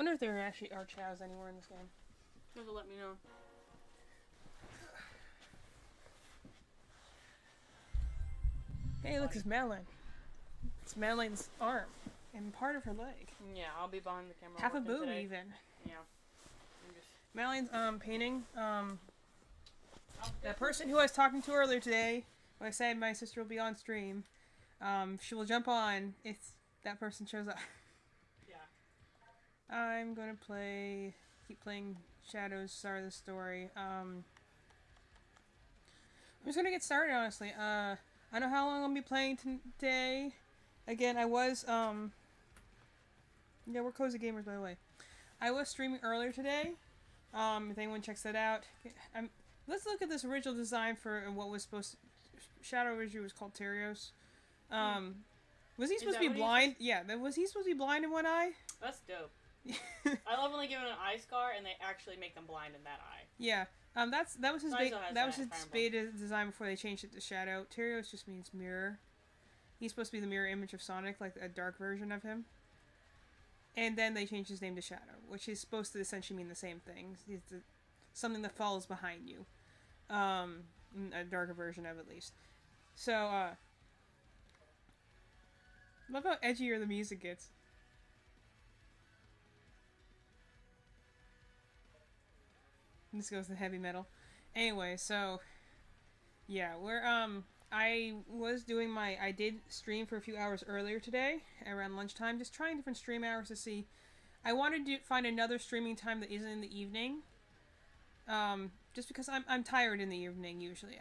wonder if there actually are chows anywhere in this game. You have to let me know. Hey, look, it's Madeline. It's Madeline's arm and part of her leg. Yeah, I'll be behind the camera. Half a working boob today. even. Yeah. Madeline's painting. That person who I was talking to earlier today, when I said my sister will be on stream, she will jump on if that person shows up. Yeah. I'm gonna keep playing Shadows, Start of the Story. I'm just gonna get started, honestly. I don't know how long I'll be playing today. Again, I was, yeah, we're Cozy Gamers, by the way. I was streaming earlier today. If anyone checks that out. Let's look at this original design for what was supposed to... Shadow originally was called Terios. Was he supposed to be blind? Yeah, was he supposed to be blind in one eye? That's dope. I love when they give him an eye scar and they actually make them blind in that eye. Yeah. That was his beta design before they changed it to Shadow. Terios just means mirror. He's supposed to be the mirror image of Sonic, like a dark version of him. And then they changed his name to Shadow, which is supposed to essentially mean the same thing. He's something that follows behind you. A darker version of, at least. So, love how edgier the music gets. This goes to heavy metal. Anyway, so yeah, I did stream for a few hours earlier today, around lunchtime, just trying different stream hours to see. I wanted to find another streaming time that isn't in the evening. Just because I'm tired in the evening usually.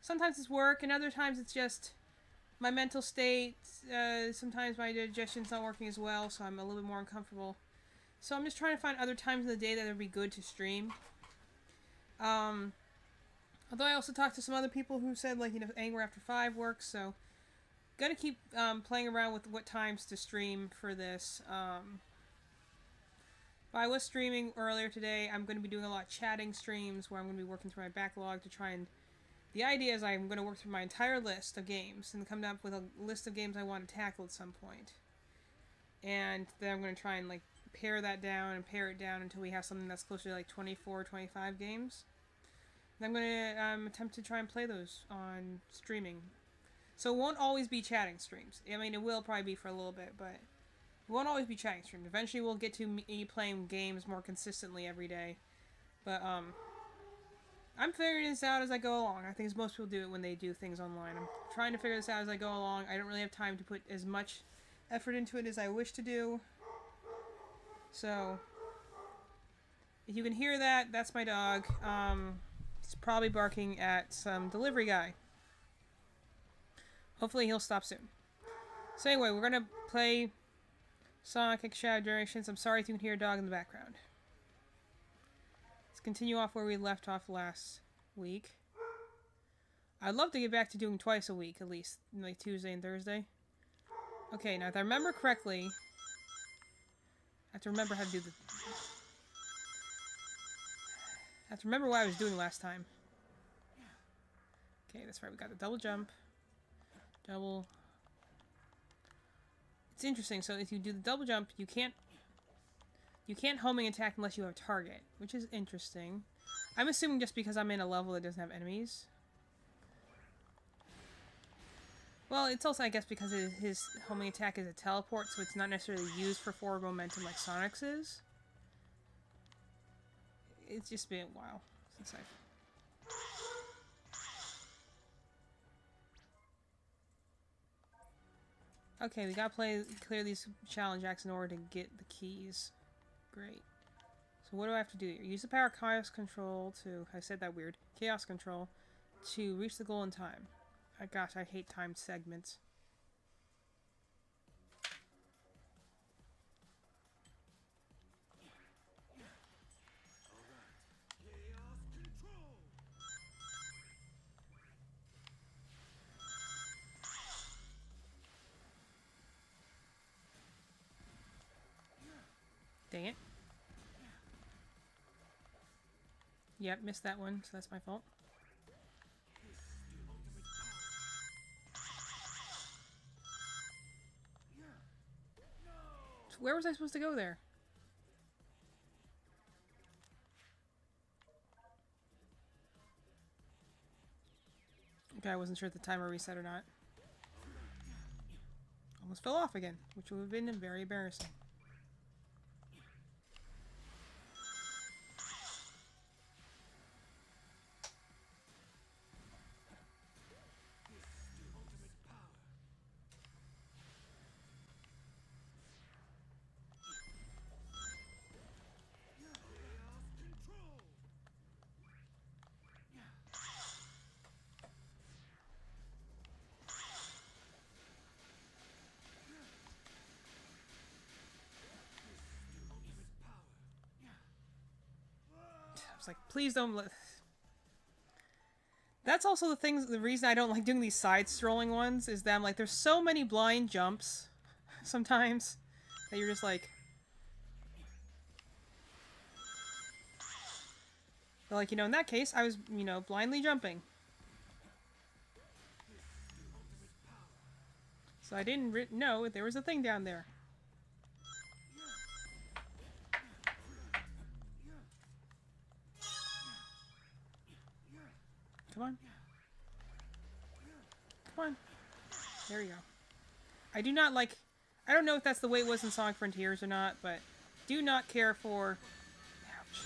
Sometimes it's work and other times it's just my mental state. Sometimes my digestion's not working as well, so I'm a little bit more uncomfortable. So I'm just trying to find other times in the day that would be good to stream. Although I also talked to some other people who said, like, Anywhere After 5 works, so gotta keep playing around with what times to stream for this. But I was streaming earlier today. I'm going to be doing a lot of chatting streams where I'm going to be working through my backlog to try and... The idea is I'm going to work through my entire list of games and come up with a list of games I want to tackle at some point. And then I'm going to try and, like, pare it down until we have something that's closer to, like, 24, 25 games. And I'm going to attempt to try and play those on streaming. So it won't always be chatting streams. I mean, it will probably be for a little bit, but... It won't always be chatting streams. Eventually we'll get to me playing games more consistently every day. But, I'm figuring this out as I go along. I think as most people do it when they do things online. I'm trying to figure this out as I go along. I don't really have time to put as much effort into it as I wish to do. So, if you can hear that, that's my dog. He's probably barking at some delivery guy. Hopefully he'll stop soon. So anyway, we're gonna play Sonic Shadow Generations. I'm sorry if you can hear a dog in the background. Let's continue off where we left off last week. I'd love to get back to doing twice a week, at least, like Tuesday and Thursday. Okay, now if I remember correctly, I have to remember how to do the... I have to remember what I was doing last time. Okay, that's right, we got the double jump. Double... It's interesting, so if you do the double jump, you can't homing attack unless you have a target, which is interesting. I'm assuming just because I'm in a level that doesn't have enemies. Well, it's also, I guess, because his homing attack is a teleport, so it's not necessarily used for forward momentum like Sonic's is. It's just been a while since I've... Okay, we gotta clear these challenge acts in order to get the keys. Great. So what do I have to do here? Use the power Chaos Control to... I said that weird. Chaos Control to reach the goal in time. Gosh, I hate timed segments. Dang it. Yep, missed that one, so that's my fault. So where was I supposed to go there? Okay, I wasn't sure if the timer reset or not. Almost fell off again, which would have been very embarrassing. I was like, please don't let... That's also the reason I don't like doing these side-strolling ones, is that I'm like, there's so many blind jumps sometimes that you're just like... But like, you know, in that case, I was, you know, blindly jumping. So I didn't know there was a thing down there. Come on. Come on. There you go. I do not like... I don't know if that's the way it was in Sonic Frontiers or not, but do not care for... Ouch.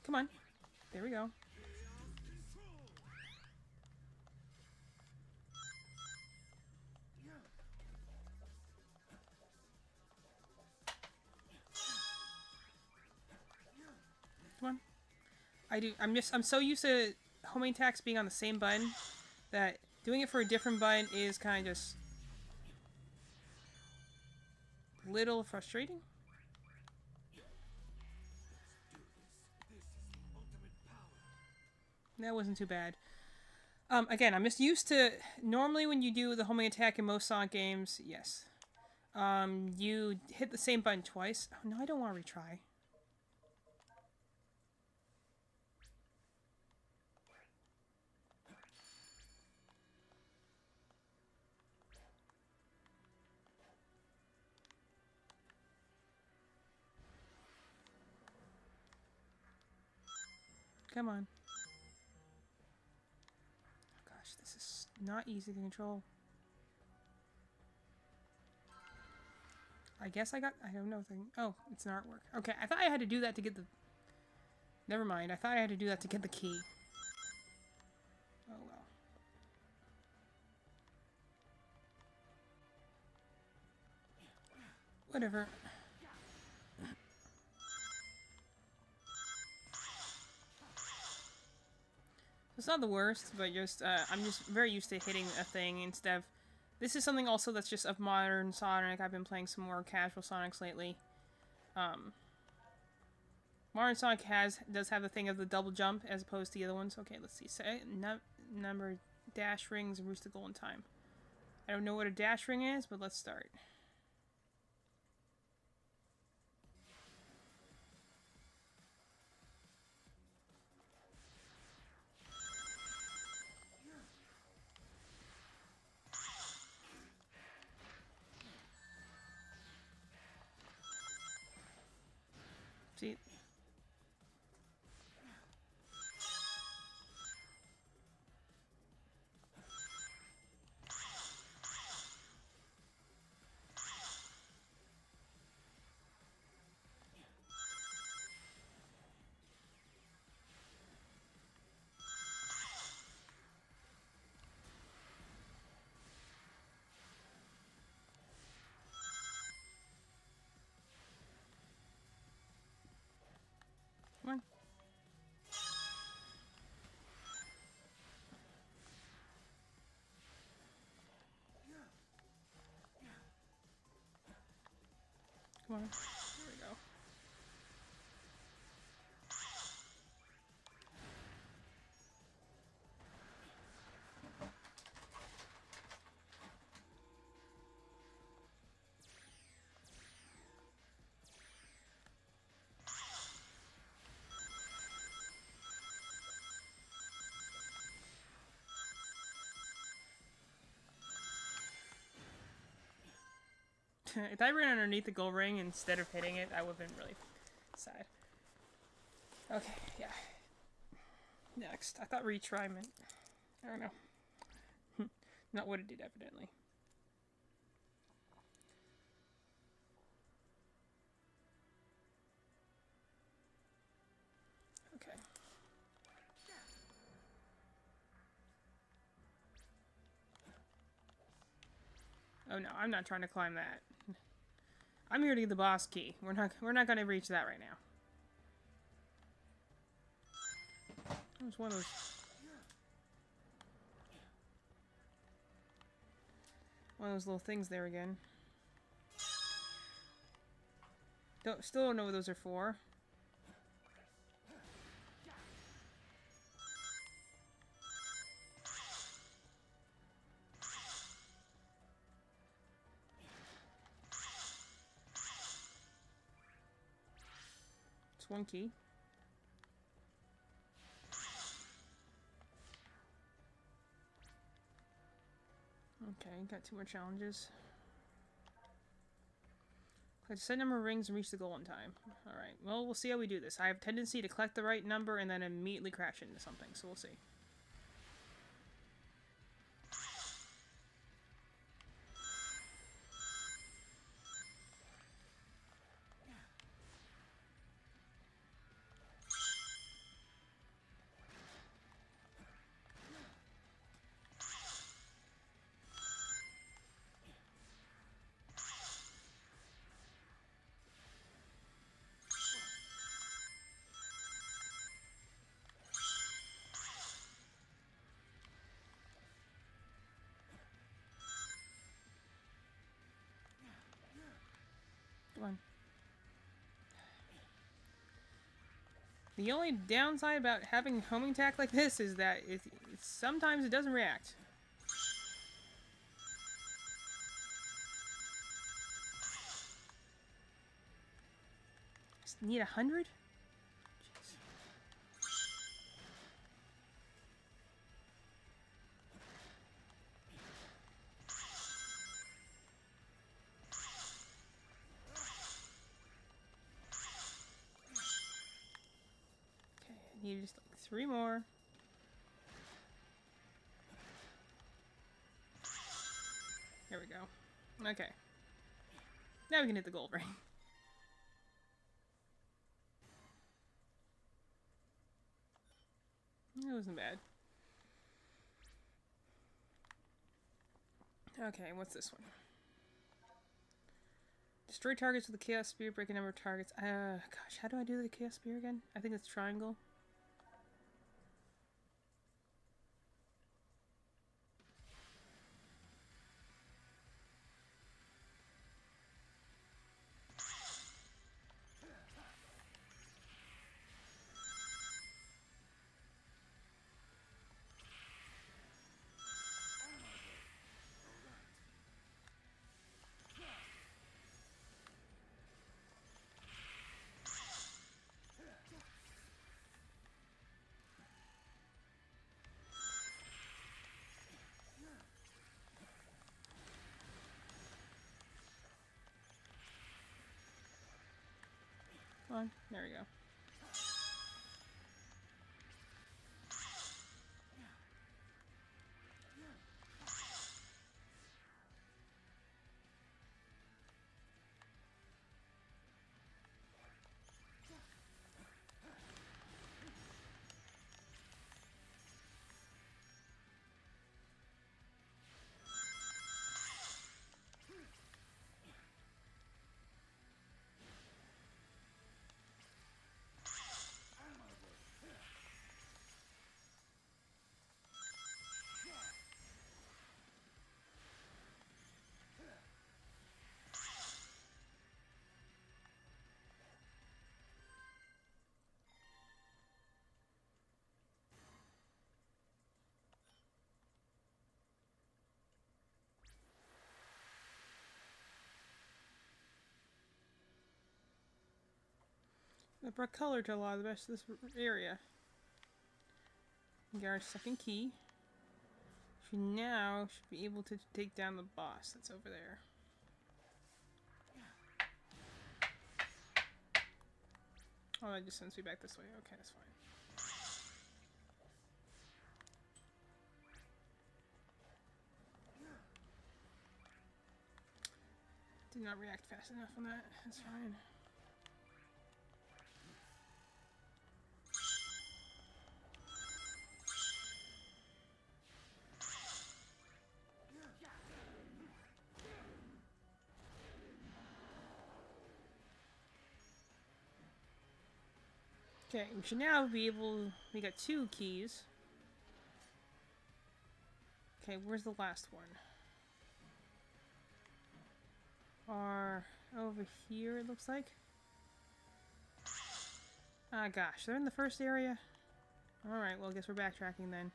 Come on. There we go. Come on. I'm so used to homing attacks being on the same button that doing it for a different button is kind of just a little frustrating. That wasn't too bad. Again, I'm just used to... Normally when you do the homing attack in most Sonic games, yes. You hit the same button twice. Oh, no, I don't want to retry. Come on. Oh gosh, this is not easy to control. I guess I don't know. Oh, it's an artwork. Okay, I thought I had to do that to get the... Never mind, I thought I had to do that to get the key. Oh well. Whatever. It's not the worst, but just, I'm just very used to hitting a thing instead of... This is something also that's just of modern Sonic. I've been playing some more casual Sonics lately. Modern Sonic does have the thing of the double jump as opposed to the other ones. Okay, let's see. Number dash rings and Roost the Golden Time. I don't know what a dash ring is, but let's start. See? Come on. Come on. There we go. If I ran underneath the gold ring instead of hitting it, I would have been really sad. Okay, yeah. next? I thought retry meant... I don't know. Not what it did, evidently. Okay. Oh no, I'm not trying to climb that. I'm here to get the boss key. We're not gonna reach that right now. There's one of those. One of those little things there again. Still don't know what those are for. It's one key. Okay, got 2 more challenges. Collect a set number of rings and reach the goal in time. Alright, well, we'll see how we do this. I have a tendency to collect the right number and then immediately crash into something, so we'll see. Come on. The only downside about having homing attack like this is that sometimes it doesn't react. Just need 100? Need just like 3 more. There we go. Okay. Now we can hit the gold ring. It wasn't bad. Okay, what's this one? Destroy targets with the Chaos Spear, break a number of targets. Gosh, how do I do the Chaos Spear again? I think it's triangle. Come on, there we go. I brought color to a lot of the rest of this area. We got our second key. We now should be able to take down the boss that's over there. Oh, that just sends me back this way. Okay, that's fine. Did not react fast enough on that. That's fine. Okay, we should now be able... We got 2 keys. Okay, where's the last one? Are over here, it looks like. Ah, gosh, they're in the first area? Alright, well, I guess we're backtracking then.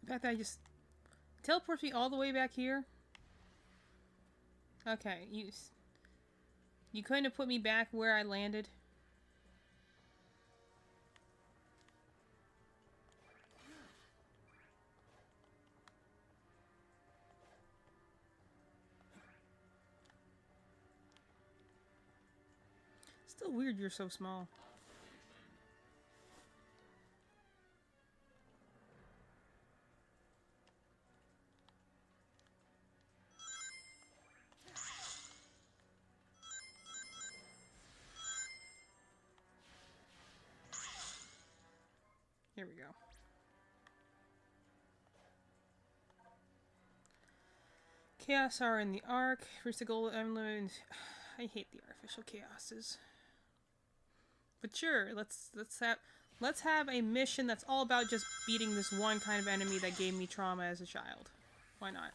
The fact that I just teleports me all the way back here. Okay, you couldn't have put me back where I landed. Still weird you're so small. Here we go. Chaos are in the Ark. Reach the goal emblem. I hate the artificial chaoses. But sure, let's have a mission that's all about just beating this one kind of enemy that gave me trauma as a child. Why not?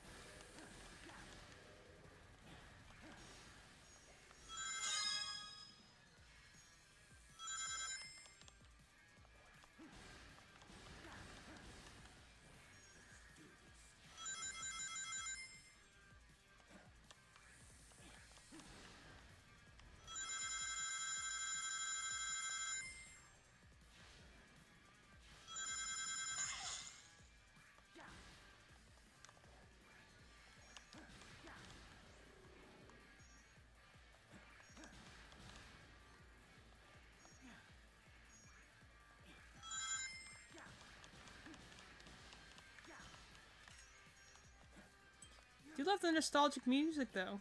Do love the nostalgic music, though.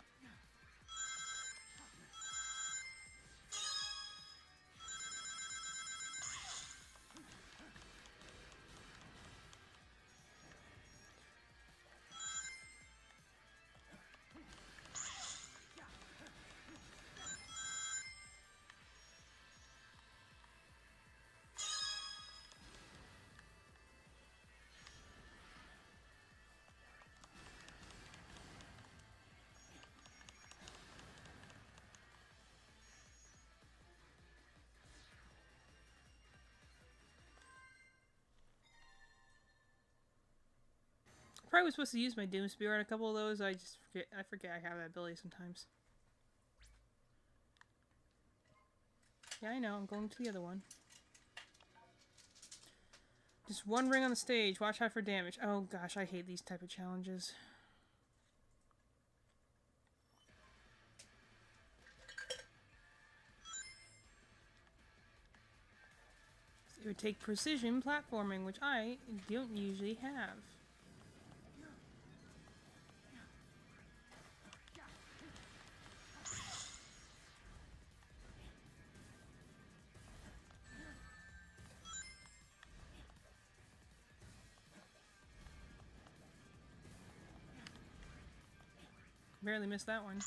Probably was supposed to use my Doom Spear on a couple of those. I forget I have that ability sometimes. Yeah, I know. I'm going to the other one. Just one ring on the stage. Watch out for damage. Oh gosh, I hate these type of challenges. It would take precision platforming, which I don't usually have. Barely missed that one.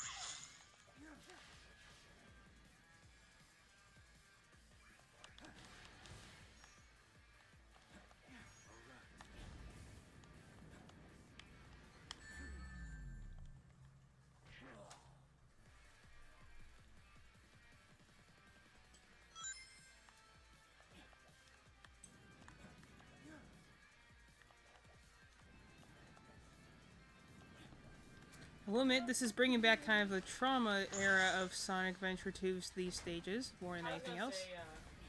I will admit, this is bringing back kind of the trauma era of Sonic Adventure 2's these stages, more than anything else. Say,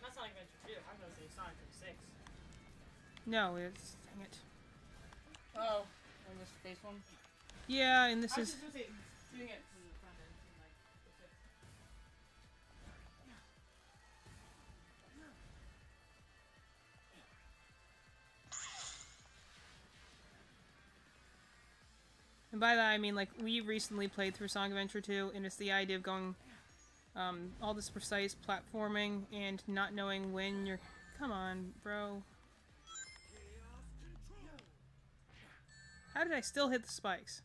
not Sonic Adventure 2, I'm gonna say Sonic 06. No, it's... Dang it. Oh, and this face one? Yeah, and this I was is... just gonna say, doing it from the front end seemed like the fix. And by that I mean, like, we recently played through Sonic Adventure 2, and it's the idea of going... all this precise platforming and not knowing when you're... Come on, bro. How did I still hit the spikes?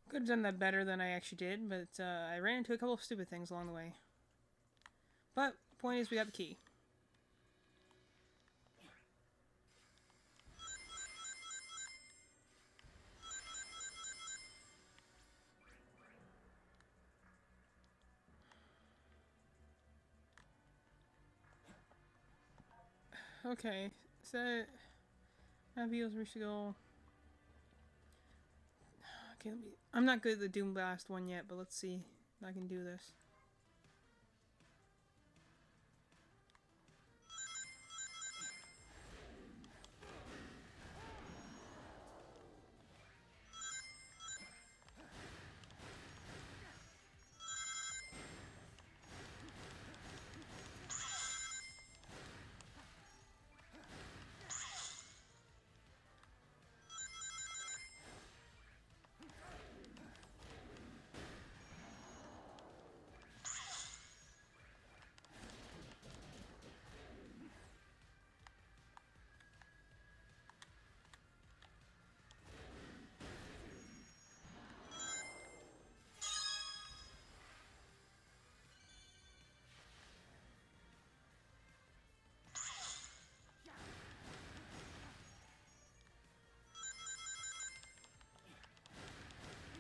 Could have done that better than I actually did, but I ran into a couple of stupid things along the way. But, point is, we got the key. Okay, so... Navios reached the goal. Okay, I'm not good at the Doom Blast one yet, but let's see if I can do this.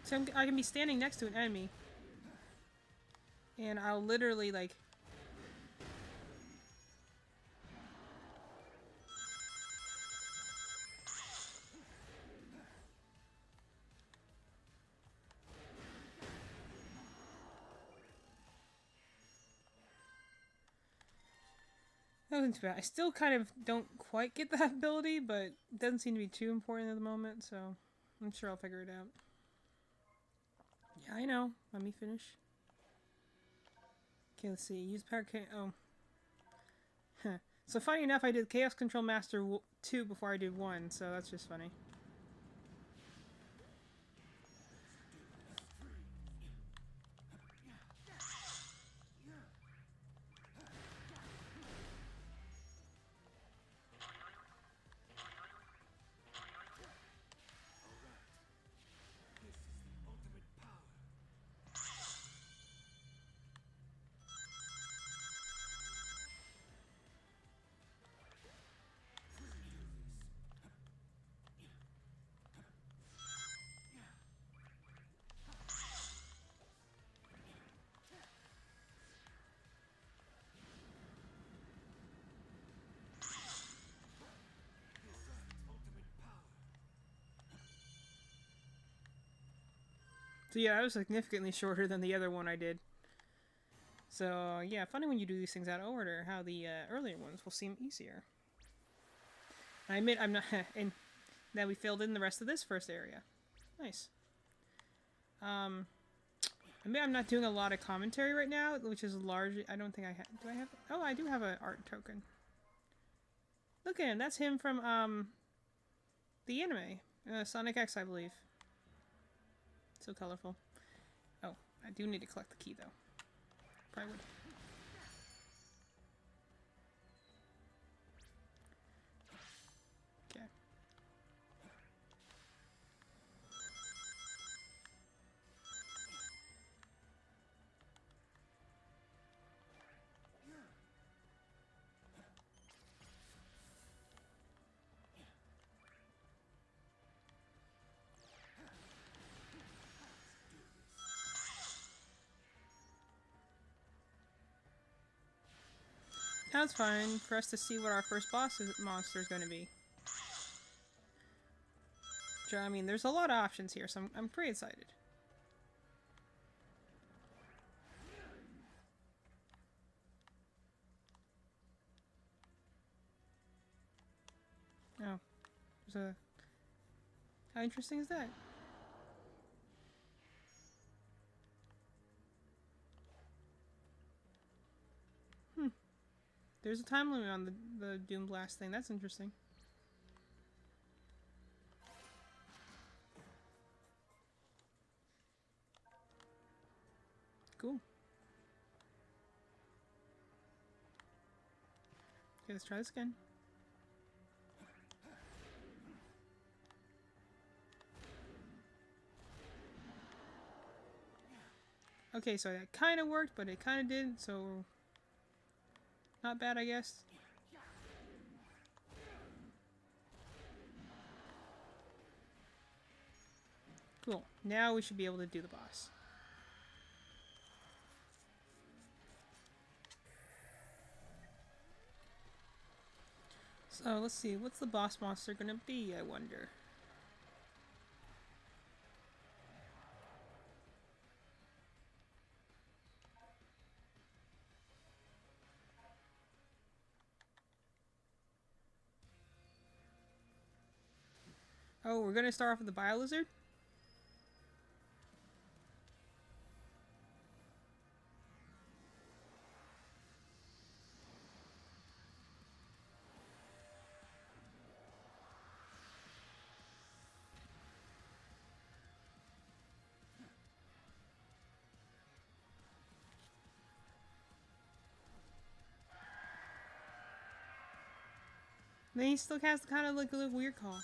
So I can be standing next to an enemy, and I'll literally, like... That wasn't too bad. I still kind of don't quite get that ability, but it doesn't seem to be too important at the moment, so I'm sure I'll figure it out. Yeah, I know. Let me finish. Okay, let's see. Use power... Oh. Huh. So funny enough, I did Chaos Control Master 2 before I did 1, so that's just funny. So yeah, I was significantly shorter than the other one I did. So yeah, funny when you do these things out of order, how the earlier ones will seem easier. I admit I'm not... and that we filled in the rest of this first area. Nice. I mean, I'm not doing a lot of commentary right now, which is largely... I don't think I have... Do I have... Oh, I do have an art token. Look at him. That's him from, the anime. Sonic X, I believe. So colorful. Oh, I do need to collect the key, though. Probably would. Okay. That's fine for us to see what our first monster is going to be. I mean, there's a lot of options here, so I'm pretty excited. Oh, there's a... How interesting is that? There's a time limit on the Doom Blast thing. That's interesting. Cool. Okay, let's try this again. Okay, so that kind of worked, but it kind of didn't, so... Not bad, I guess. Cool. Now we should be able to do the boss. So, let's see. What's the boss monster gonna be, I wonder? Oh, we're gonna start off with the Biolizard? Then he still has kind of like a little weird call.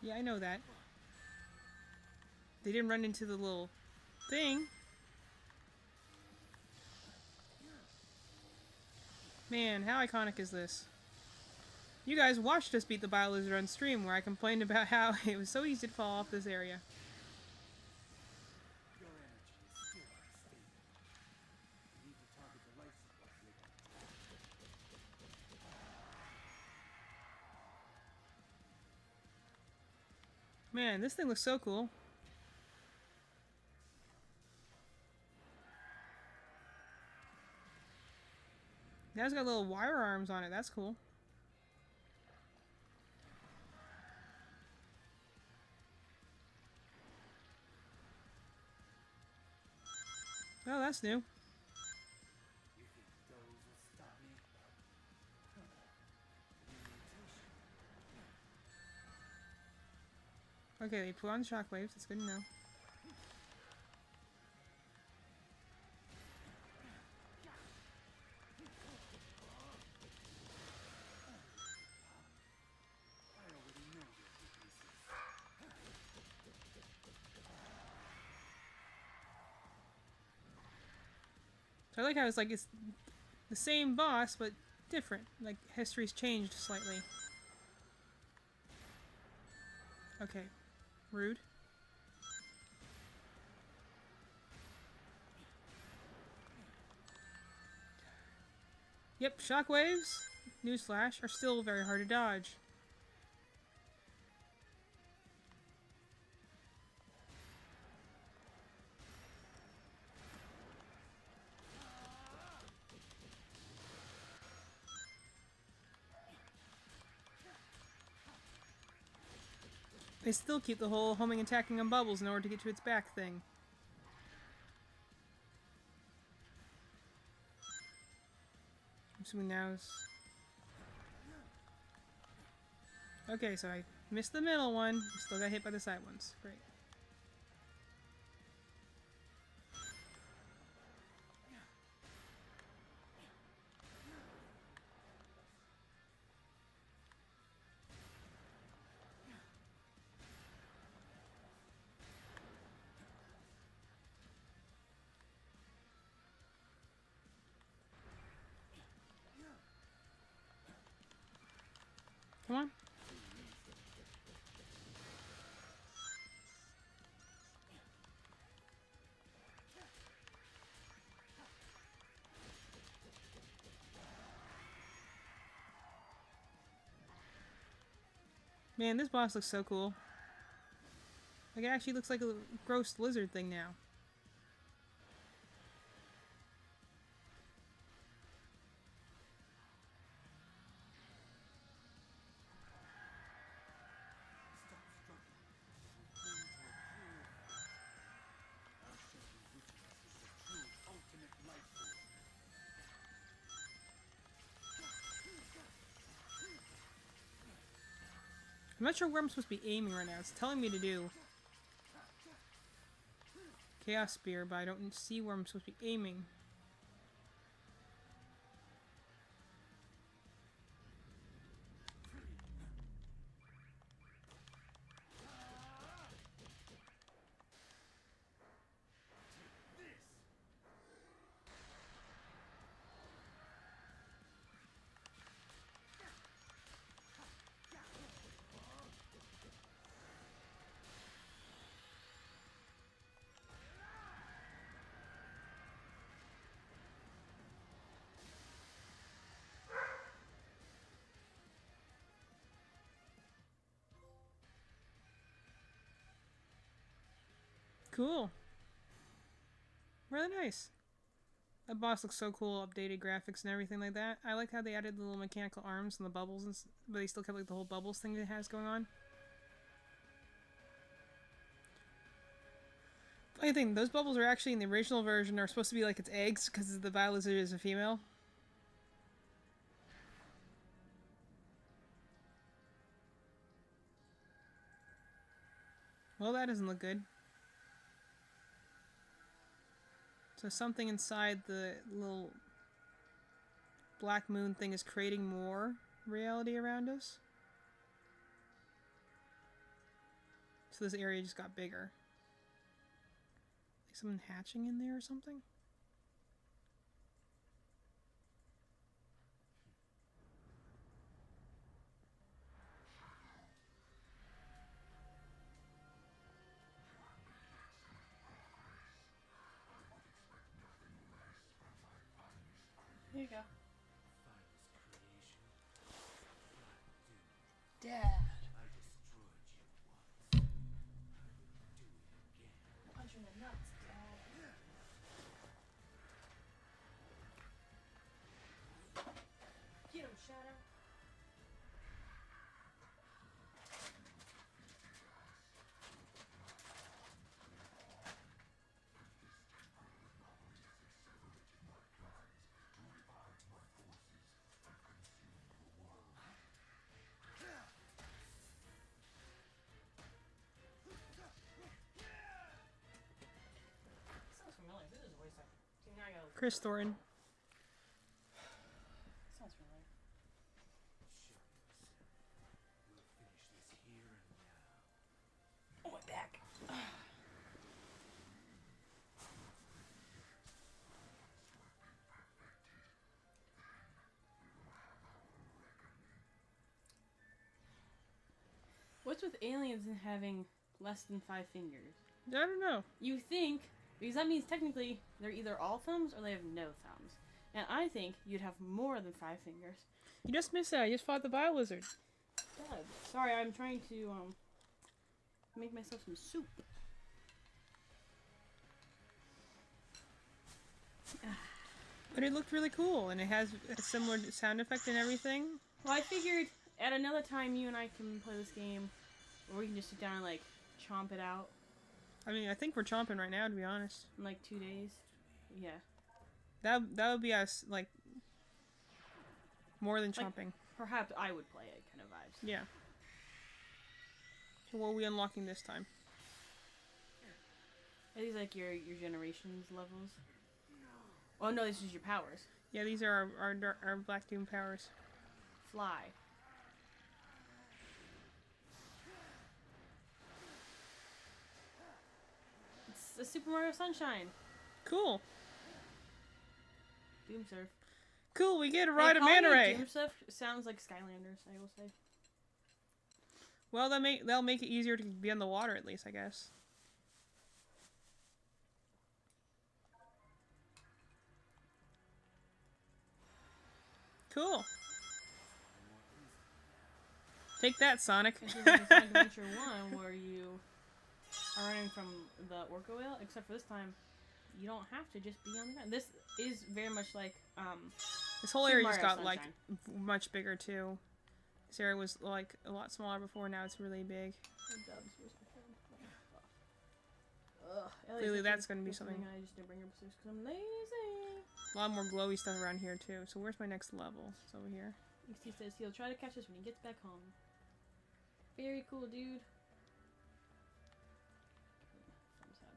Yeah, I know that. They didn't run into the little thing. Man, how iconic is this? You guys watched us beat the Biolizard on stream where I complained about how it was so easy to fall off this area. Man, this thing looks so cool. Now it's got little wire arms on it. That's cool. Oh, that's new. Okay, they put on shockwaves. That's good to know. So I like how it's like it's the same boss, but different. Like history's changed slightly. Okay. Rude. Yep, shockwaves, newsflash, are still very hard to dodge. They still keep the whole homing, attacking, and bubbles in order to get to its back thing. I'm assuming now is... Okay, so I missed the middle one. Still got hit by the side ones. Great. Man, this boss looks so cool. Like, it actually looks like a gross lizard thing now. I'm not sure where I'm supposed to be aiming right now. It's telling me to do Chaos Spear, but I don't see where I'm supposed to be aiming. Cool. Really nice. That boss looks so cool, updated graphics and everything like that. I like how they added the little mechanical arms and the bubbles, but they still kept like the whole bubbles thing that it has going on. Funny thing, those bubbles are actually in the original version are supposed to be like its eggs because the Bylizard is a female. Well, that doesn't look good. So something inside the little black moon thing is creating more reality around us. So this area just got bigger. Like something hatching in there or something? Here you go. Dad. Punch him in the nuts, Dad. Get him, Shadow. Sounds familiar. This is a voice actor. See, now I gotta. Chris Thornton. Sounds familiar. Oh, my back. What's with aliens and having less than 5 fingers? I don't know. You think, because that means technically they're either all thumbs or they have no thumbs. And I think you'd have more than 5 fingers. You just missed that. I just fought the Bylizard. God. Sorry, I'm trying to make myself some soup. But it looked really cool, and it has a similar sound effect and everything. Well, I figured at another time you and I can play this game, or we can just sit down and like chomp it out I mean, I think we're chomping right now, to be honest. in like 2 days. Yeah. That would be us, like, more than Like- chomping. Perhaps I would play it kind of vibes. Yeah. So what are we unlocking this time? Are these like your generations levels? Oh no, this is your powers. Yeah, these are our Black Doom powers. Fly. It's a Super Mario Sunshine. Cool. Doom Surf. Cool, we get a ride of Calling Manta it Ray. Doom Surf sounds like Skylanders, I will say. Well, they'll make it easier to be on the water, at least, I guess. Cool. Take that, Sonic. It's just like in Sonic Adventure 1 where you are running from the Orca whale, except for this time, you don't have to just be on the ground. This is very much like, This whole Super area just Mario got like Sunshine. much bigger too. This area was like a lot smaller before. Now it's really big. Clearly that's gonna be something. I just didn't bring up because I'm lazy. A lot more glowy stuff around here too. So where's my next level? It's over here. He says he'll try to catch us when he gets back home. Very cool, dude. Thumbs up.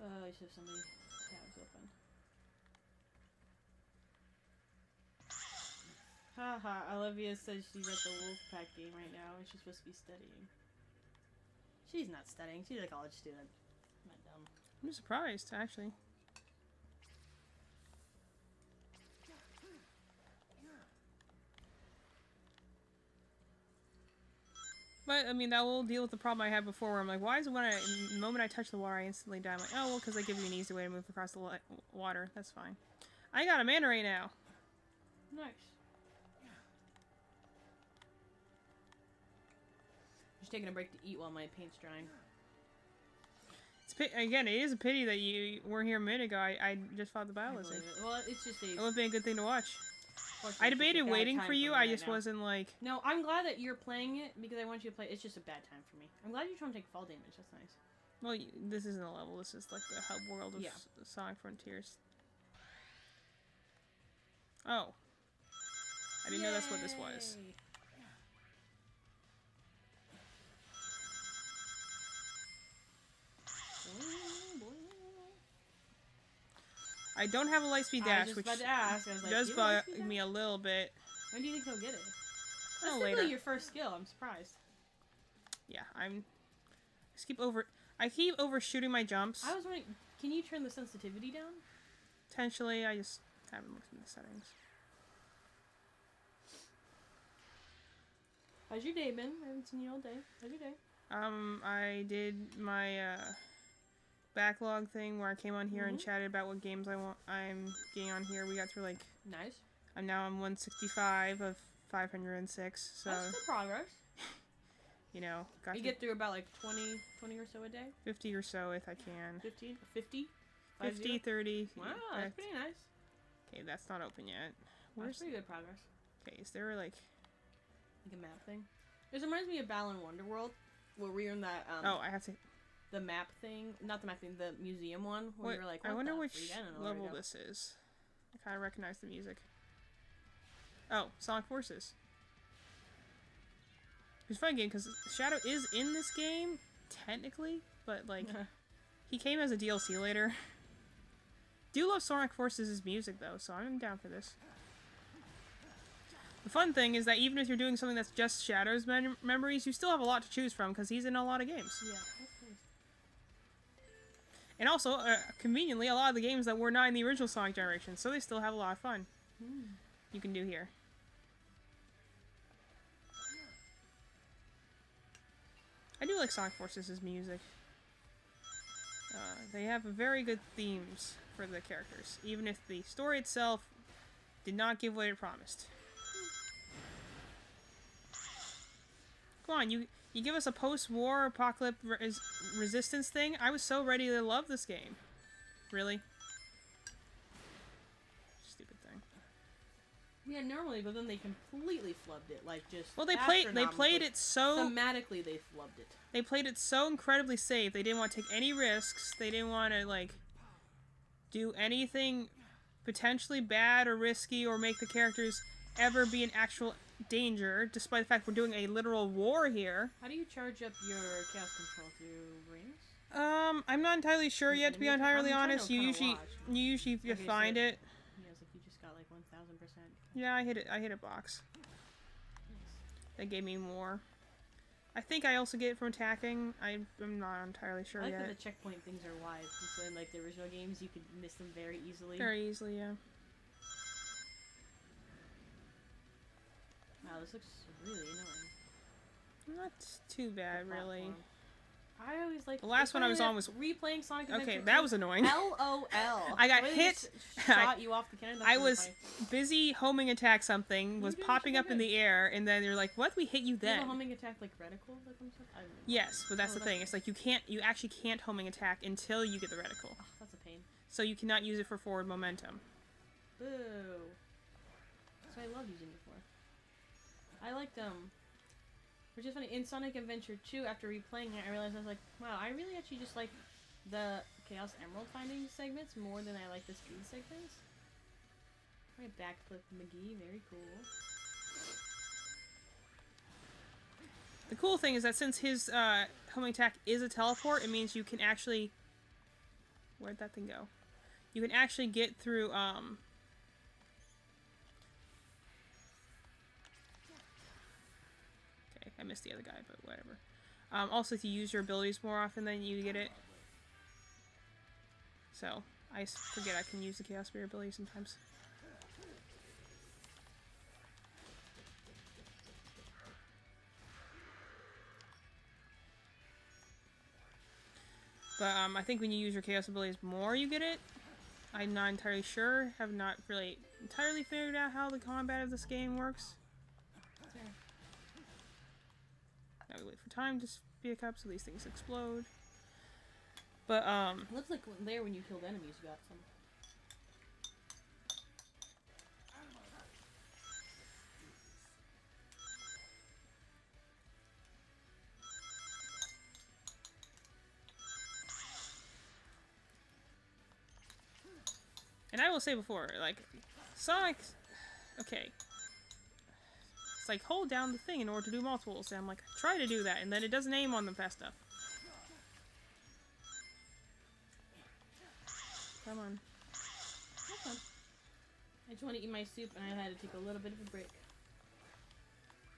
I should have so many tabs open. Haha, Olivia says she's at the Wolfpack game right now and she's supposed to be studying. She's not studying, she's a college student. I'm not dumb. I'm surprised actually. But, I mean, that will deal with the problem I had before where I'm like, why is it when the moment I touch the water, I instantly die? I'm like, oh, well, because they give you an easy way to move across the water. That's fine. I got a mana ray now. Nice. Just taking a break to eat while my paint's drying. Again, it is a pity that you weren't here a minute ago. I just fought the battle lizard. Well, it's just a... It would be a good thing to watch. I debated waiting for you, I just wasn't like... No, I'm glad that you're playing it, because I want you to play. It's just a bad time for me. I'm glad you're trying to take fall damage, that's nice. Well, this isn't a level, this is like the hub world of Yeah. Sonic Frontiers. Oh. I didn't know that's what this was. Yay! I don't have a Lightspeed I dash, was just which about to ask. I was like, does "You have bug Lightspeed me a little bit. dash?" When do you think he'll get it? That's Oh, typically later. your first skill. I'm surprised. Yeah, I keep overshooting my jumps. I was wondering, can you turn the sensitivity down? Potentially, I just haven't looked in the settings. How's your day been? I haven't seen you all day. How's your day? I did my backlog thing where I came on here and chatted about what games I'm getting on here. We got through like Nice. I'm now on 165 of 506. So That's good progress. you know, got You through get through about like 20 or so a day? 50 or so if I can. 15? 50? 50, 30. Wow, that's pretty nice. Okay, that's not open yet. That's pretty good progress. Okay, is there like Like a map thing. This reminds me of Balan Wonderworld, where we were in that, oh, I have to. the map thing. Not the map thing, the museum one, where you were like, I what wonder the which freak? I don't know where to level go. this is. I kind of recognize the music. Oh, Sonic Forces. It's a fun game because Shadow is in this game, technically, but like, he came as a DLC later. Do love Sonic Forces' music though, so I'm down for this. The fun thing is that even if you're doing something that's just Shadow's memories, you still have a lot to choose from because he's in a lot of games. Yeah, that's nice. And also, conveniently, a lot of the games that were not in the original Sonic generation, so they still have a lot of fun you can do here. I do like Sonic Forces' music. They have very good themes for the characters, even if the story itself did not give what it promised. Come on, you give us a post-war apocalypse resistance thing? I was so ready to love this game. Really? Stupid thing. Yeah, normally, but then they completely flubbed it, like just. Well, they played it so thematically. They flubbed it. they played it so incredibly safe. They didn't want to take any risks. They didn't want to like do anything potentially bad or risky or make the characters ever be in actual danger, despite the fact we're doing a literal war here. How do you charge up your chaos control through rings? I'm not entirely sure yet, to be entirely I'm trying to honest. You kinda usually Okay, so- find it. Yeah, it's like you just got like 1000%. Yeah, I hit a box. That gave me more. I think I also get it from attacking. I'm not entirely sure I like yet. that the checkpoint things are wide. So in like the original games, you could miss them very easily. Very easily, yeah. Wow, this looks really annoying. Not too bad, The really. platform. I always like The last one I was on was replaying Sonic Adventure. okay. That was annoying. LOL. I got Really hit. just shot you off the cannon. That's I really was funny. busy homing attack something, was did popping so up in good. the air, and then you're like, "What? We hit you Do you have then?" a homing attack like reticle that comes up? I don't know. Yes, but that's Oh, the thing. It's like you actually can't homing attack until you get the reticle. Oh, that's a pain. So you cannot use it for forward momentum. Boo. That's what I love using it for. I liked which is funny, in Sonic Adventure 2, after replaying it, I realized I was like, wow, I really actually just like the Chaos Emerald finding segments more than I like the speed segments. Right, backflip McGee, very cool. The cool thing is that since his homing attack is a teleport, it means you can actually... Where'd that thing go? You can actually get through, Okay, I missed the other guy, but whatever. Also, if you use your abilities more often, then you get it. So, I forget I can use the Chaos Spear ability sometimes. But I think when you use your Chaos abilities more, you get it. I'm not entirely sure. Have not really entirely figured out how the combat of this game works. Now we wait for time to speak up so these things explode. But It looks like there when you killed enemies, you got some. and I will say before, like Sonic, okay. It's like hold down the thing in order to do multiples. And I'm like, try to do that, and then it doesn't aim on them fast enough. Come on. Okay. I just want to eat my soup, and I had to take a little bit of a break.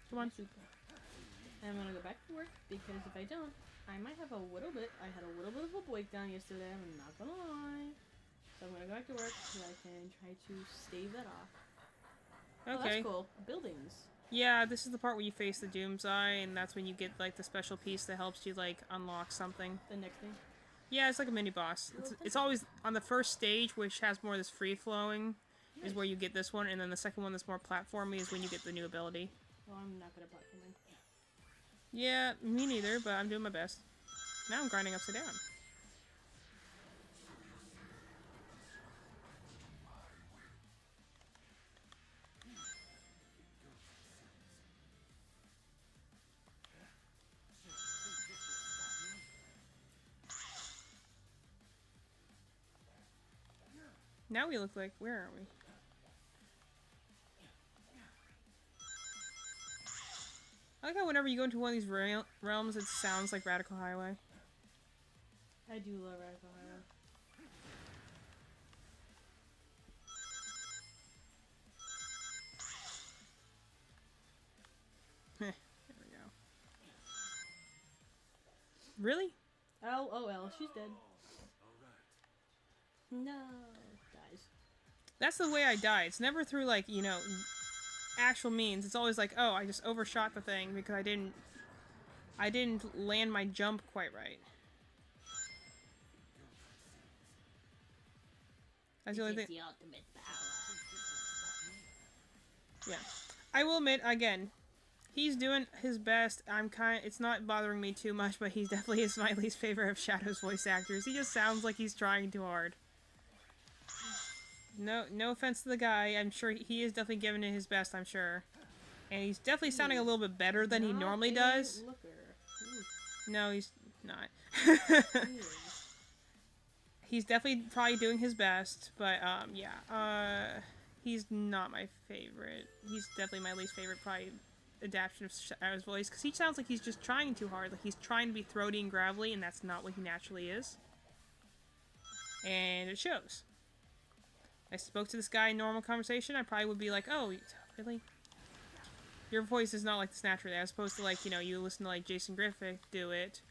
Come on. Soup. And I'm gonna go back to work because if I don't, I might have a little bit. I had a little bit of a breakdown yesterday. I'm not gonna lie. So I'm gonna go back to work so I can try to stave that off. Oh, Okay. that's cool. Buildings. Yeah, this is the part where you face the Doom's Eye, and that's when you get like the special piece that helps you like unlock something. The next thing. Yeah, it's like a mini boss. It's always on the first stage, which has more of this free flowing, is where you get this one, and then the second one that's more platformy is when you get the new ability. Well, I'm not good at platforming. Yeah, me neither, but I'm doing my best. Now I'm grinding upside down. Now we look like, where are we? I like how whenever you go into one of these realms, it sounds like Radical Highway. I do love Radical Highway. There we go. Really? LOL, she's dead. No, guys. That's the way I die. It's never through, like, you know, actual means. It's always like, oh, I just overshot the thing because I didn't land my jump quite right. That's the only thing. The ultimate power. Yeah. I will admit, again, he's doing his best. It's not bothering me too much, but he definitely is my least favorite of Shadow's voice actors. He just sounds like he's trying too hard. No offense to the guy. I'm sure he is definitely giving it his best, I'm sure. And he's definitely sounding a little bit better than he normally does. No, he's not. He's definitely probably doing his best, but yeah. He's not my favorite. He's definitely my least favorite, probably, adaptation of Shadow's voice, because he sounds like he's just trying too hard. Like he's trying to be throaty and gravelly, and that's not what he naturally is. And it shows. I spoke to this guy in normal conversation, I probably would be like, oh, really? Your voice is not like this naturally, as opposed to, like, you know, you listen to, like, Jason Griffith do it,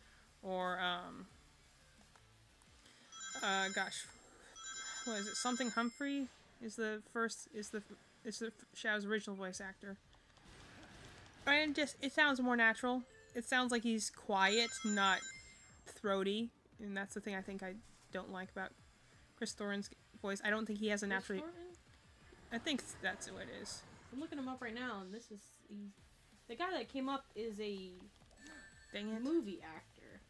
or, gosh, what is it, Something Humphrey is the Shadow's original voice actor. And it sounds more natural. It sounds like he's quiet, not throaty, and that's the thing I think I don't like about Chris Thorne's voice. I don't think he has a Chris naturally. Thornton? I think that's what it is. I'm looking him up right now, and the guy that came up is a Dang it. movie actor.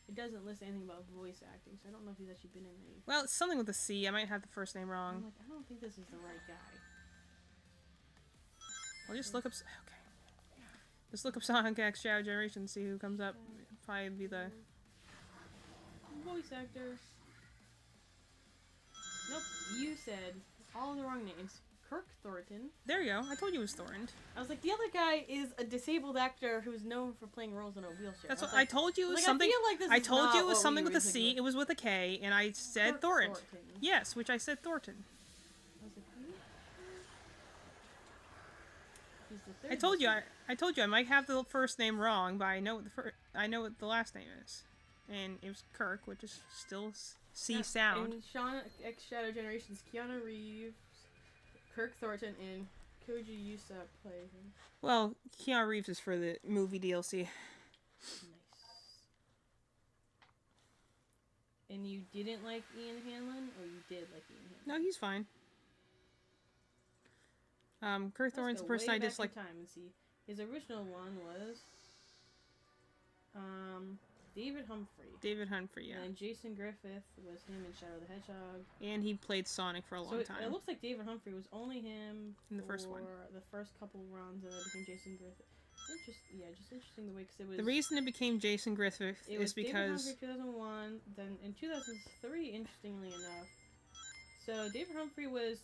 It doesn't list anything about voice acting, so I don't know if he's actually been in any. Well, it's something with a C. I might have the first name I'm wrong. like, I don't think this is the right guy. I'll just look up. Okay. Just look up Sonic X Shadow Generation, see who comes up. Probably be the. Voice actor. Nope, you said all the wrong names. Kirk Thornton. There you go. I told you it was Thornton. I was like, the other guy is a disabled actor who's known for playing roles in a wheelchair. That's was what like, I told you. It was like, something. I feel like this I is told not you it was what something we with a originally C. It was with a K, and I said Kirk Thornton. Thornton. Yes, which I said Thornton. I was like, hmm? He's the third I told you. disabled- I told you I might have the first name wrong, but I know what I know what the last name is, and it was Kirk, which is still C Yeah, sound. In Shawn X Shadow Generations, Keanu Reeves, Kirk Thornton, and Koji Yusa play him. Well, Keanu Reeves is for the movie DLC. Nice. And you didn't like Ian Hanlon, or you did like Ian Hanlon? No, he's fine. Kirk Let's Thorne's the go person way I back in disliked. time and see. His original one was David Humphrey. David Humphrey, yeah. And Jason Griffith was him in Shadow the Hedgehog. And he played Sonic for a long So time. it looks like David Humphrey was only him In the first one. for the first couple runs, and then it became Jason Griffith. Just interesting the way, because it was The reason it became Jason Griffith it is was because David Humphrey 2001. Then in 2003, interestingly enough, so David Humphrey was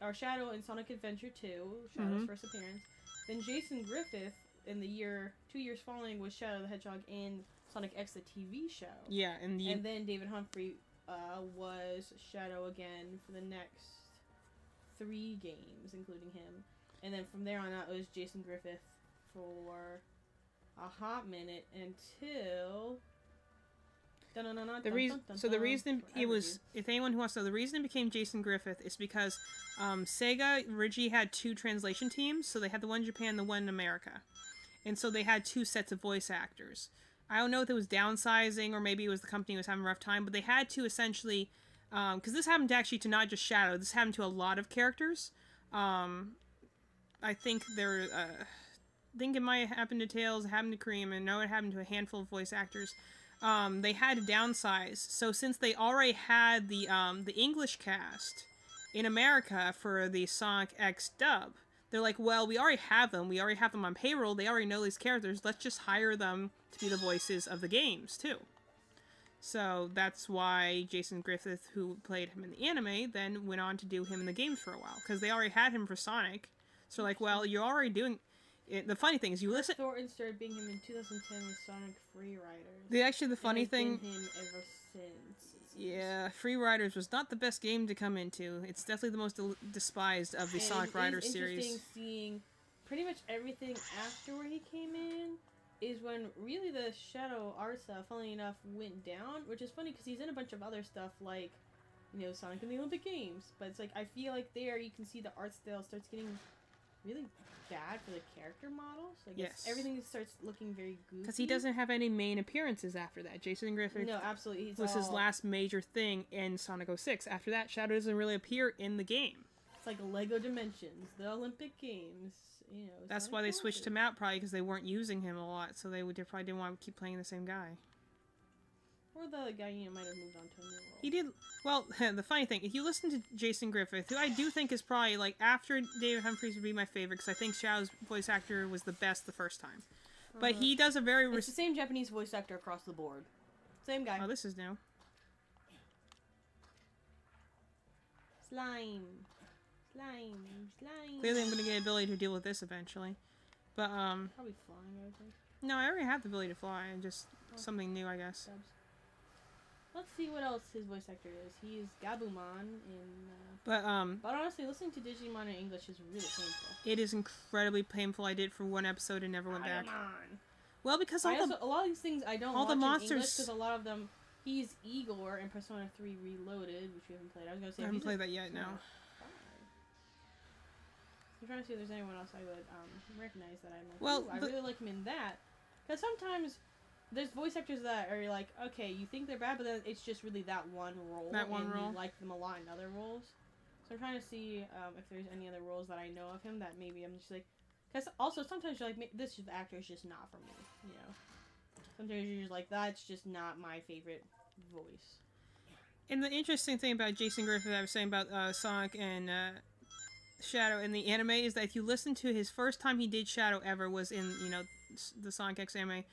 or Shadow in Sonic Adventure 2, Shadow's Mhm. first appearance. Then Jason Griffith in the 2 years following was Shadow the Hedgehog in Sonic X the TV show. yeah, and the And then David Humphrey was Shadow again for the next 3 games, including him. And then from there on out, it was Jason Griffith for a hot minute until. the reason it was, if anyone who wants to know, the reason it became Jason Griffith is because Sega originally had 2 translation teams, so they had the one in Japan, the one in America, and so they had 2 sets of voice actors. I don't know if it was downsizing or maybe it was the company was having a rough time, but they had to essentially, because this happened actually to not just Shadow, this happened to a lot of characters. I think think it might have happened to Tails, it happened to Cream, and I know it happened to a handful of voice actors. They had to downsize. So since they already had the English cast in America for the Sonic X dub, they're like, well, we already have them. We already have them on payroll. They already know these characters. Let's just hire them to be the voices of the games, too. So that's why Jason Griffith, who played him in the anime, then went on to do him in the games for a while. Because they already had him for Sonic. So like, well, you're already doing... The funny thing is, you listen... Thornton started being him in 2010 with Sonic Free Riders. Actually, the funny thing... Been him ever since. Yeah, Free Riders was not the best game to come into. It's definitely the most despised of the And Sonic it is Riders interesting series. seeing pretty much everything after where he came in is when really the Shadow art stuff, funnily enough, went down, which is funny because he's in a bunch of other stuff like, Sonic and the Olympic Games. But it's like, I feel like there you can see the art style starts getting really bad for the character models. Like Yes. everything starts looking very goofy. Because he doesn't have any main appearances after that. Jason Griffith No, absolutely. He's was his all- last major thing in Sonic 06. After that, Shadow doesn't really appear in the game. It's like Lego Dimensions, the Olympic Games. That's Sonic why they switched him Colors. out, probably because they weren't using him a lot, so they probably didn't want to keep playing the same guy. Or the other guy, might have moved on to a new role. He did well. The funny thing, if you listen to Jason Griffith, who I do think is probably like after David Humphries would be my favorite, because I think Shadow's voice actor was the best the first time. But he does a very It's the same Japanese voice actor across the board. Same guy. oh, this is new. Slime. Clearly, I'm going to get the ability to deal with this eventually. But Probably flying, I would think. no, I already have the ability to fly. Just something new, I guess. Subs. Let's see what else his voice actor is. He's Gabumon in. But But honestly, listening to Digimon in English is really painful. it is incredibly painful. I did it for one episode and never went back. Gabumon. Well, because A lot of these things I don't all watch the in monsters- English because a lot of them. He's Igor in Persona 3 Reloaded, which we haven't played. I was gonna say I haven't he's played a- that yet. No. I'm trying to see if there's anyone else I would recognize that I'm like, Well, ooh, I the- really like him in that. Because sometimes there's voice actors that are like, okay, you think they're bad, but then it's just really that one role. That one and role. You like them a lot in other roles. So I'm trying to see if there's any other roles that I know of him that maybe I'm just like, because also sometimes you're like, this actor is just not for me, you know. Sometimes you're just like, that's just not my favorite voice. And the interesting thing about Jason Griffith, I was saying about Sonic and Shadow in the anime, is that if you listen to his first time he did Shadow ever was in, you know, the Sonic X anime,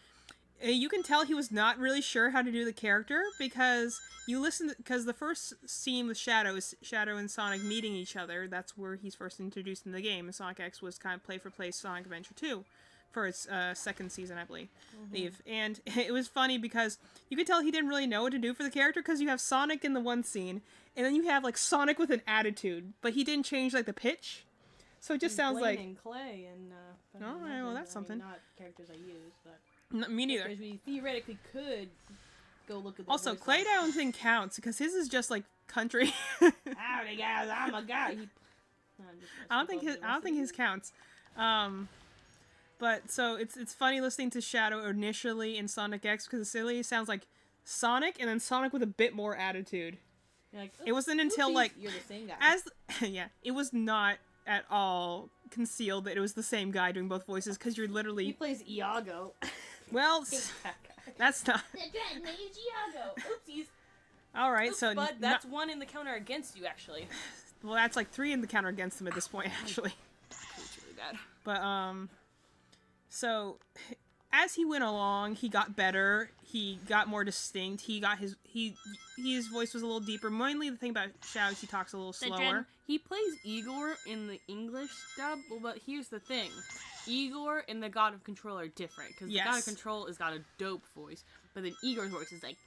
you can tell he was not really sure how to do the character because because the first scene with Shadow is Shadow and Sonic meeting each other. That's where he's first introduced in the game. And Sonic X was kind of play for play Sonic Adventure 2 for its second season, I believe. And it was funny because you could tell he didn't really know what to do for the character because you have Sonic in the one scene and then you have like Sonic with an attitude, but he didn't change like the pitch. So it just sounds Blaine like and Clay and oh, well, that's something. Not characters I use, but me neither. because we theoretically could go look at the Also, voice Clay actors. I don't think counts because his is just like country. Howdy guys, I'm a guy. I don't think his counts. But so it's funny listening to Shadow initially in Sonic X because it silly sounds like Sonic and then Sonic with a bit more attitude. You're like, It wasn't until oopsies, like you're the same guy. yeah, it was not at all concealed that it was the same guy doing both voices because you're He literally plays Iago. well, That guy. that's not The dragon is Iago. Oopsies. all right. Oops, So but that's one in the counter against you, actually. well, that's like 3 in the counter against him at this point, actually. It's really bad. But so as he went along, he got better. He got more distinct. He got his voice was a little deeper. Mainly the thing about Shadow, he talks a little slower. He plays Igor in the English dub, but here's the thing. Igor and the God of Control are different, because the God Yes. of Control has got a dope voice, but then Igor's voice is like,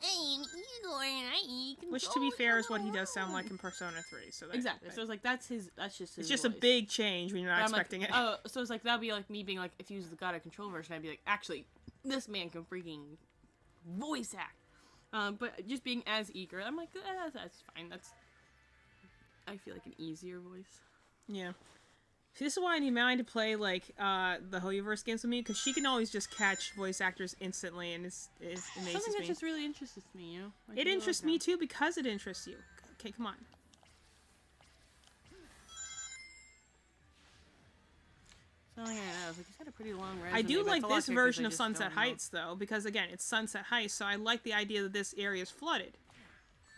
I'm Igor and I control Which, to be fair, is what he the does sound like world." in Persona 3. So that's Exactly. So it's like, that's just his it's just a voice. big change when you're not But I'm like, expecting it. Oh, so it's like, that'd be like me being like, if he was the God of Control version, I'd be like, actually, this man can freaking voice act. But just being as Igor, I'm like, that's fine. I feel like an easier voice. Yeah. See, this is why I need Mallory to play, like, the Hoyoverse games with me, because she can always just catch voice actors instantly, and it amazes Something that me. just really interests me, you know? Like, It you interests love me, that. too, because it interests you. Okay, come on. So, yeah, I know. Like, he's got a pretty long resume. I do but like it's a lot this of characters version I of just Sunset don't know. Heights, though, because, again, it's Sunset Heights, so I like the idea that this area is flooded.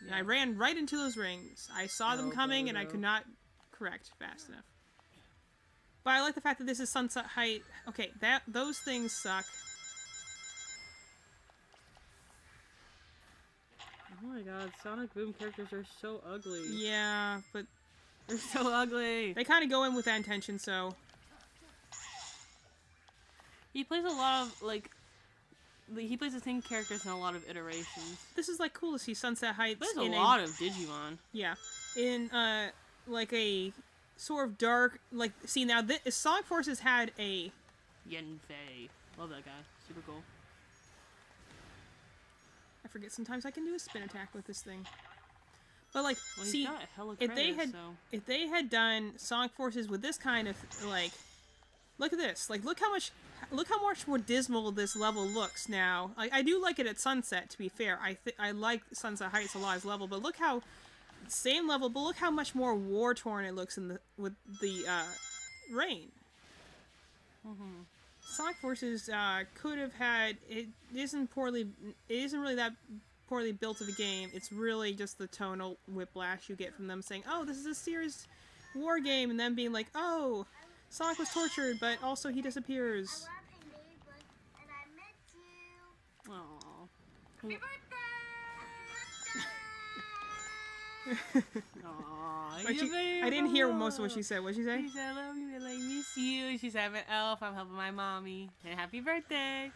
And I Yeah. ran right into those rings. I saw them Oh, coming, and I Bodo. could not correct fast enough. But I like the fact that this is Sunset Heights. Okay, those things suck. Oh my god, Sonic Boom characters are so ugly. Yeah, but They're so ugly. they kind of go in with that intention, so... He plays a lot of, like... He plays the same characters in a lot of iterations. This is, like, cool to see Sunset Heights There's in a lot of Digimon. Yeah. In, like a sort of dark... Like, see, now, Sonic Forces had a... Yenfei. Love that guy. Super cool. I forget, sometimes I can do a spin attack with this thing. But, like, Well, he's see, got hella if they credits, had so... if they had done Sonic Forces with this kind of, like, look at this. Like, look how much more dismal this level looks now. I do like it at Sunset, to be fair. I like Sunset Heights a lot as level, but look how, same level, but look how much more war-torn it looks with the rain. Mm-hmm. Sonic Forces could have had it isn't really that poorly built of a game. It's really just the tonal whiplash you get from them saying, "Oh, this is a serious war game," and then being like, "Oh, Sonic was tortured, but also he disappears." Aww. Aww. But I didn't hear most of what she said. What'd she say? She said, I love you, I miss you. She said, I'm an elf, I'm helping my mommy. And happy birthday.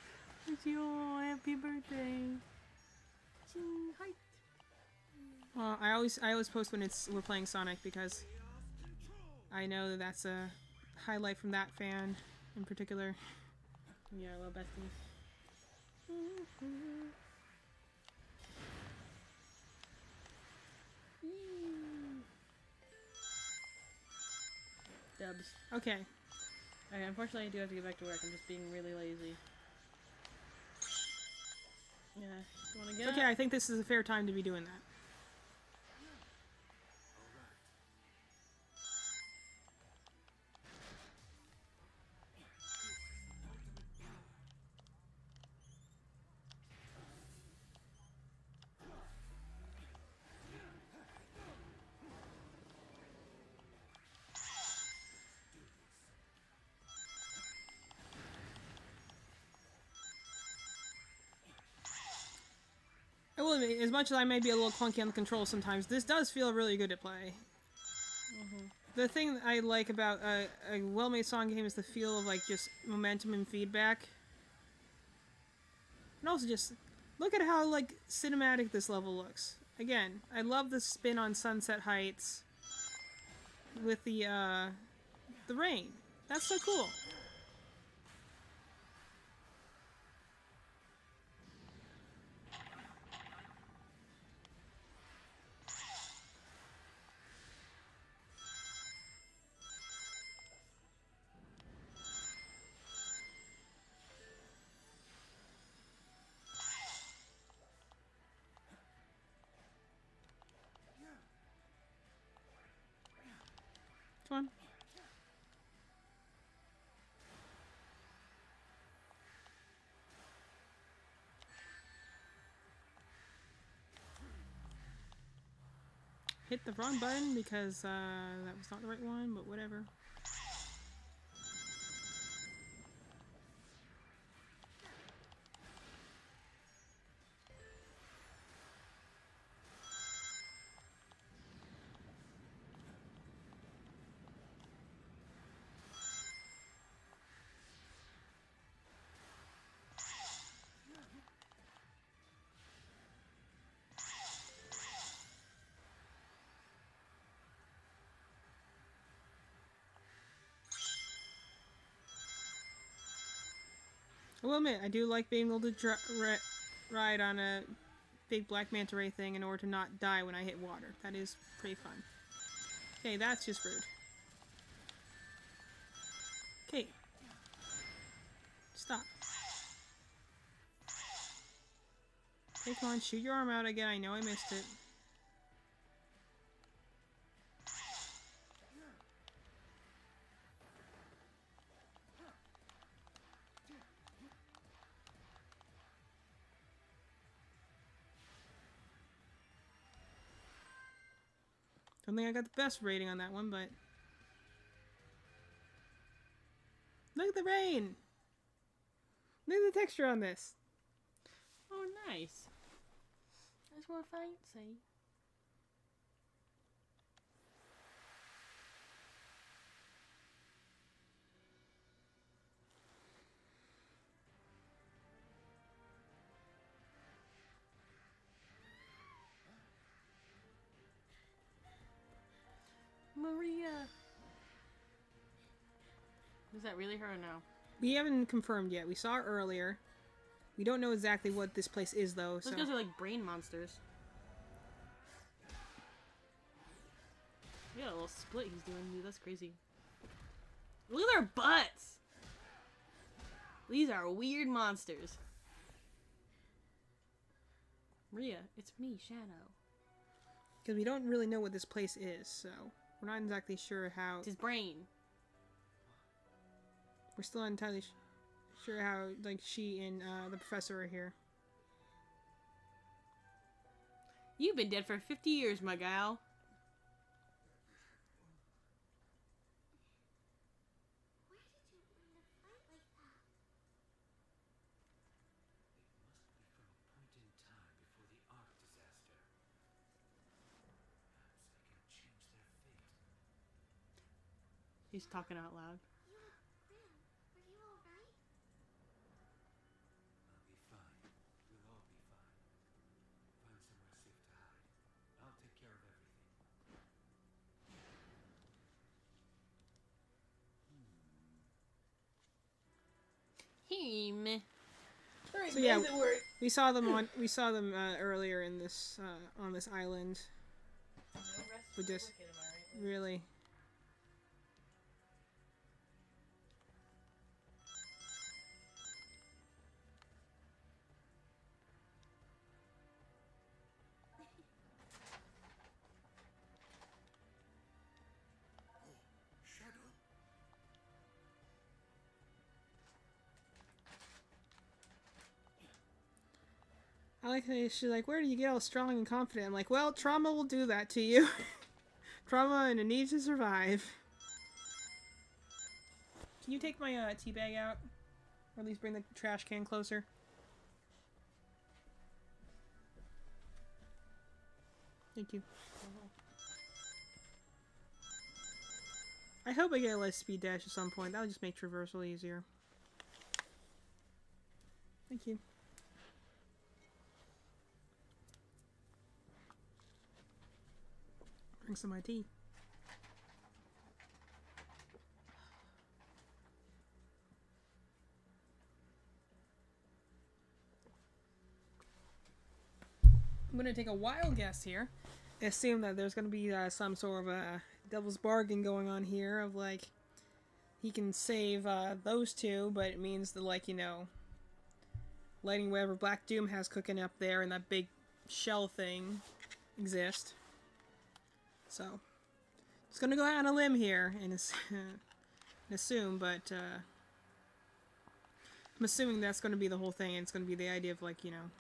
And she, oh, happy birthday. Hi. Well, I always post when we're playing Sonic because I know that that's a highlight from that fan in particular. Yeah, I love besties. Dubs. Okay. Okay, unfortunately, I do have to get back to work. I'm just being really lazy. Yeah. You wanna get Okay, I think this is a fair time to be doing that. I will admit, as much as I may be a little clunky on the controls sometimes, this does feel really good to play. The thing that I like about a well-made song game is the feel of like just momentum and feedback. And also just look at how like cinematic this level looks. Again, I love the spin on Sunset Heights with the rain. That's so cool. Come on. Hit the wrong button because that was not the right one, but whatever. I will admit, I do like being able to ride on a big black manta ray thing in order to not die when I hit water. That is pretty fun. Okay, that's just rude. Okay. Stop. Okay, come on, shoot your arm out again. I know I missed it. Don't think I got the best rating on that one, but... Look at the rain! Look at the texture on this! Oh, nice. That's more fancy. Maria. Was that really her or no? We haven't confirmed yet. We saw her earlier. We don't know exactly what this place is, though, so... Those guys are like brain monsters. We got a little split he's doing, dude. That's crazy. Look at their butts! These are weird monsters. Maria, it's me, Shadow. Because we don't really know what this place is, so... We're not exactly sure how... It's his brain. We're still not entirely sure how, like, she and the professor are here. You've been dead for 50 years, my gal. He's talking out loud. You look thin. Are you alright? I'll be fine. We'll all be fine. Find somewhere safe to hide. I'll take care of everything. Him. So yeah, we saw them earlier in this on this island. But just really. like how she's like, where do you get all strong and confident? I'm like, well, trauma will do that to you. Trauma and a need to survive. Can you take my tea bag out? Or at least bring the trash can closer? Thank you. I hope I get a light speed dash at some point. That'll just make traversal easier. Thank you. Drink some of my tea. I'm gonna take a wild guess here. Assume that there's gonna be some sort of a devil's bargain going on here of like he can save those two, but it means that, like, you know, letting whatever Black Doom has cooking up there and that big shell thing exist. So just gonna go out on a limb here and assume, but I'm assuming that's gonna be the whole thing, and it's gonna be the idea of, like, you know,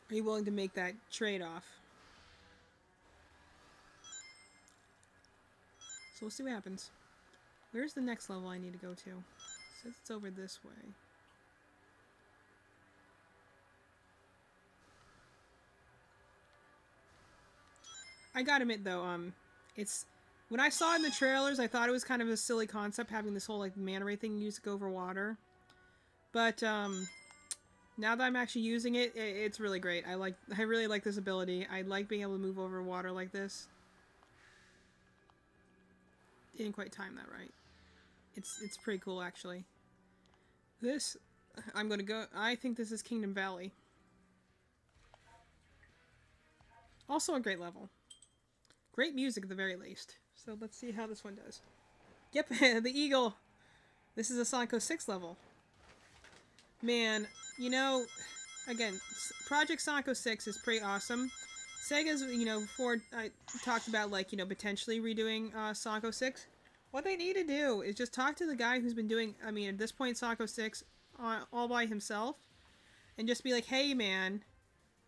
are you willing to make that trade-off? So we'll see what happens. Where's the next level I need to go to? It says it's over this way. I gotta admit though, it's when I saw it in the trailers, I thought it was kind of a silly concept having this whole like manta ray thing used to go over water. But now that I'm actually using it, it's really great. I really like this ability. I like being able to move over water like this. Didn't quite time that right. It's pretty cool actually. This I'm gonna go. I think this is Kingdom Valley. Also a great level. Great music at the very least. So let's see how this one does. Yep, the eagle. This is a Sonic 06 level. Man, you know, again, Project Sonic 06 is pretty awesome. Sega's, you know, before I talked about, like, you know, potentially redoing Sonic 06. What they need to do is just talk to the guy who's been doing, I mean, at this point, Sonic 06 all by himself. And just be like, hey, man,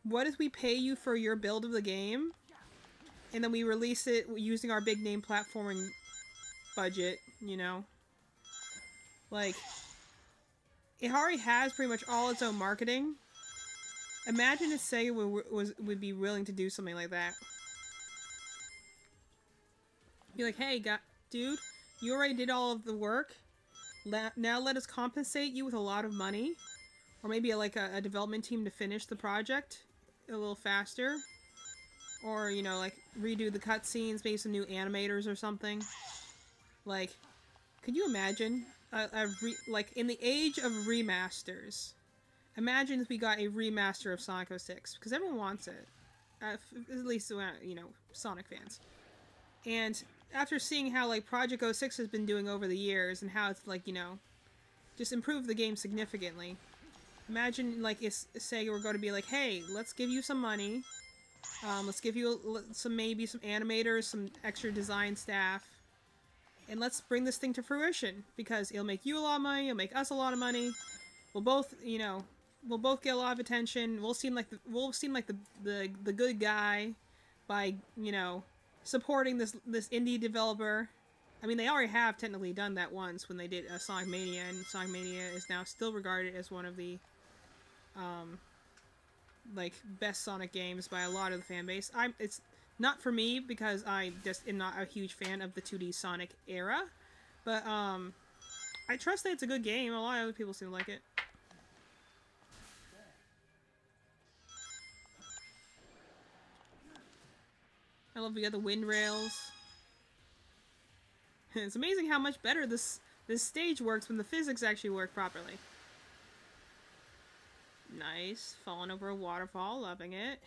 what if we pay you for your build of the game? And then we release it using our big name platforming budget, you know? Like, it already has pretty much all its own marketing. Imagine if Sega would be willing to do something like that. Be like, hey, dude, you already did all of the work. Now let us compensate you with a lot of money. Or maybe like a development team to finish the project a little faster. Or, you know, like, redo the cutscenes, maybe some new animators or something. Like, could you imagine? Like, in the age of remasters, imagine if we got a remaster of Sonic 06, because everyone wants it. At least, you know, Sonic fans. And after seeing how, like, Project 06 has been doing over the years, and how it's, like, you know, just improved the game significantly. Imagine, like, if Sega were going to be like, hey, let's give you some money. Let's give you maybe some animators, some extra design staff, and let's bring this thing to fruition, because it'll make you a lot of money, it'll make us a lot of money. We'll both, you know, we'll both get a lot of attention. We'll seem like the good guy by, you know, supporting this indie developer. I mean, they already have technically done that once when they did Sonic Mania, and Sonic Mania is now still regarded as one of the like best Sonic games by a lot of the fan base. It's not for me because I just am not a huge fan of the 2D Sonic era, but I trust that it's a good game. A lot of other people seem to like it. I love we got the wind rails. It's amazing how much better this stage works when the physics actually work properly. Nice. Falling over a waterfall. Loving it.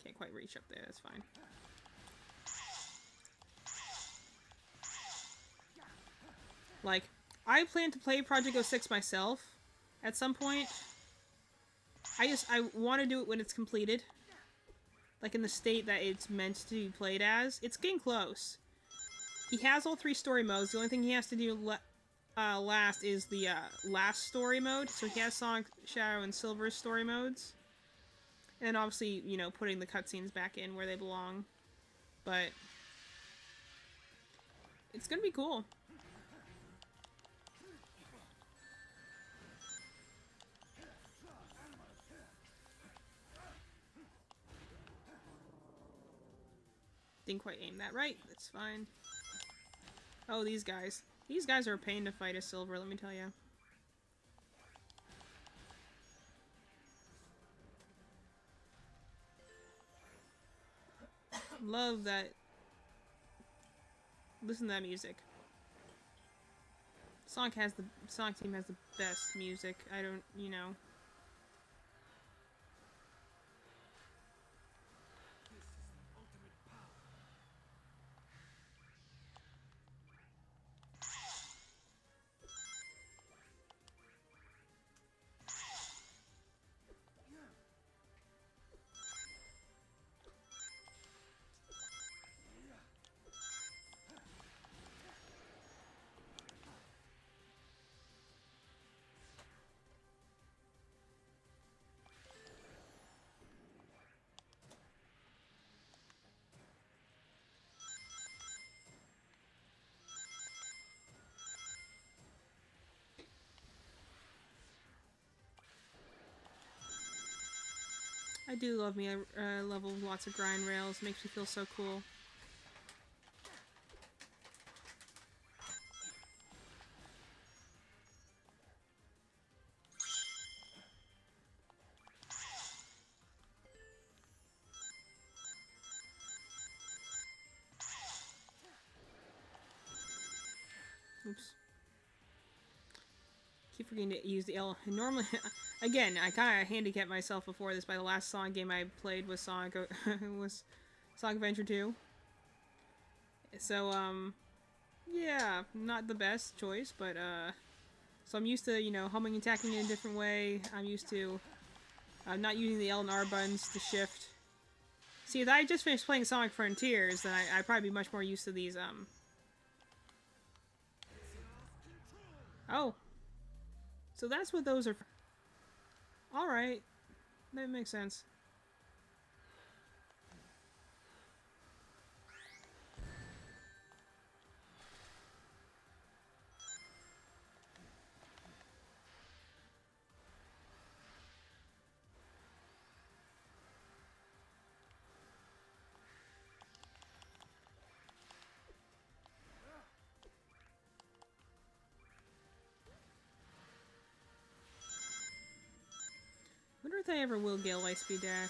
Can't quite reach up there. That's fine. Like, I plan to play Project 06 myself at some point. I want to do it when it's completed. Like, in the state that it's meant to be played as. It's getting close. He has all 3 story modes. The only thing he has to do last is the last story mode. So he has Sonic, Shadow, and Silver's story modes. And obviously, you know, putting the cutscenes back in where they belong. But it's gonna be cool. Didn't quite aim that right. That's fine. Oh, these guys. These guys are a pain to fight as Silver, let me tell you. Love that. Listen to that music. Sonic team has the best music. I don't, you know. This is the ultimate power. I do love me a level with lots of grind rails. Makes me feel so cool. Oops. Keep forgetting to use the L. Normally, again, I kind of handicapped myself before this by the last Sonic game I played was Sonic Adventure 2. So, yeah, not the best choice, but, so I'm used to, you know, humming and attacking in a different way. I'm used to not using the L and R buttons to shift. See, if I just finished playing Sonic Frontiers, then I'd probably be much more used to these, Oh. So that's what those are for. Alright. That makes sense. Wonder if I ever will get a Lightspeed Dash.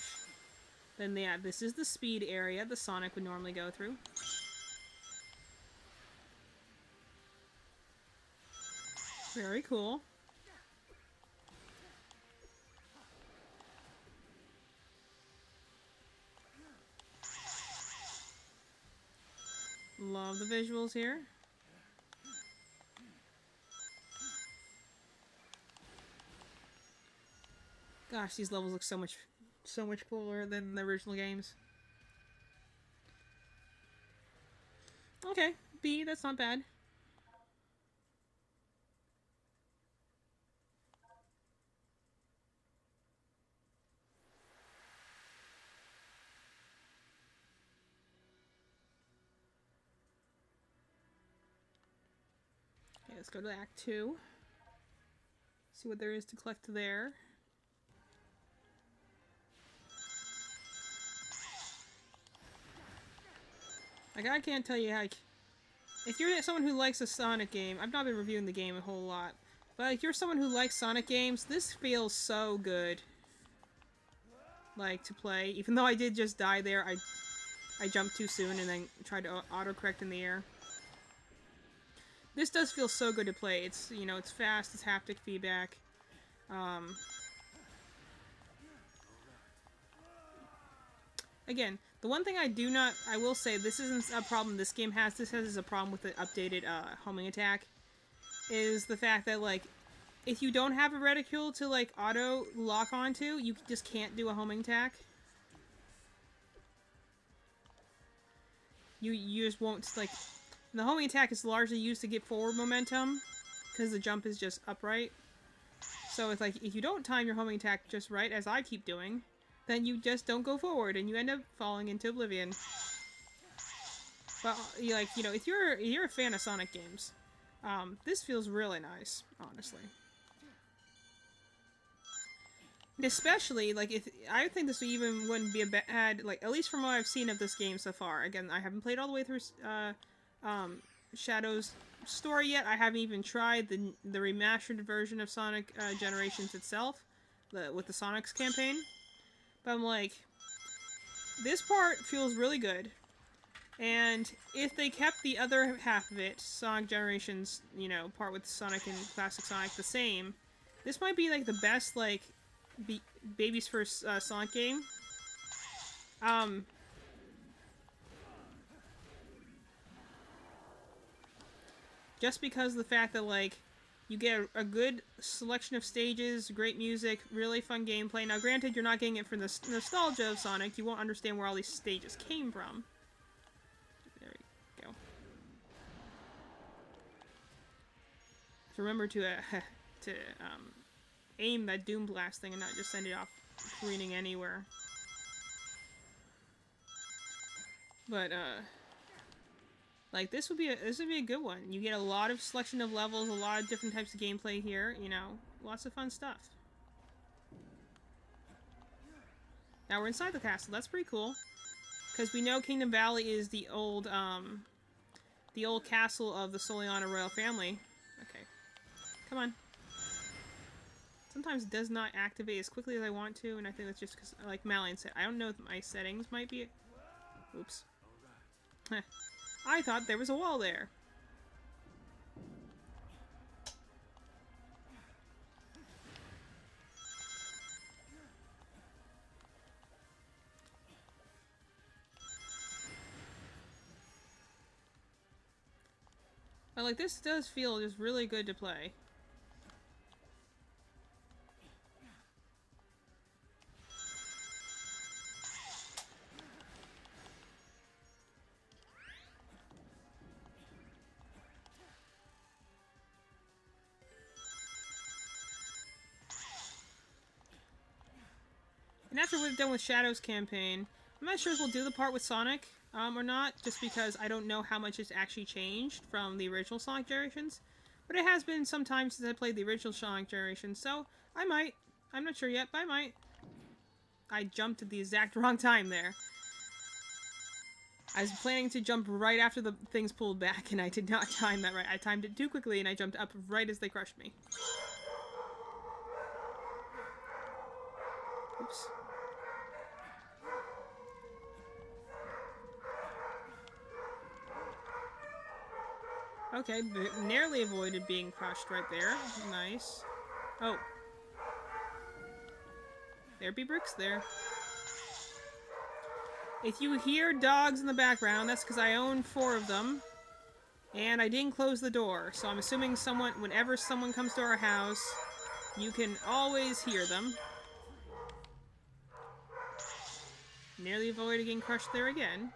Then yeah, this is the speed area the Sonic would normally go through. Very cool. Love the visuals here. Gosh, these levels look so much cooler than the original games. Okay, B, that's not bad. Okay, let's go to Act 2. See what there is to collect there. Like, I can't tell you how... If you're someone who likes a Sonic game... I've not been reviewing the game a whole lot. But if you're someone who likes Sonic games, this feels so good. Like, to play. Even though I did just die there, I jumped too soon and then tried to autocorrect in the air. This does feel so good to play. It's, you know, it's fast, it's haptic feedback. Again, the one thing I will say, this isn't a problem this game has, this has a problem with the updated homing attack, is the fact that, like, if you don't have a reticule to, like, auto lock onto, you just can't do a homing attack. You just won't, like, the homing attack is largely used to get forward momentum, because the jump is just upright. So it's like, if you don't time your homing attack just right, as I keep doing, then you just don't go forward, and you end up falling into oblivion. But, like, you know, if you're a fan of Sonic games, this feels really nice, honestly. And especially, like, if I think this even wouldn't be a bad, like, at least from what I've seen of this game so far. Again, I haven't played all the way through Shadow's story yet. I haven't even tried the remastered version of Sonic Generations itself, with the Sonic's campaign. But I'm like, this part feels really good. And if they kept the other half of it, Sonic Generations, you know, part with Sonic and Classic Sonic the same, this might be, like, the best, like, baby's first Sonic game. Just because of the fact that, like, you get a good selection of stages, great music, really fun gameplay. Now, granted, you're not getting it for the nostalgia of Sonic. You won't understand where all these stages came from. There we go. So remember to aim that Doom Blast thing and not just send it off careening anywhere. But, like, this would be a good one. You get a lot of selection of levels, a lot of different types of gameplay here, you know, lots of fun stuff. Now we're inside the castle. That's pretty cool, because we know Kingdom Valley is the old castle of the Soleanna royal family. Okay, come on. Sometimes it does not activate as quickly as I want to, and I think that's just because, like Malian said, I don't know if my settings might be. Oops. I thought there was a wall there. But, like, this does feel just really good to play. And after we're done with Shadow's campaign, I'm not sure if we'll do the part with Sonic, or not, just because I don't know how much it's actually changed from the original Sonic Generations. But it has been some time since I played the original Sonic Generations, so I might. I'm not sure yet, but I might. I jumped at the exact wrong time there. I was planning to jump right after the things pulled back, and I did not time that right. I timed it too quickly, and I jumped up right as they crushed me. Oops. Okay, narrowly avoided being crushed right there. Nice. Oh. There be bricks there. If you hear dogs in the background, that's because I own 4 of them. And I didn't close the door. So I'm assuming whenever someone comes to our house, you can always hear them. Nearly avoided getting crushed there again.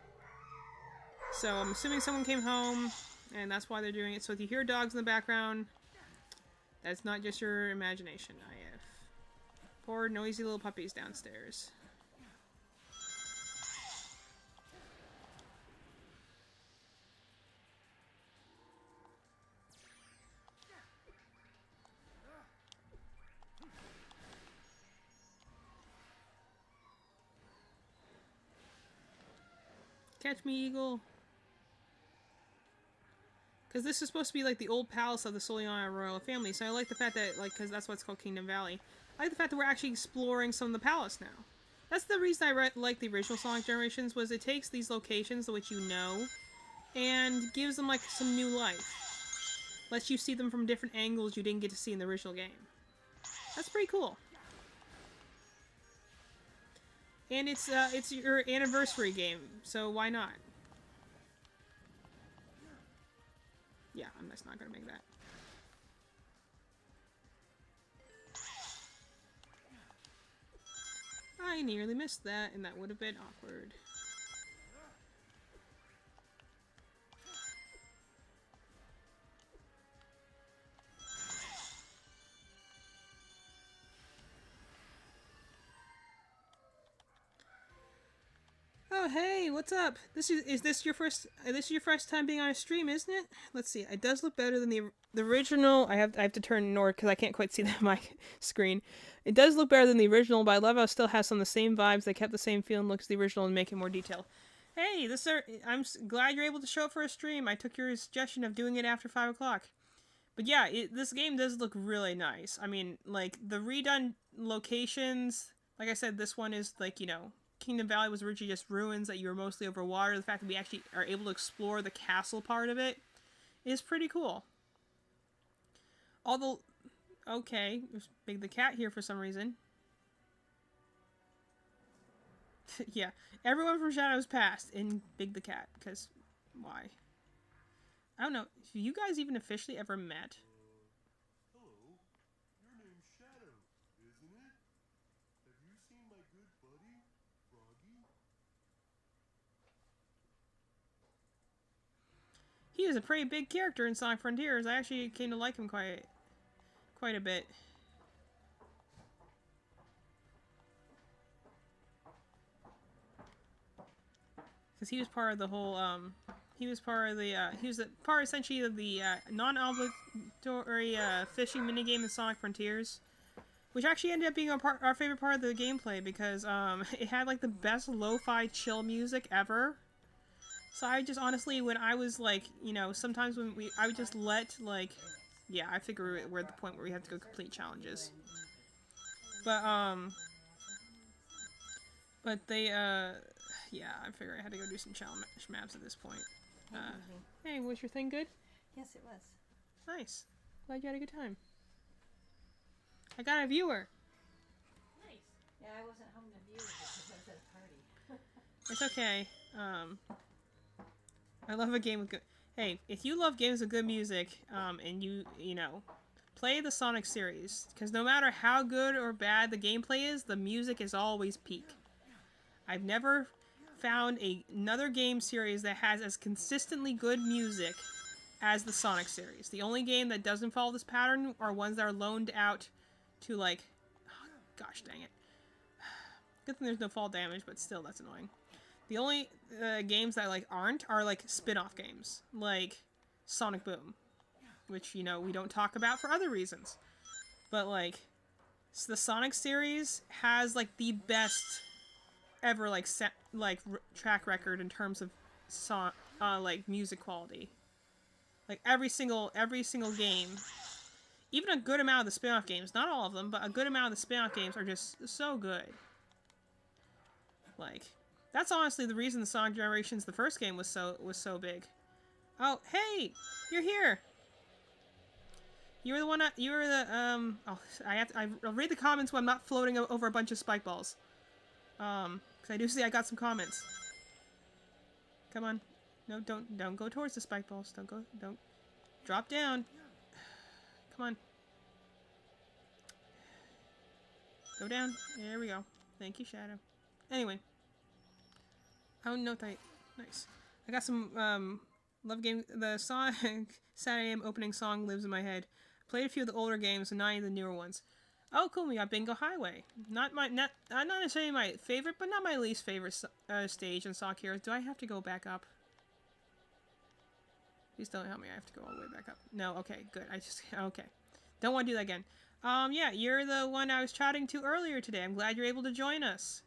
So I'm assuming someone came home, and that's why they're doing it. So if you hear dogs in the background, that's not just your imagination. I have poor noisy little puppies downstairs. Catch me, Eagle. Because this is supposed to be like the old palace of the Soleanna royal family, so I like the fact that, like, because that's what's called Kingdom Valley. I like the fact that we're actually exploring some of the palace now. That's the reason I like the original Sonic Generations, was it takes these locations, which you know, and gives them, like, some new life. Lets you see them from different angles you didn't get to see in the original game. That's pretty cool. And it's your anniversary game, so why not? Yeah, I'm just not gonna make that. I nearly missed that, and that would have been awkward. Oh, hey, what's up? Is this your first time being on a stream, isn't it? Let's see. It does look better than the original. I have to turn north because I can't quite see my screen. It does look better than the original, but I love how it still has some of the same vibes. They kept the same feel and look as the original and make it more detailed. Hey, glad you're able to show up for a stream. I took your suggestion of doing it after 5 o'clock. But yeah, this game does look really nice. I mean, like, the redone locations, like I said, this one is, like, you know, Kingdom Valley was originally just ruins that you were mostly over water. The fact that we actually are able to explore the castle part of it is pretty cool. Although, okay, there's Big the Cat here for some reason. Yeah, everyone from Shadows Past in Big the Cat, because why? I don't know. Have you guys even officially ever met? Hello. Your name's Shadow, isn't it? Have you seen my good buddy, Froggy? He is a pretty big character in Sonic Frontiers. I actually came to like him quite a bit. Because he was part of the whole, he was part essentially of the non-obligatory fishing minigame in Sonic Frontiers, which actually ended up being our favorite part of the gameplay because it had like the best lo-fi chill music ever. So I just honestly, when I was like, you know, sometimes when I would just let like, yeah, I figure we're at the point where we have to go complete challenges. But they, yeah, I figure I had to go do some challenge maps at this point. Hey, was your thing good? Yes, it was. Nice. Glad you had a good time. I got a viewer. Nice. Yeah, I wasn't home to view it because I was at a party. It's okay. I love a game with good... Hey, if you love games with good music, and you know, play the Sonic series, because no matter how good or bad the gameplay is, the music is always peak. I've never found another game series that has as consistently good music as the Sonic series. The only game that doesn't follow this pattern are ones that are loaned out to, like... Oh, gosh dang it. Good thing there's no fall damage, but still, that's annoying. The only games that, like, aren't are, like, spin-off games. Like Sonic Boom. Which, you know, we don't talk about for other reasons. But, like, the Sonic series has, like, the best ever, like, track record in terms of like, music quality. Like, every single game, even a good amount of the spin-off games, not all of them, but a good amount of the spin-off games are just so good. Like, that's honestly the reason the Sonic Generations, the first game, was so big. Oh, hey! You're here! You were the one, you were the, oh, I'll read the comments when I'm not floating over a bunch of spike balls. Because I do see I got some comments. Come on. No, don't go towards the spike balls. Don't. Drop down. Come on. Go down. There we go. Thank you, Shadow. Anyway. Oh, no, nice. I got some, love game. The Sonic Saturday AM opening song lives in my head. Played a few of the older games and not any of the newer ones. Oh, cool, we got Bingo Highway. Not necessarily my favorite, but not my least favorite stage in Sonic Heroes. Do I have to go back up? Please don't help me, I have to go all the way back up. No, okay, good. Okay. Don't want to do that again. Yeah, you're the one I was chatting to earlier today. I'm glad you're able to join us.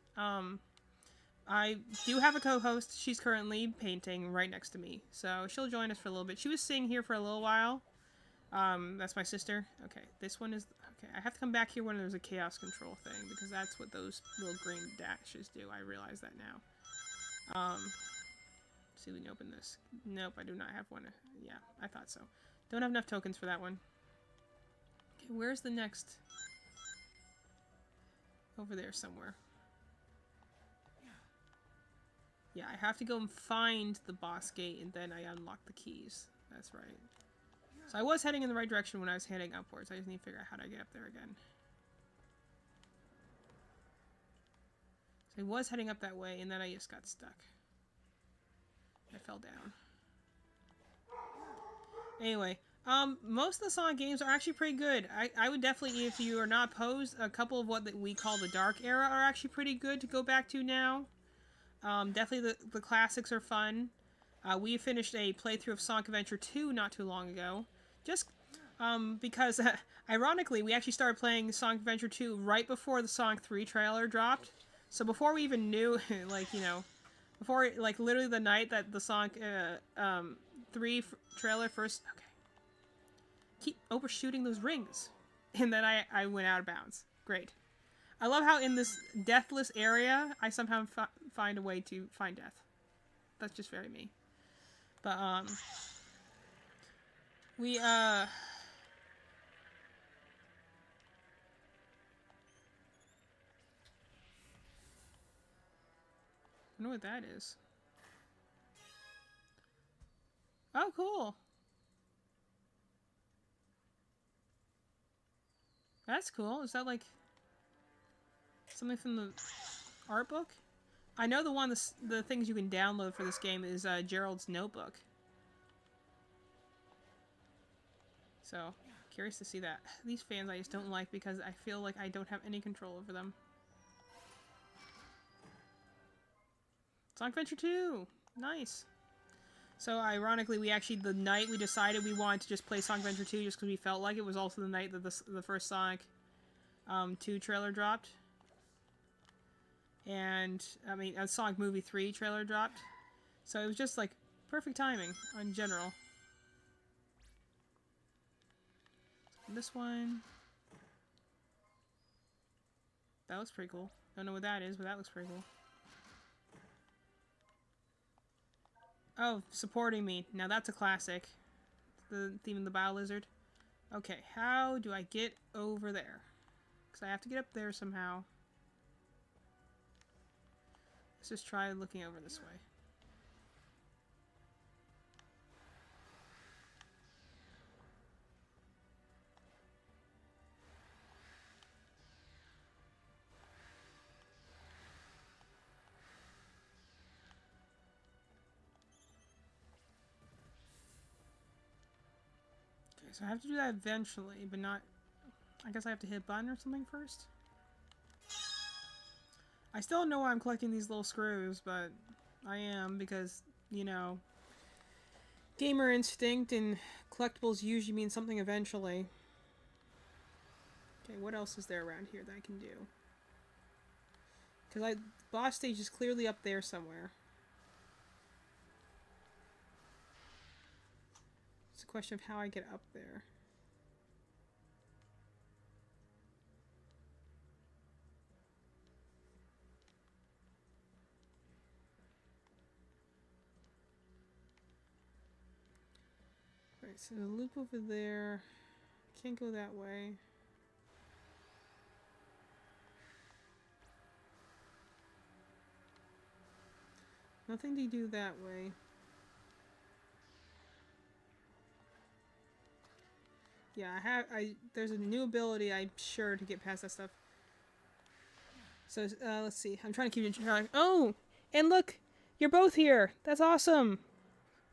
I do have a co-host. She's currently painting right next to me. So she'll join us for a little bit. She was sitting here for a little while. That's my sister. Okay, this one is... Okay, I have to come back here when there's a chaos control thing, because that's what those little green dashes do. I realize that now. See if we can open this. Nope, I do not have one. Yeah, I thought so. Don't have enough tokens for that one. Okay, where's the next? Over there somewhere. Yeah, I have to go and find the boss gate, and then I unlock the keys. That's right. So I was heading in the right direction when I was heading upwards. I just need to figure out how to get up there again. So I was heading up that way, and then I just got stuck. I fell down. Anyway, most of the Sonic games are actually pretty good. I would definitely, if you are not opposed, a couple of what we call the Dark Era are actually pretty good to go back to now. Definitely the classics are fun. We finished a playthrough of Sonic Adventure 2 not too long ago. Just because, ironically, we actually started playing Sonic Adventure 2 right before the Sonic 3 trailer dropped. So before we even knew, like, you know, before, like, literally the night that the Sonic 3 trailer first... Okay. Keep overshooting those rings. And then I went out of bounds. Great. I love how in this deathless area, I somehow find a way to find death. That's just very me. But, we, I don't know what that is. Oh, cool. That's cool. Is that like something from the art book? I know the things you can download for this game is Gerald's Notebook. So, curious to see that. These fans I just don't like because I feel like I don't have any control over them. Sonic Adventure 2! Nice! So, ironically, we actually, the night we decided we wanted to just play Sonic Adventure 2 just because we felt like it was also the night that the first Sonic 2 trailer dropped. And, I mean, Sonic Movie 3 trailer dropped. So it was just, like, perfect timing in general. This one. That looks pretty cool. Don't know what that is, but that looks pretty cool. Oh, supporting me. Now that's a classic. The theme of the Bio Lizard. Okay, how do I get over there? Because I have to get up there somehow. Let's just try looking over this way. Okay, so I have to do that eventually, but not... I guess I have to hit a button or something first? I still don't know why I'm collecting these little screws, but I am because, you know, gamer instinct and collectibles usually mean something eventually. Okay, what else is there around here that I can do? Because boss stage is clearly up there somewhere. It's a question of how I get up there. Right, so the loop over there. Can't go that way. Nothing to do that way. Yeah, there's a new ability, I'm sure, to get past that stuff. So, let's see. I'm trying to keep you track. Oh! And look! You're both here! That's awesome!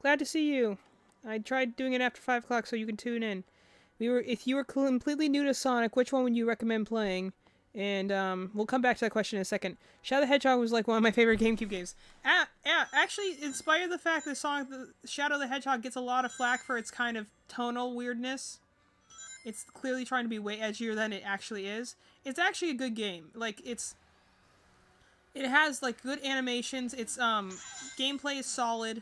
Glad to see you. I tried doing it after 5 o'clock so you can tune in. If you were completely new to Sonic, which one would you recommend playing? And, we'll come back to that question in a second. Shadow the Hedgehog was like one of my favorite GameCube games. Actually, in spite of the fact that Shadow the Hedgehog gets a lot of flack for its kind of tonal weirdness, it's clearly trying to be way edgier than it actually is. It's actually a good game. Like, it has, like, good animations. Its, gameplay is solid.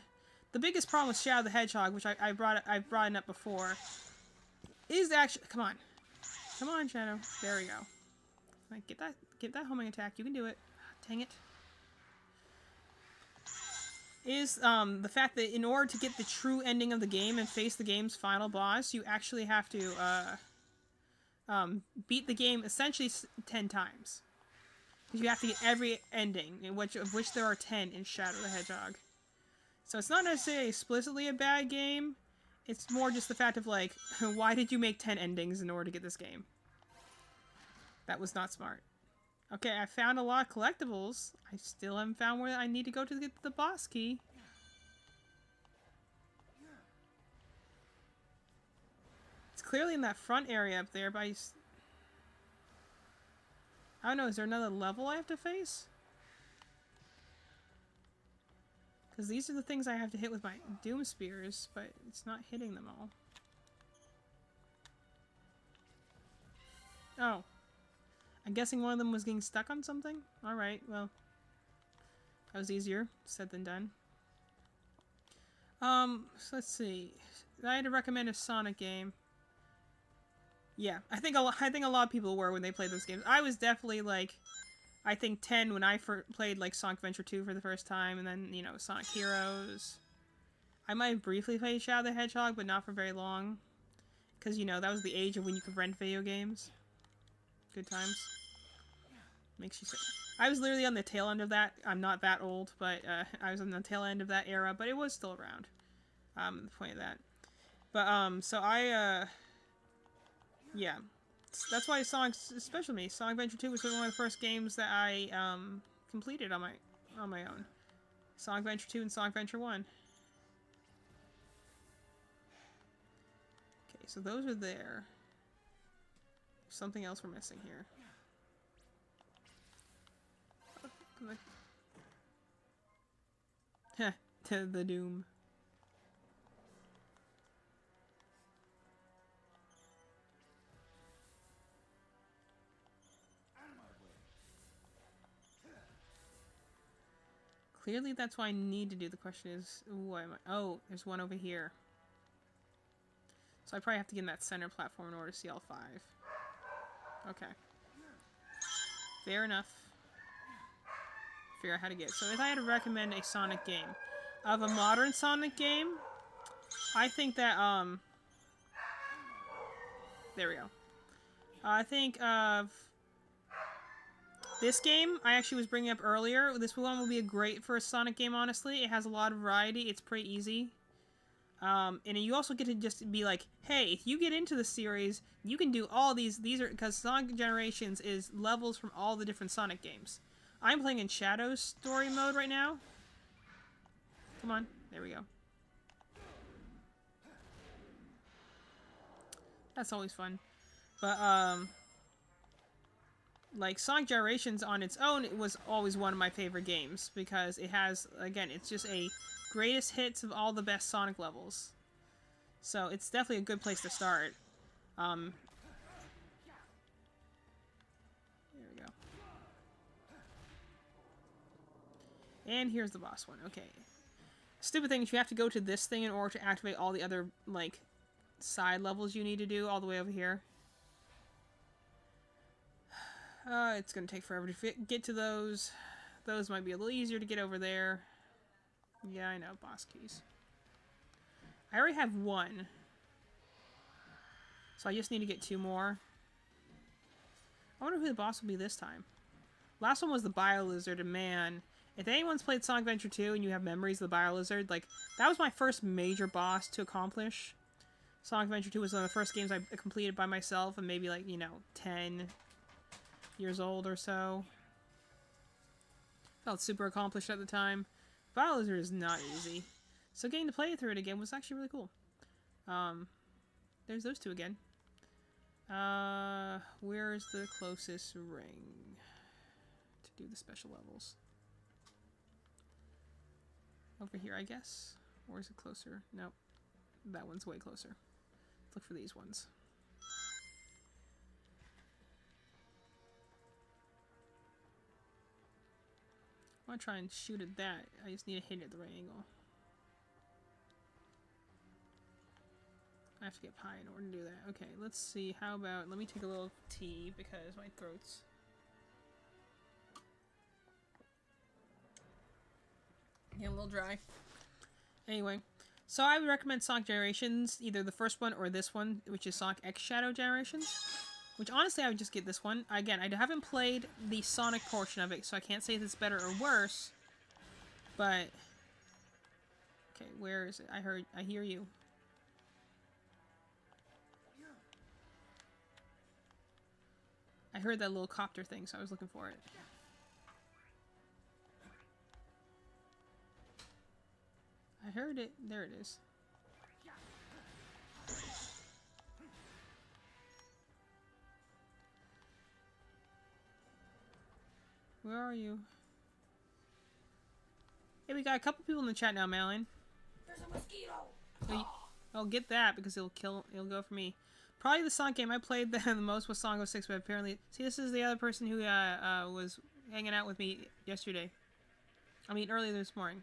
The biggest problem with Shadow the Hedgehog, which I've brought it up before, is actually... Come on. Come on, Shadow. There we go. Like, get that homing attack. You can do it. Dang it. Is the fact that in order to get the true ending of the game and face the game's final boss, you actually have to beat the game essentially 10 times. Because you have to get every ending, of which there are 10 in Shadow the Hedgehog. So it's not necessarily explicitly a bad game. It's more just the fact of, like, why did you make 10 endings in order to get this game? That was not smart. Okay, I found a lot of collectibles. I still haven't found where I need to go to get the boss key. It's clearly in that front area up there, but I don't know, is there another level I have to face? Because these are the things I have to hit with my Doom Spears, but it's not hitting them all. Oh. I'm guessing one of them was getting stuck on something? Alright, well. That was easier said than done. So let's see. If I had to recommend a Sonic game. Yeah, I think a lot of people were when they played those games. I was definitely like, I think 10 when I played like Sonic Adventure 2 for the first time, and then, you know, Sonic Heroes. I might have briefly played Shadow the Hedgehog, but not for very long. Because, you know, that was the age of when you could rent video games. Good times. Makes you sick. I was literally on the tail end of that. I'm not that old, but I was on the tail end of that era, but it was still around. The point of that. But, so I, yeah. That's why Sonic, especially me, Sonic Adventure 2 was one of the first games that I, completed on my own. Sonic Adventure 2 and Sonic Adventure 1. Okay, so those are there. Something else we're missing here. Heh, to the Doom. Clearly that's why I need to do. The question is, what am I? Oh, there's one over here. So I probably have to get in that center platform in order to see all 5. Okay. Fair enough. Figure out how to get it. So if I had to recommend a Sonic game, of a modern Sonic game, I think that, there we go. I think of this game I actually was bringing up earlier. This one will be a great first Sonic game, honestly. It has a lot of variety. It's pretty easy. And you also get to just be like, hey, if you get into the series, you can do all these are, because Sonic Generations is levels from all the different Sonic games. I'm playing in Shadow's story mode right now. Come on, there we go. That's always fun. But, like, Sonic Generations on its own, it was always one of my favorite games, because it has, again, it's just a greatest hits of all the best Sonic levels. So it's definitely a good place to start. There we go. And here's the boss one. Okay. Stupid thing is you have to go to this thing in order to activate all the other, like, side levels you need to do all the way over here. It's gonna take forever to get to those. Those might be a little easier to get over there. Yeah, I know, boss keys. I already have 1. So I just need to get 2 more. I wonder who the boss will be this time. Last one was the Biolizard, and man, if anyone's played Sonic Adventure 2 and you have memories of the Biolizard, like, that was my first major boss to accomplish. Sonic Adventure 2 was one of the first games I completed by myself, and maybe, like, you know, 10 years old or so. Felt super accomplished at the time. Biolizard is not easy. So getting to play through it again was actually really cool. There's those 2 again. Where's the closest ring to do the special levels? Over here, I guess? Or is it closer? Nope. That one's way closer. Let's look for these ones. I want to try and shoot at that. I just need to hit it at the right angle. I have to get pie in order to do that. Okay, let's see. How about... Let me take a little tea because my throat's... Yeah, a little dry. Anyway, so I would recommend Sonic Generations, either the first one or this one, which is Sonic X Shadow Generations. Which, honestly, I would just get this one. Again, I haven't played the Sonic portion of it, so I can't say if it's better or worse. But... Okay, where is it? I hear you. I heard that little copter thing, so I was looking for it. I heard it. There it is. Where are you? Hey, we got a couple people in the chat now, Malin. There's a mosquito. I'll get that because it'll go for me. Probably the Sonic game I played the most was Sonic 06, but apparently... See, this is the other person who was hanging out with me yesterday. I mean, earlier this morning.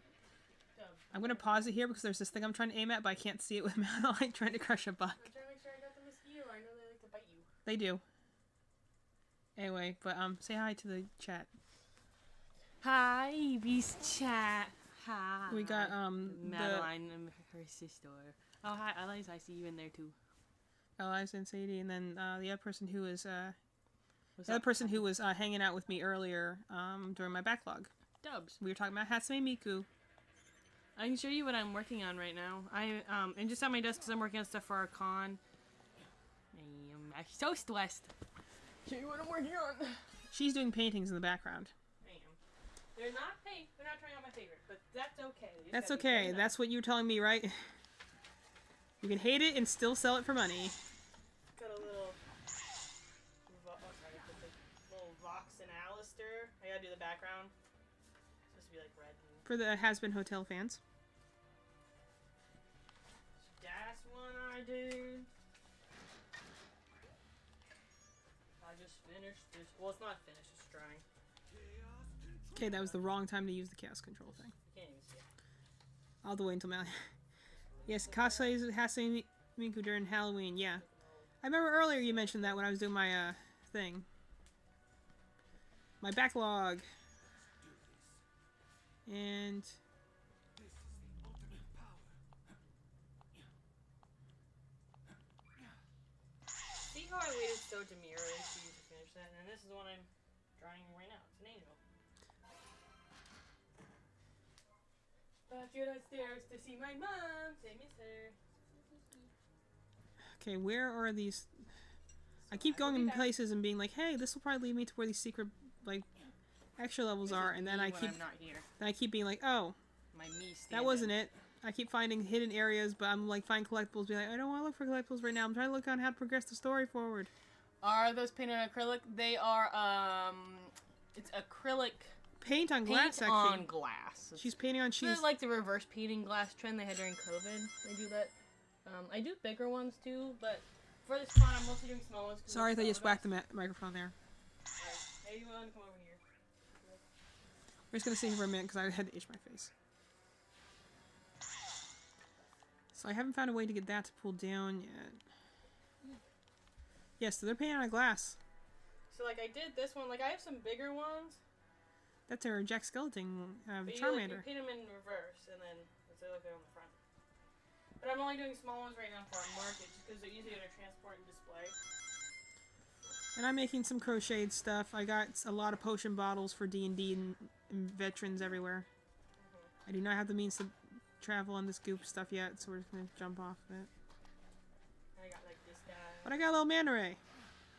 I'm going to pause it here because there's this thing I'm trying to aim at, but I can't see it with Madeline trying to crush a bug. I'm trying to make sure I got the mosquito. I know they like to bite you. They do. Anyway, but say hi to the chat. Hi, Eevee's chat. Hi. We got Madeline and her sister. Oh, hi, Eliza. I see you in there too. Eliza and Sadie, and then the other person who was What's the other up? person who was hanging out with me earlier during my backlog. Dubs. We were talking about Hatsune Miku. I can show you what I'm working on right now. And just at my desk because I'm working on stuff for our con. I'm so stressed. Show you what I'm working on. She's doing paintings in the background. I am. They're not trying out my favorite, but that's okay. They just That's gotta be okay. good enough. That's what you were telling me, right? You can hate it and still sell it for money. Got a little. Little Vox and Alistair. I gotta do the background. It's supposed to be like red. And For the Has-Been Hotel fans. that's one I did. I just finished this. Well, it's not finished. It's drying. Okay, that was the wrong time to use the chaos control thing. You can't even see it. All the way until Mal. Yes, cosplay is Hatsune Miku during Halloween. Yeah, I remember earlier you mentioned that when I was doing my thing. My backlog. And See how I waited so demurely for you to finish that? And this is what I'm drawing right now. It's an angel. But you're upstairs to see my mom. Say miss her. okay, where are these? I keep going in places and being like, "Hey, this will probably lead me to where these secret like extra levels are," and then I keep I'm not here. being like, "Oh, My me that wasn't it." I keep finding hidden areas, but I'm like finding collectibles. Be like, I don't want to look for collectibles right now. I'm trying to look on how to progress the story forward. Are those painted on acrylic? They are. It's acrylic Paint on glass, paint actually. on glass. She's painting on. This She's is like the reverse painting glass trend they had during COVID. They do that. I do bigger ones too, but for this con, I'm mostly doing small ones. 'Cause sorry it's that you just smaller whacked the microphone there. guys. Hey, you want to come over here? We're just gonna sit here for a minute because I had to itch my face. So I haven't found a way to get that to pull down yet. Yes, so they're painting on glass. So like I did this one. Like I have some bigger ones, That's our Jack Skeleton but you Charmander. paint them in reverse, and then they look good on the front. But I'm only doing small ones right now for our market, just because they're easier to transport and display. And I'm making some crocheted stuff. I got a lot of potion bottles for D&D and veterans everywhere. I do not have the means to travel on this goop stuff yet, so we're just gonna jump off of it. I got like this guy. But I got a little manta ray.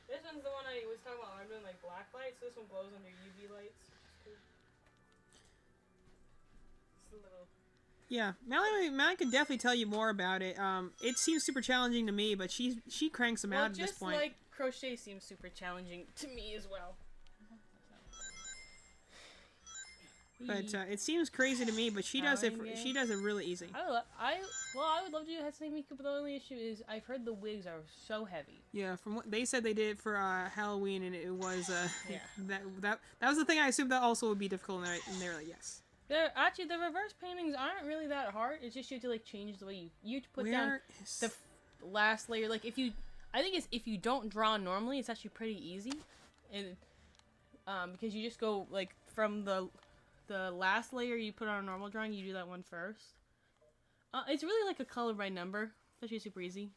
This one's the one I was talking about. I'm doing like black lights. This one glows under UV lights. It's a little. Yeah, Mallory could definitely tell you more about it. It seems super challenging to me, but she cranks them Well, out at this just point. like crochet seems super challenging to me as well. But it seems crazy to me. But she does it. Challenging. She does it really easy. I would love to do Hatsune Miku, but the only issue is I've heard the wigs are so heavy. Yeah, from what they said they did it for Halloween, and it was Yeah. that was the thing I assumed that also would be difficult, and they were like, yes. Actually, the reverse paintings aren't really that hard. It's just you have to like change the way you put down Where is the last layer. Like I think if you don't draw normally, it's actually pretty easy, and because you just go like from the last layer you put on a normal drawing, you do that one first. It's really like a color by number. It's actually super easy.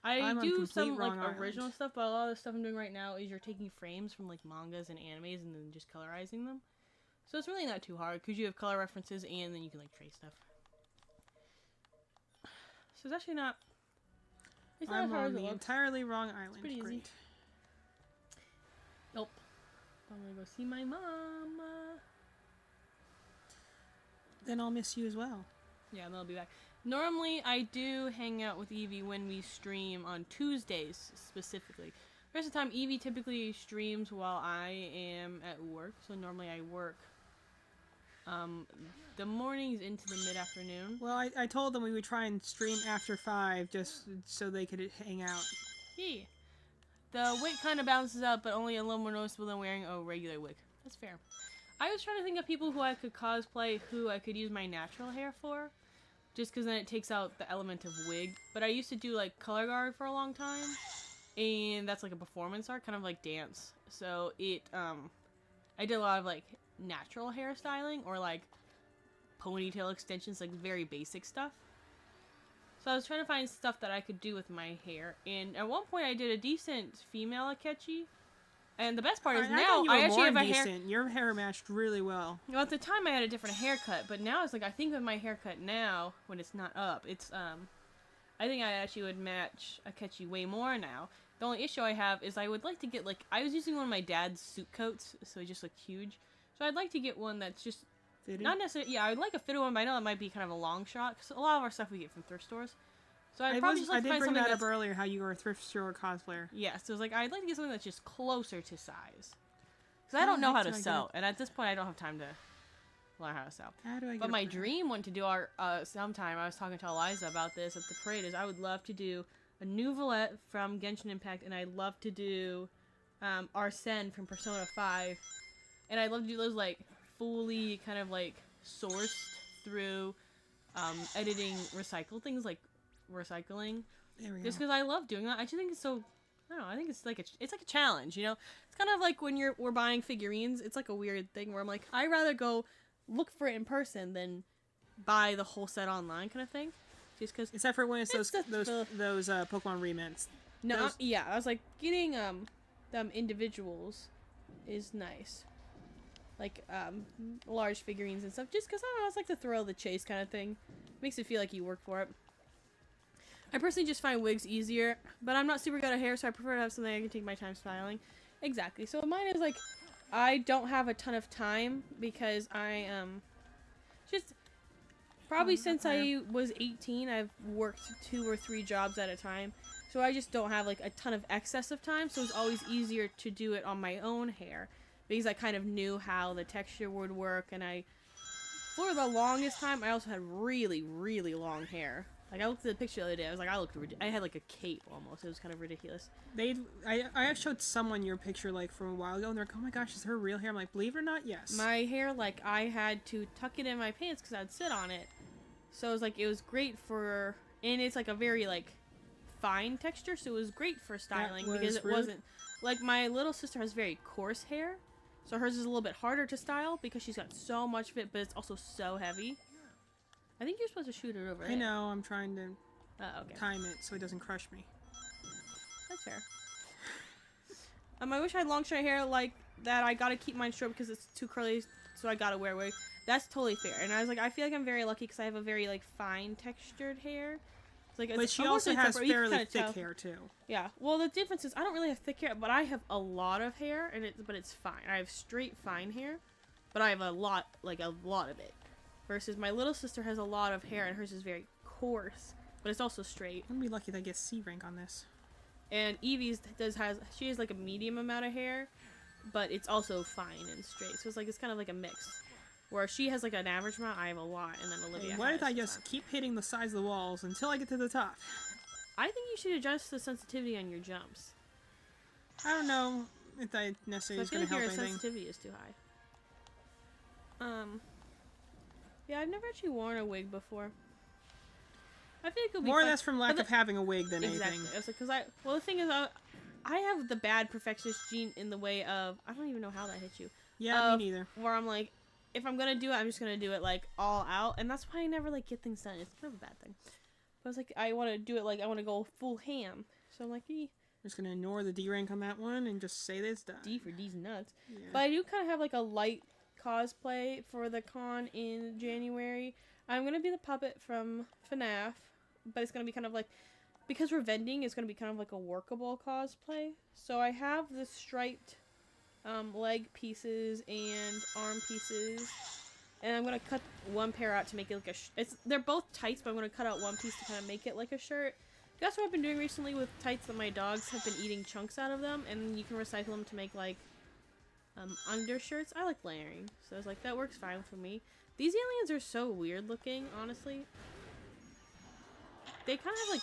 I I'm on do complete some like wrong island. original stuff, but a lot of the stuff I'm doing right now is you're taking frames from like mangas and animes and then just colorizing them. So it's really not too hard because you have color references and then you can like trace stuff. So it's actually not. It's not I'm as hard on as it the looks. entirely wrong island. pretty easy. Great. Nope. I'm gonna go see my mom. Then I'll miss you as well. Yeah, and they'll be back. Normally, I do hang out with Evie when we stream on Tuesdays specifically. The rest of the time, Evie typically streams while I am at work. So normally I work the mornings into the mid-afternoon. Well, I told them we would try and stream after 5 just so they could hang out. Yeah. The wig kind of balances out, but only a little more noticeable than wearing a regular wig. That's fair. I was trying to think of people who I could cosplay who I could use my natural hair for. Just because then it takes out the element of wig. But I used to do, like, color guard for a long time. And that's, like, a performance art, kind of like dance. So it, I did a lot of, like, natural hairstyling or, like, ponytail extensions, like, very basic stuff. So I was trying to find stuff that I could do with my hair. And at one point I did a decent female Akechi. And the best part is now I actually have a hair. Your hair matched really well. Well, at the time I had a different haircut, but now it's like I think with my haircut now, when it's not up, it's I think I actually would match Akechi way more now. The only issue I have is I would like to get like I was using one of my dad's suit coats, so it just looked huge. So I'd like to get one that's just Fitted? not necessarily. Yeah, I'd like a fitted one, but I know that might be kind of a long shot because a lot of our stuff we get from thrift stores. So I'd probably just like I to did find bring something that that's up earlier, how you were a thrift store cosplayer. yeah. So it's like I'd like to get something that's just closer to size. Because I don't know how to sew, and at this point I don't have time to learn how to sew. How do I get But up my there? dream one to do our sometime, I was talking to Eliza about this at the parade, is I would love to do a new Valette from Genshin Impact, and I'd love to do Arsene from Persona 5, and I'd love to do those like fully kind of like sourced through editing recycle things like recycling. There we go. Just because I love doing that. I just think it's so. I don't know. I think it's like a challenge. You know, it's kind of like when we're buying figurines. It's like a weird thing where I'm like, I'd rather go look for it in person than buy the whole set online, kind of thing. Just because. Except for when it's those the- Pokemon remints. No, those- yeah, I was like getting them individuals is nice. Like large figurines and stuff. Just because I don't know, it's like the thrill of the chase kind of thing. Makes it feel like you work for it. I personally just find wigs easier, but I'm not super good at hair, so I prefer to have something I can take my time styling. Exactly. So mine is like, I don't have a ton of time because I just probably since I was 18, I've worked 2 or 3 jobs at a time, so I just don't have like a ton of excess of time. So it's always easier to do it on my own hair because I kind of knew how the texture would work, and for the longest time, I also had really, really long hair. Like, I looked at the picture the other day, I was like, I had like a cape almost. It was kind of ridiculous. I showed someone your picture like from a while ago, and they're like, oh my gosh, is her real hair? I'm like, believe it or not, yes. My hair, like, I had to tuck it in my pants because I'd sit on it. So it was like, it was great for, and it's like a very, like, fine texture, so it was great for styling because it wasn't, like, my little sister has very coarse hair, so hers is a little bit harder to style because she's got so much of it, but it's also so heavy. I think you're supposed to shoot it over. I know, I'm trying to Okay. time it so it doesn't crush me. That's fair. I wish I had long straight hair like that. I gotta keep mine short because it's too curly, so I gotta wear a wig. That's totally fair. And I was like, I feel like I'm very lucky because I have a very like fine textured hair. It's like, But she also has fairly thick hair too. Yeah. Well, the difference is I don't really have thick hair, but I have a lot of hair, and it's fine. I have straight fine hair, but I have a lot of it. Versus my little sister has a lot of hair, and hers is very coarse, but it's also straight. I'm gonna be lucky if I get C rank on this. And Evie's she has like a medium amount of hair, but it's also fine and straight. So it's like it's kind of like a mix. Where she has like an average amount, I have a lot, and then Olivia. Why has did I a just ton. keep hitting the sides of the walls until I get to the top? I think you should adjust the sensitivity on your jumps. I don't know if that So necessarily I is feel gonna like help your anything. sensitivity is too high. Yeah, I've never actually worn a wig before. I think it'll be More or fun. less from lack But of having a wig than exactly. anything. I was like, the thing is, I have the bad perfectionist gene in the way of I don't even know how that hit you. Yeah, me neither. Where I'm like, if I'm gonna do it, I'm just gonna do it like all out, and that's why I never like get things done. It's kind of a bad thing. But I was like, I want to do it like I want to go full ham. So I'm like, I'm just gonna ignore the D rank on that one and just say that it's done. D for D's nuts. Yeah. But I do kind of have like a light cosplay for the con in January. I'm gonna be the puppet from FNAF, but it's gonna be kind of like, because we're vending, it's gonna be kind of like a workable cosplay. So I have the striped leg pieces and arm pieces, and I'm gonna cut one pair out to make it like they're both tights, but I'm gonna cut out one piece to kind of make it like a shirt. That's what I've been doing recently with tights that my dogs have been eating chunks out of them, and you can recycle them to make like undershirts. I like layering, so I was like, that works fine for me. These aliens are so weird looking, honestly. They kind of have like,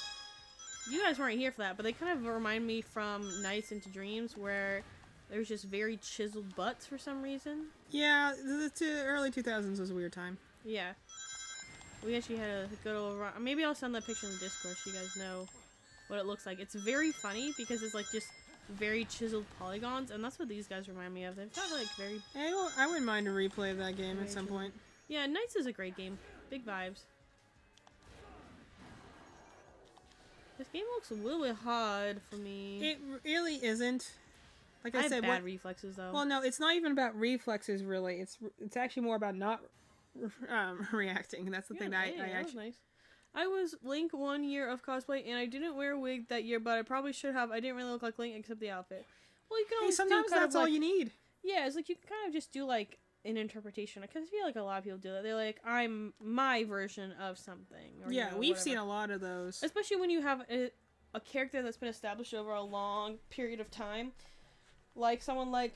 you guys weren't here for that, but they kind of remind me from Nights into Dreams, where there's just very chiseled butts for some reason. Yeah, the early 2000s was a weird time. Yeah. We actually had a good old run. Maybe I'll send that picture in the Discord so you guys know what it looks like. It's very funny because it's like just very chiseled polygons, and that's what these guys remind me of. They've got like very... I wouldn't mind a replay of that game at some Very point. Yeah, Knights is a great game. Big vibes. This game looks a little bit hard for me. It really isn't. Like I I have said, bad reflexes though. well, no, it's not even about reflexes really. It's actually more about not reacting. That's the thing that I that was actually. nice. I was Link 1 year of cosplay, and I didn't wear a wig that year, but I probably should have. I didn't really look like Link except the outfit. Well, you can Hey, always do sometimes kind that's of all like, you need. Yeah, it's like you can kind of just do like an interpretation. Because I feel like a lot of people do that. They're like, I'm my version of something. Or, Yeah, you know, we've whatever. seen a lot of those. Especially when you have a character that's been established over a long period of time, like someone like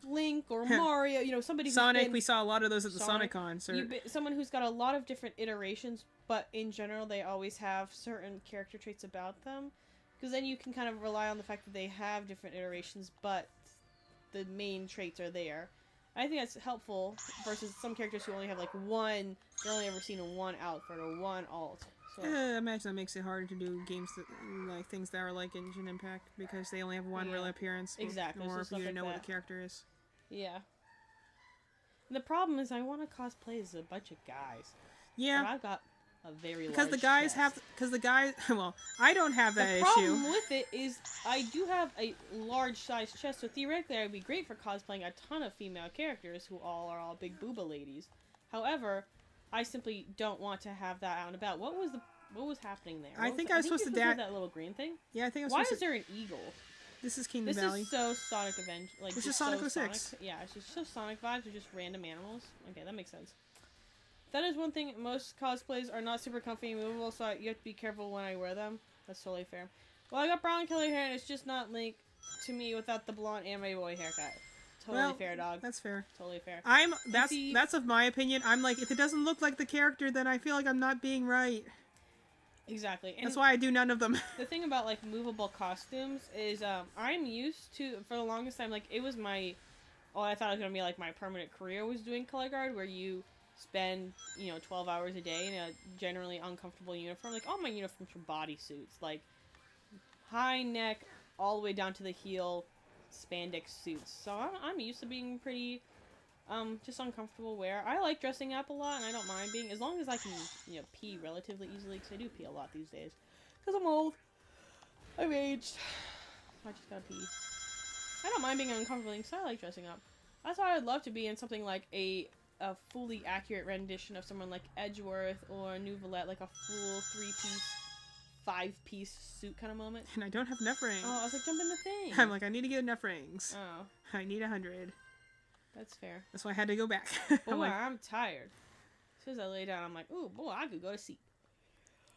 Link or Mario. You know, somebody who's Sonic, been, we saw a lot of those at the Sonic, Sonic concert. someone who's got a lot of different iterations, but in general they always have certain character traits about them, because then you can kind of rely on the fact that they have different iterations, but the main traits are there. I think that's helpful versus some characters who only have like one, they're only ever seen in one outfit or one alt. So I imagine that makes it harder to do games that like things that are like Genshin Impact because they only have one real Yeah. appearance. Exactly, Or so if stuff you like know what that. the character is. yeah. And the problem is I want to cosplay as a bunch of guys. Yeah, But I've got a very because the large guys chest. have because the guys. Well, I don't have that The issue. problem with it is I do have a large size chest, so theoretically I would be great for cosplaying a ton of female characters who are all big booba ladies. However, I simply don't want to have that out and about. What was happening there? I What think was, I was supposed you're to do da- that little green thing. Yeah, I think I was Why supposed is to. there an eagle? This is Kingdom This Valley. is so Sonic Avenger. Like This just is Sonic so 06. Sonic. Yeah, it's just so Sonic vibes or just random animals. Okay, that makes sense. That is one thing. Most cosplays are not super comfy and movable, so you have to be careful when I wear them. That's totally fair. Well, I got brown color hair, and it's just not Link to me without the blonde anime boy haircut. Totally Well, fair, dog. That's fair. Totally fair. That's see- that's of my opinion. I'm like, if it doesn't look like the character, then I feel like I'm not being right. Exactly. And That's why I do none of them. the thing about like movable costumes is I'm used to, for the longest time, like it was my, I thought it was gonna be like my permanent career was doing color guard, where you spend 12 hours a day in a generally uncomfortable uniform. Like all my uniforms were bodysuits, like high neck all the way down to the heel spandex suits. So I'm used to being pretty just uncomfortable wear. I like dressing up a lot, and I don't mind being, as long as I can, pee relatively easily, because I do pee a lot these days. Because I'm old. I've aged. I just gotta pee. I don't mind being uncomfortable, so I like dressing up. That's why I'd love to be in something like a fully accurate rendition of someone like Edgeworth or Nouvelette, like a full 3-piece, 5-piece suit kind of moment. And I don't have enough rings. Oh, I was like, jump in the thing. I'm like, I need to get enough rings. Oh, I need 100. that's fair. That's why I had to go back. Boy, I'm like, I'm tired. As soon as I lay down, I'm like, ooh, boy, I could go to sleep.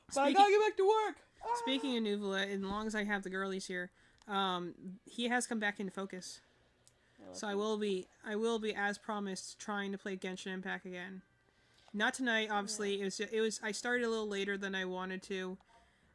But Speaking- I gotta get back to work. Ah! speaking of Nuvula, as long as I have the girlies here, he has come back into focus. So I will be, as promised, trying to play Genshin Impact again. Not tonight, obviously. It was. I started a little later than I wanted to,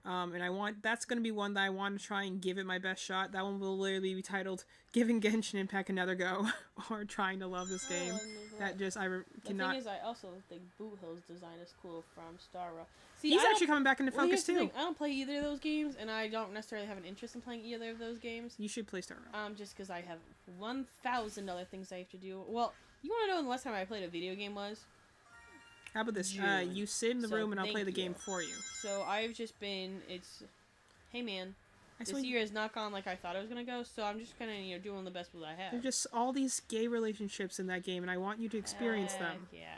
and that's going to be one that I want to try and give it my best shot. That one will literally be titled "Giving Genshin Impact Another Go" or "Trying to Love This Game." That just The cannot. thing is, I also think Boot Hill's design is cool from Starra. See, He's I don't- actually coming back into well, focus here's the too. thing, I don't play either of those games, and I don't necessarily have an interest in playing either of those games. You should play Star Rail. Just because I have 1,000 other things I have to do. Well, you want to know when the last time I played a video game was? How about this? June. You sit in the So, room and I'll thank play the game you. for you. So I've just been, hey man, I this swear, year has not gone like I thought it was gonna go, so I'm just kind of, doing the best with what I have. there's just all these gay relationships in that game, and I want you to experience them. Yeah.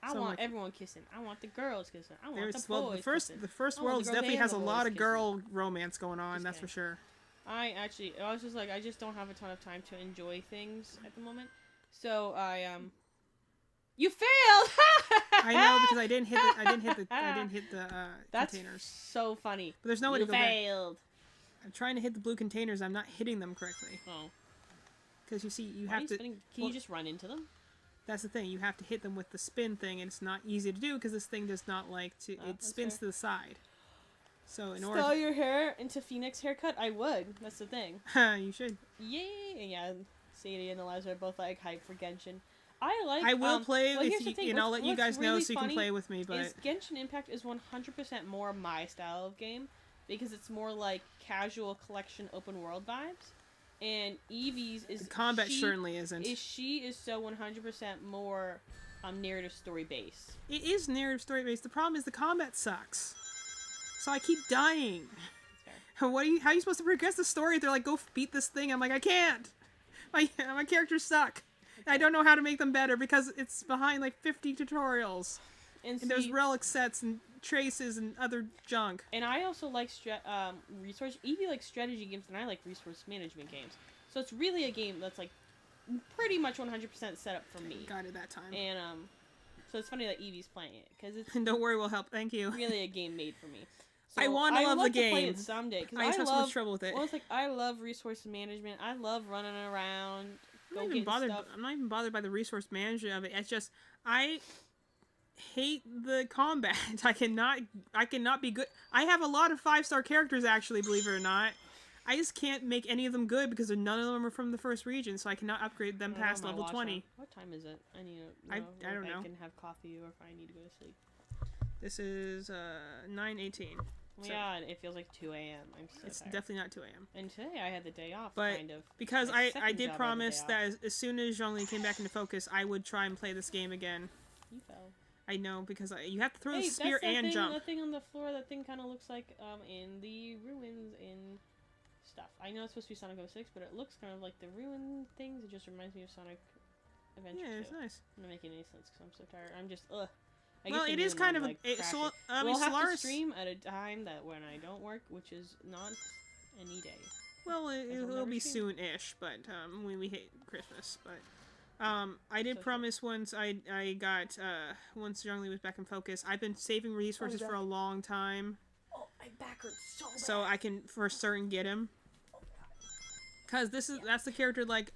I So, want like- everyone kissing. I want the girls kissing. I want There's the well, boys the first kissing. the first I want the world girls definitely and has a the lot boys of kissing. girl romance going on. Just That's for kidding. sure. I was just like, I just don't have a ton of time to enjoy things at the moment. So you failed! I know because I didn't hit the That's containers. so funny. But there's no way You to go back. failed. I'm trying to hit the blue containers. I'm not hitting them correctly. Oh. Because you see, you Why are have you to. spinning? Can well, you just run into them? That's the thing. You have to hit them with the spin thing, and it's not easy to do because this thing does not like to. Oh, It that's spins fair. to the side. So in order, Style your hair into Phoenix haircut? I would. That's the thing. you should. Yay! Yeah, Sadie and Eliza are both like hyped for Genshin. I like. I will play well, if here's the you, thing, and I'll what's- let you what's guys know really so you can funny play with me. But Is Genshin Impact is 100% more my style of game because it's more like casual collection open world vibes, and Eevee's is the combat she, certainly isn't. she is so 100% more narrative story based. It is narrative story based. The problem is the combat sucks. So I keep dying. That's fair. What are you? How are you supposed to progress the story? They're like, go beat this thing. I'm like, I can't. My characters suck. I don't know how to make them better because it's behind like 50 tutorials. And, And there's see, relic sets and traces and other junk. and I also like resource. Eevee likes strategy games, and I like resource management games. So it's really a game that's like pretty much 100% set up for me. Got it that time. And so it's funny that Eevee's playing it because it's And don't worry, we'll help. Thank you. really a game made for me. So I wanna love the to play game. it someday because I I, just have so love. much trouble with it. Well, it's like I love resource management. I love running around, I'm go not even getting bothered. stuff. I'm not even bothered by the resource management of it. It's just I hate the combat. I cannot be good. I have a lot of 5-star characters actually, believe it or not. I just can't make any of them good because none of them are from the first region, so I cannot upgrade them I don't know past my level watch 20. on. What time is it? I need to know I don't if know. I can have coffee or if I need to go to sleep. This is 9:18. So- Yeah, and it feels like 2 a.m. I'm so It's tired. definitely not 2 a.m. And today I had the day off, But kind of. because My I second did job, I promise had the day that as soon as Zhongli came back into focus, I would try and play this game again. You fell. I know because you have to throw Hey, the spear that's that and thing, jump. The thing on the floor, that thing kind of looks like in the ruins in stuff. I know it's supposed to be Sonic 06, but it looks kind of like the ruin things. It just reminds me of Sonic Adventure Yeah, it's 2. nice. Not making any sense because I'm so tired. I'm just ugh. I Well, get it the is moon, kind I'm, of like, a. crashing. I mean, We'll have to Solaris. stream at a time that when I don't work, which is not any day. Well, I'll it'll never be stream. soon-ish, but when we hit Christmas. But I did So promise once I got once Zhongli was back in focus. I've been saving resources for a long time, Oh, my back hurts so bad. so I can for certain get him. Cause that's the character like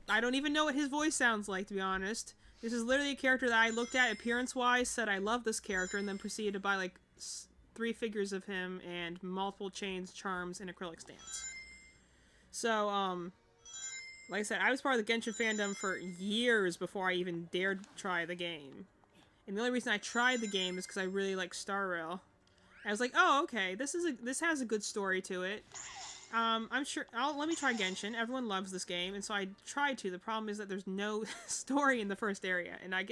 I don't even know what his voice sounds like, to be honest. This is literally a character that I looked at appearance-wise, said I love this character, and then proceeded to buy like 3 figures of him and multiple chains, charms, and acrylic stamps. So, like I said, I was part of the Genshin fandom for years before I even dared try the game. And the only reason I tried the game is because I really like Star Rail. I was like, oh, okay, this has a good story to it. I'm sure. Let me try Genshin. Everyone loves this game, and so I tried to. The problem is that there's no story in the first area, and I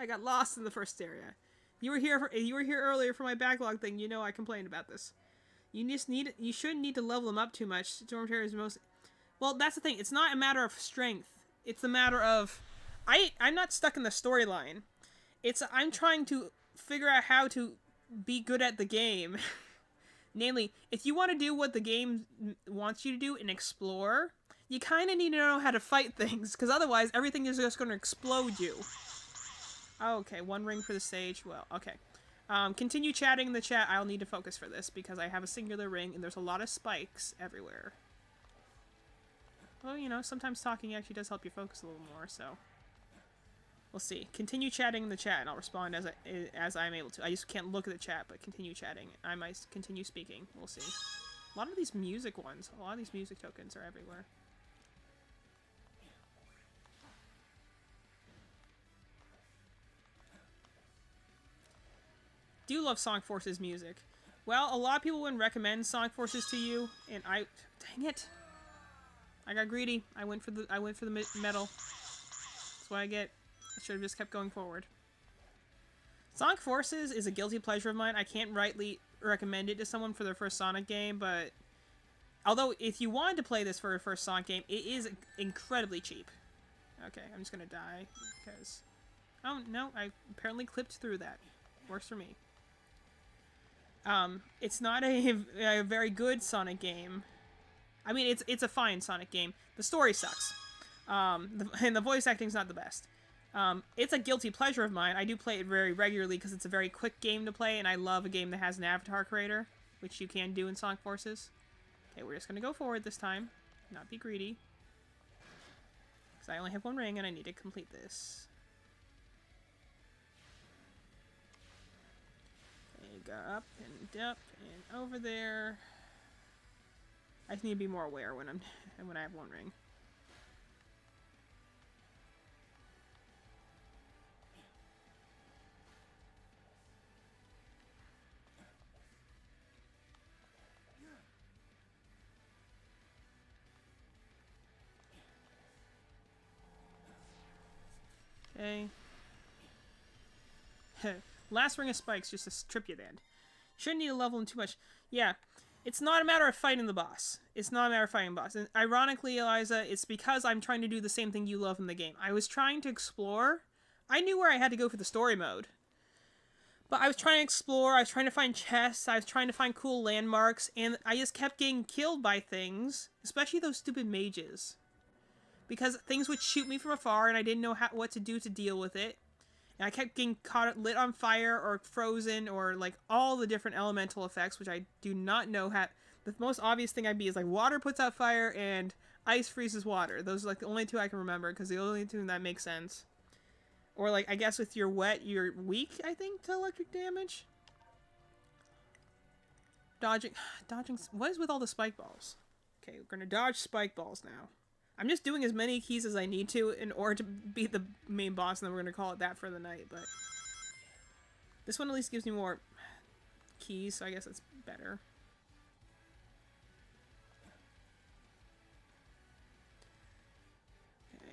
got lost in the first area. You were here earlier for my backlog thing. You know I complained about this. You shouldn't need to level them up too much. Storm Terror is most. Well, that's the thing. It's not a matter of strength. It's a matter of, I'm not stuck in the storyline. I'm trying to figure out how to be good at the game. Namely, if you want to do what the game wants you to do and explore, you kind of need to know how to fight things, because otherwise everything is just going to explode you. Okay, 1 ring for the stage. Well, okay. Continue chatting in the chat. I'll need to focus for this, because I have a singular ring, and there's a lot of spikes everywhere. Well, you know, sometimes talking actually does help you focus a little more, so... We'll see. Continue chatting in the chat, and I'll respond as I'm able to. I just can't look at the chat, but continue chatting. I might continue speaking. We'll see. A lot of these music tokens are everywhere. Do love Sonic Forces music. Well, a lot of people wouldn't recommend Sonic Forces to you, and dang it, I got greedy. I went for the metal. That's what I get. I should have just kept going forward. Sonic Forces is a guilty pleasure of mine. I can't rightly recommend it to someone for their first Sonic game, but although if you wanted to play this for your first Sonic game, it is incredibly cheap. Okay, I'm just gonna die because oh no, I apparently clipped through that. Works for me. It's not a very good Sonic game. I mean, it's a fine Sonic game. The story sucks. And the voice acting's not the best. It's a guilty pleasure of mine. I do play it very regularly because it's a very quick game to play, and I love a game that has an avatar creator, which you can do in Sonic Forces. Okay, we're just gonna go forward this time, not be greedy. Because I only have one ring and I need to complete this. Okay, go up and over there. I just need to be more aware when when I have one ring. Okay. Last ring of spikes just to trip you then. Shouldn't need to level him too much. Yeah. It's not a matter of fighting the boss. It's not a matter of fighting the boss. And ironically, Eliza, it's because I'm trying to do the same thing you love in the game. I was trying to explore. I knew where I had to go for the story mode. But I was trying to explore. I was trying to find chests. I was trying to find cool landmarks. And I just kept getting killed by things. Especially those stupid mages. Because things would shoot me from afar and I didn't know what to do to deal with it. And I kept getting lit on fire or frozen or like all the different elemental effects, which I do not know how. The most obvious thing I'd be is like water puts out fire and ice freezes water. Those are like the only two I can remember because the only two that make sense. Or like I guess with your wet, you're weak, I think, to electric damage. Dodging. What is with all the spike balls? Okay, we're gonna dodge spike balls now. I'm just doing as many keys as I need to in order to beat the main boss, and then we're going to call it that for the night, but... This one at least gives me more keys, so I guess it's better. Okay.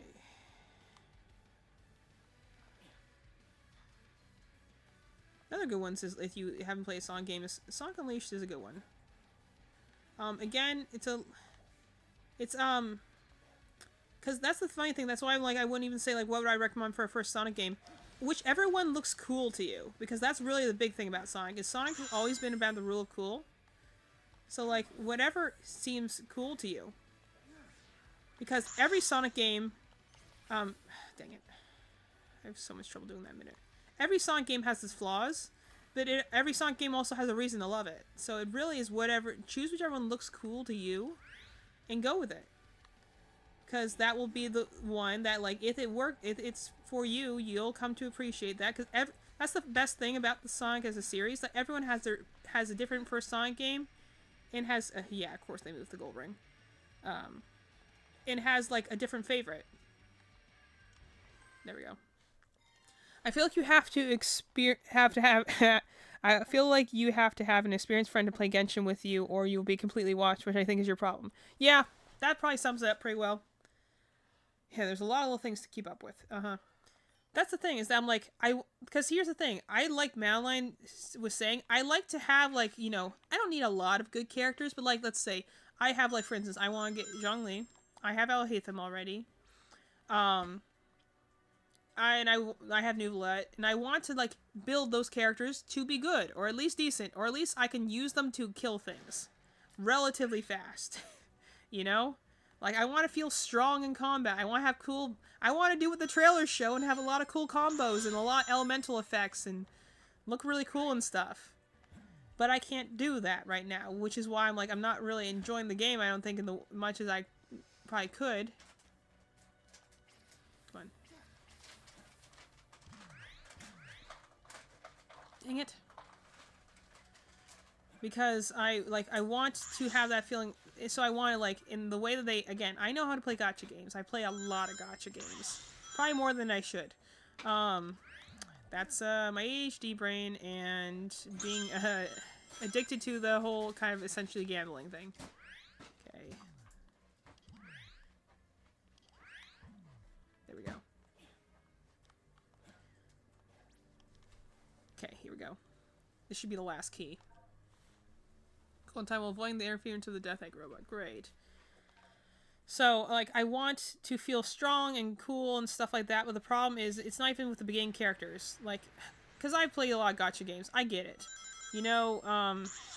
Another good one is if you haven't played a Sonic game, Sonic Unleashed is a good one. Again, because that's the funny thing. That's why I'm like, I wouldn't even say like, what would I recommend for a first Sonic game? Whichever one looks cool to you, because that's really the big thing about Sonic. Is Sonic has always been about the rule of cool. So like, whatever seems cool to you. Because every Sonic game, dang it, I have so much trouble doing that minute. Every Sonic game has its flaws, but every Sonic game also has a reason to love it. So it really is whatever. Choose whichever one looks cool to you, and go with it. Because that will be the one that, like, if it's for you, you'll come to appreciate that. Because that's the best thing about the Sonic as a series. That everyone has a different first Sonic game, and has yeah, of course they moved the gold ring, and has like a different favorite. There we go. I feel like you have to I feel like you have to have an experienced friend to play Genshin with you, or you'll be completely watched, which I think is your problem. Yeah, that probably sums it up pretty well. Yeah, there's a lot of little things to keep up with. That's the thing, is that I'm like, because here's the thing, I like Madeline was saying, I like to have, like, you know, I don't need a lot of good characters, but, like, let's say, I have, like, for instance, I want to get Zhongli, I have Alhaitham already, I have Neuvillette, and I want to, like, build those characters to be good, or at least decent, or at least I can use them to kill things relatively fast, you know? Like, I want to feel strong in combat. I want to have cool... I want to do what the trailers show and have a lot of cool combos and a lot of elemental effects and look really cool and stuff. But I can't do that right now, which is why I'm like, I'm not really enjoying the game, I don't think, much as I probably could. Come on. Dang it. Because I want to have that feeling... So I want to, like, in the way that they, again, I know how to play gacha games. I play a lot of gacha games. Probably more than I should. That's my ADHD brain and being addicted to the whole kind of essentially gambling thing. Okay. There we go. Okay, here we go. This should be the last key. In time while avoiding the interference of the Death Egg robot. Great. So, like, I want to feel strong and cool and stuff like that, but the problem is, it's not even with the beginning characters. Like, because I play a lot of gacha games, I get it. You know,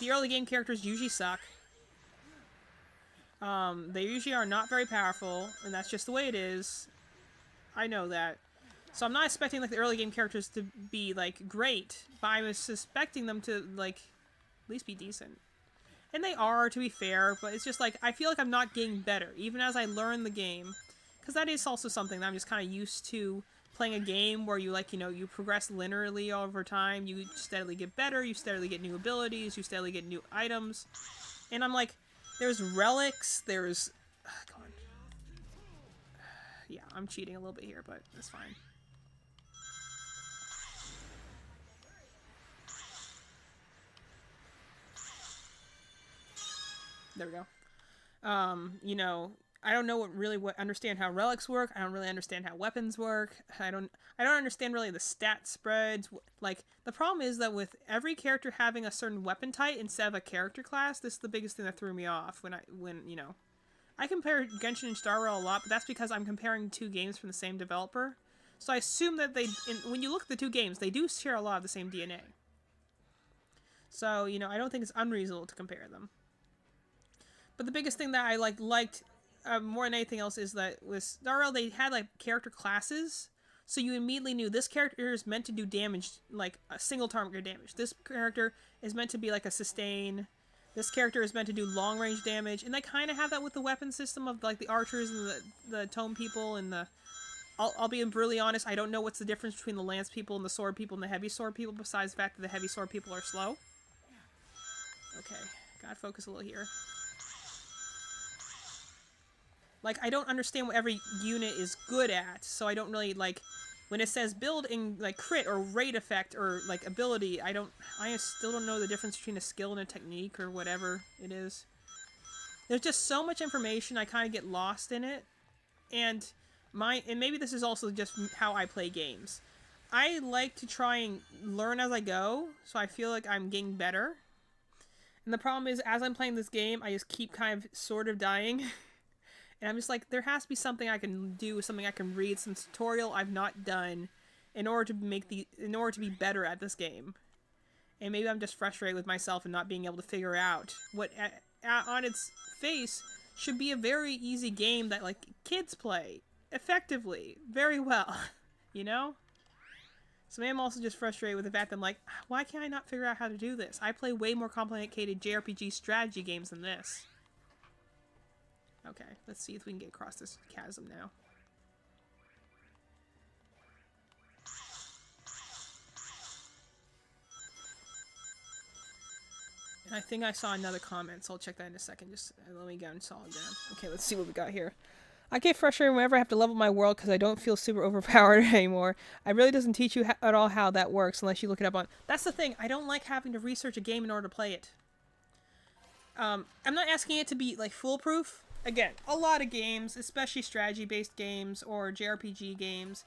the early game characters usually suck. They usually are not very powerful, and that's just the way it is. I know that. So I'm not expecting, like, the early game characters to be, like, great, but I'm suspecting them to, like, at least be decent. And they are, to be fair, but it's just like, I feel like I'm not getting better. Even as I learn the game, because that is also something that I'm just kind of used to playing a game where you like, you know, you progress linearly over time, you steadily get better, you steadily get new abilities, you steadily get new items, and I'm like, there's relics, there's, come on. Yeah, I'm cheating a little bit here, but that's fine. There we go. You know, I don't know what understand how relics work. I don't really understand how weapons work. I don't understand really the stat spreads. Like, the problem is that with every character having a certain weapon type instead of a character class, this is the biggest thing that threw me off when you know, I compare Genshin and Star Rail a lot, but that's because I'm comparing two games from the same developer. So I assume that when you look at the two games, they do share a lot of the same DNA. So, you know, I don't think it's unreasonable to compare them. But the biggest thing that I liked more than anything else is that with Star Rail, they had like character classes, so you immediately knew this character is meant to do damage, like a single target damage. This character is meant to be like a sustain. This character is meant to do long range damage, and they kind of have that with the weapon system of like the archers and the tome people and the. I'll be brutally honest. I don't know what's the difference between the lance people and the sword people and the heavy sword people, besides the fact that the heavy sword people are slow. Okay, gotta focus a little here. Like, I don't understand what every unit is good at, so I don't really, like, when it says build in, like, crit or rate effect or, like, ability, I still don't know the difference between a skill and a technique or whatever it is. There's just so much information, I kind of get lost in it, and maybe this is also just how I play games. I like to try and learn as I go, so I feel like I'm getting better. And the problem is, as I'm playing this game, I just keep kind of sort of dying. And I'm just like, there has to be something I can do, something I can read, some tutorial I've not done in order to be better at this game. And maybe I'm just frustrated with myself and not being able to figure out what on its face should be a very easy game that like kids play effectively, very well, you know? So maybe I'm also just frustrated with the fact that I'm like, why can't I not figure out how to do this? I play way more complicated JRPG strategy games than this. Okay, let's see if we can get across this chasm now. And I think I saw another comment, so I'll check that in a second. Just let me go and saw it down. Okay, let's see what we got here. I get frustrated whenever I have to level my world because I don't feel super overpowered anymore. It really doesn't teach you at all how that works unless you look it up on... That's the thing, I don't like having to research a game in order to play it. I'm not asking it to be, like, foolproof. Again, a lot of games, especially strategy-based games or JRPG games,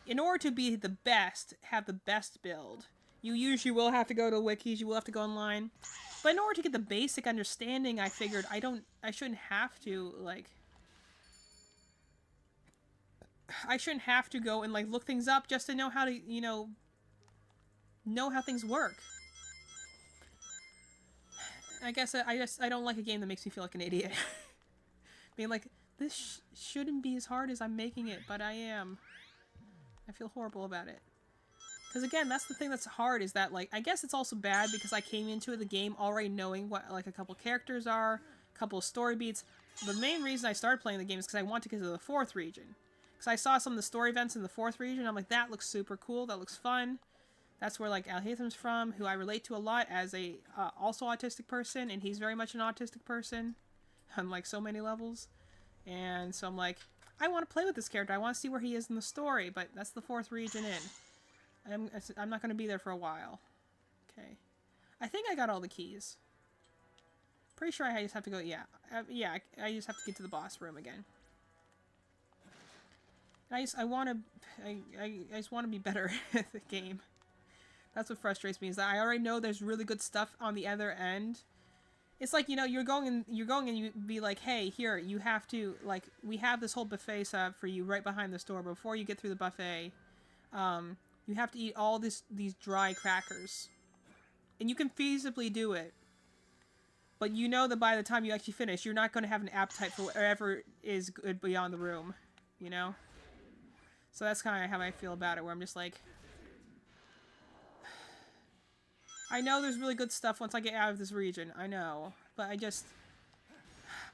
in order to be the best, have the best build, you usually will have to go to wikis, you will have to go online. But in order to get the basic understanding, I figured I shouldn't have to, like... I shouldn't have to go and, like, look things up just to know how to, you know how things work. I guess I don't like a game that makes me feel like an idiot. Being like, this shouldn't be as hard as I'm making it, but I am. I feel horrible about it. Because again, that's the thing that's hard, is that, like, I guess it's also bad because I came into the game already knowing what, like, a couple characters are, a couple of story beats. The main reason I started playing the game is because I want to get to the 4th region. Because I saw some of the story events in the 4th region, I'm like, that looks super cool, that looks fun. That's where, like, Alhaitham's from, who I relate to a lot as a also autistic person, and he's very much an autistic person. On, like, so many levels. And so I'm like, I want to play with this character. I want to see where he is in the story, but that's the 4th region in. I'm not going to be there for a while. Okay. I think I got all the keys. Pretty sure I just have to go, yeah. I just have to get to the boss room again. I just want to be better at the game. That's what frustrates me, is that I already know there's really good stuff on the other end. It's like, you know, you're going and you be like, hey, here, you have to, like, we have this whole buffet set up for you right behind the store. But before you get through the buffet, you have to eat all these dry crackers. And you can feasibly do it. But you know that by the time you actually finish, you're not going to have an appetite for whatever is good beyond the room. You know? So that's kind of how I feel about it, where I'm just like... I know there's really good stuff once I get out of this region. I know. But I just...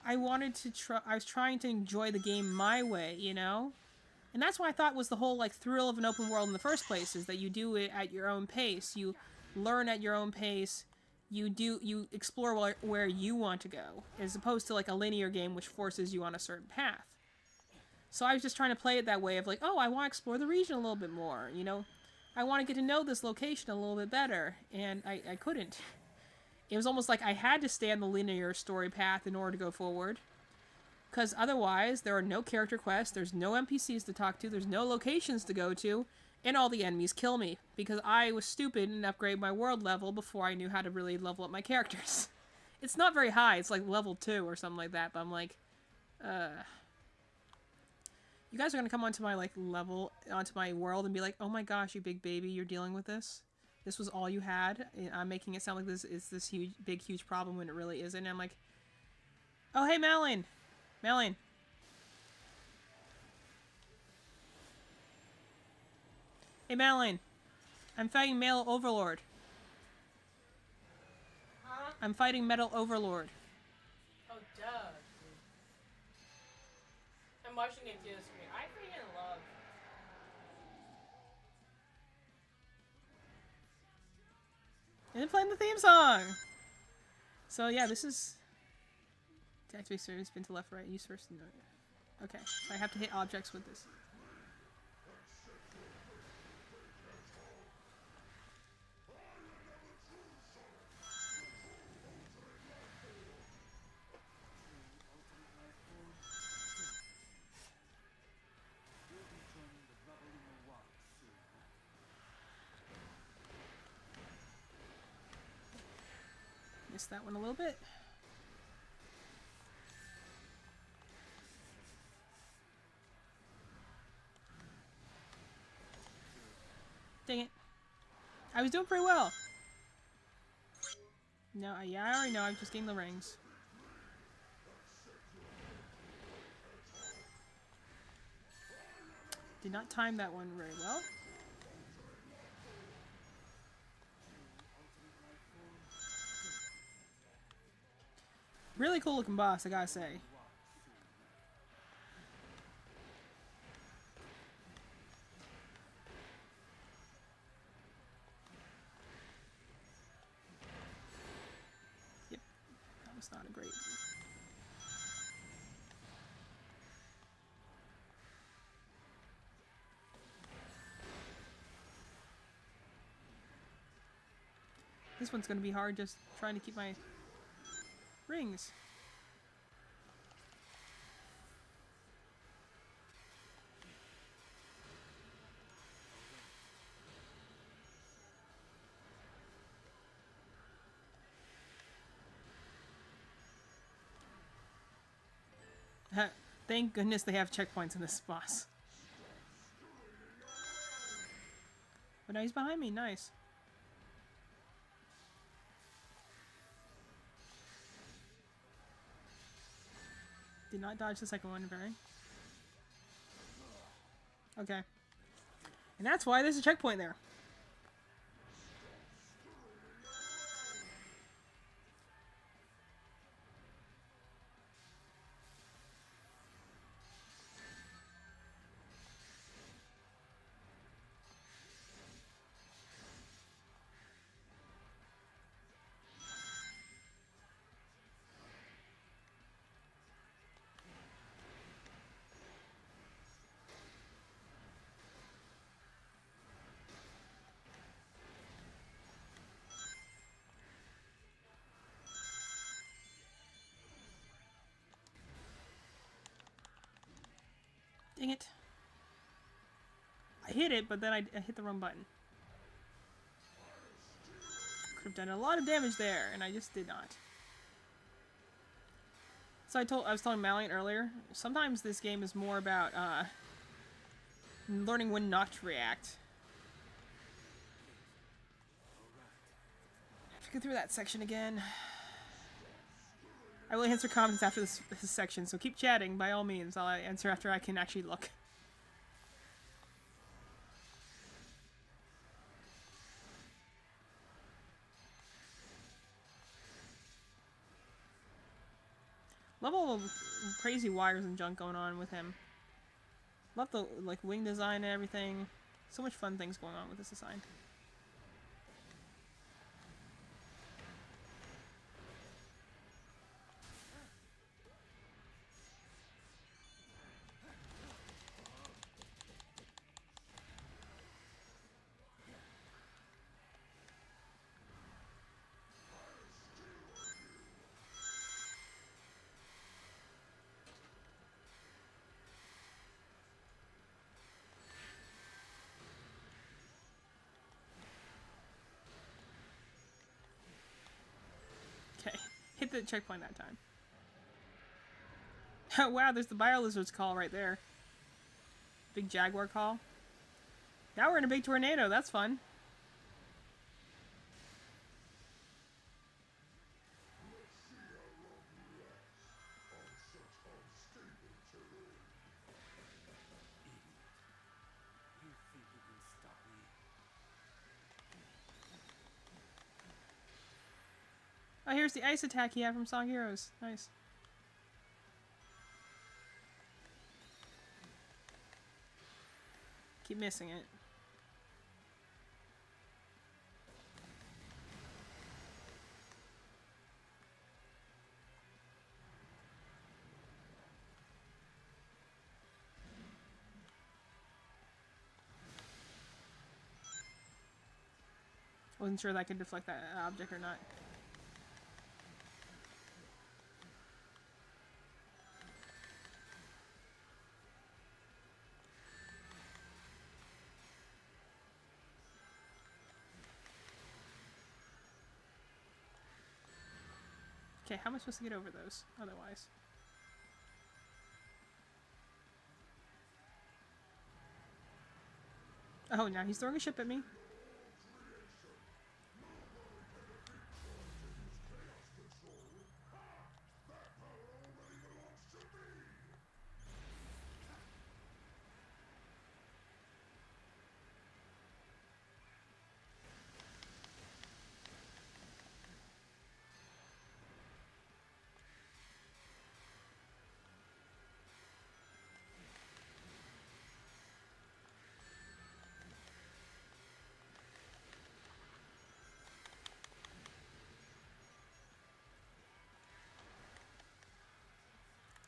I wanted to try. I was trying to enjoy the game my way, you know. And that's what I thought was the whole like thrill of an open world in the first place, is that you do it at your own pace. You learn at your own pace. You explore where you want to go, as opposed to like a linear game which forces you on a certain path. So I was just trying to play it that way of like, oh, I want to explore the region a little bit more, you know. I want to get to know this location a little bit better, and I couldn't. It was almost like I had to stay on the linear story path in order to go forward. Because otherwise, there are no character quests, there's no NPCs to talk to, there's no locations to go to, and all the enemies kill me. Because I was stupid and upgraded my world level before I knew how to really level up my characters. It's not very high, it's like level 2 or something like that, but I'm like, you guys are gonna come onto my, like, level, onto my world and be like, oh my gosh, you big baby, you're dealing with this? This was all you had? I'm making it sound like this is this huge, big, huge problem when it really isn't. And I'm like, oh, hey, Malin! Malin! Hey, Malin! I'm fighting Metal Overlord. Huh? I'm fighting Metal Overlord. Oh, duh. I'm watching it through the screen. I freaking love. And playing the theme song! So, yeah, this is... To activate certain spin to left, right, use first. No. Okay, so I have to hit objects with this. Missed that one a little bit. Dang it. I was doing pretty well. No, yeah, I already know. I'm just getting the rings. Did not time that one very well. Really cool looking boss, I gotta say. Yep, that was not a great. This one's gonna be hard, just trying to keep my rings. Thank goodness they have checkpoints in this boss. But now he's behind me, nice. Did not dodge the second one, very. Okay. And that's why there's a checkpoint there. Dang it. I hit it, but then I hit the wrong button. Could have done a lot of damage there, and I just did not. So I was telling Malian earlier, sometimes this game is more about learning when not to react. I have to go through that section again. I will answer comments after this section, so keep chatting by all means. I'll answer after I can actually look. Level of crazy wires and junk going on with him. Love the like wing design and everything. So much fun things going on with this design. Okay, hit the checkpoint that time. Oh wow, there's the Biolizard's call right there. Big Jaguar call. Now we're in a big tornado, that's fun. You think you can stop me? Oh, here's the ice attack he had from Song Heroes. Nice. Keep missing it. Wasn't sure that could deflect that object or not. Okay, how am I supposed to get over those otherwise? Oh, now he's throwing a ship at me.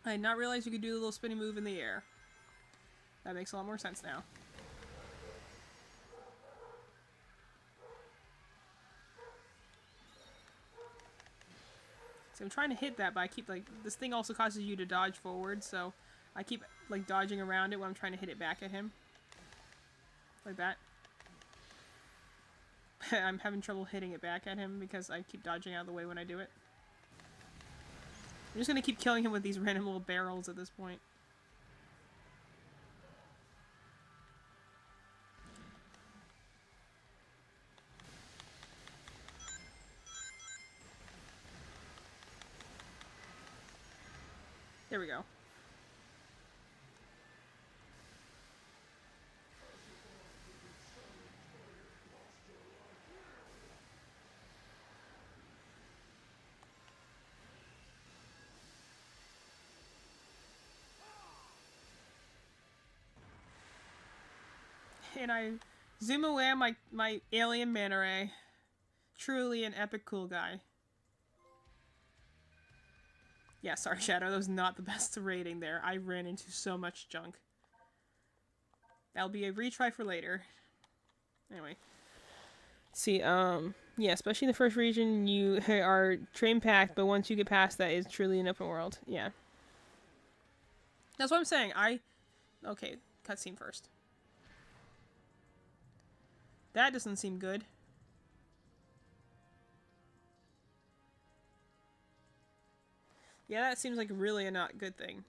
I did not realize you could do the little spinning move in the air. That makes a lot more sense now. So I'm trying to hit that, but I keep like, this thing also causes you to dodge forward, so I keep like dodging around it when I'm trying to hit it back at him. Like that. I'm having trouble hitting it back at him because I keep dodging out of the way when I do it. I'm just gonna keep killing him with these random little barrels at this point. There we go. And I zoom away on my alien manta ray. Truly an epic cool guy. Yeah, sorry Shadow, that was not the best rating there. I ran into so much junk. That'll be a retry for later. Anyway. See, yeah, especially in the first region, you are train-packed, but once you get past that, it's truly an open world. Yeah. That's what I'm saying. Okay, cutscene first. That doesn't seem good. Yeah, that seems like really a not good thing.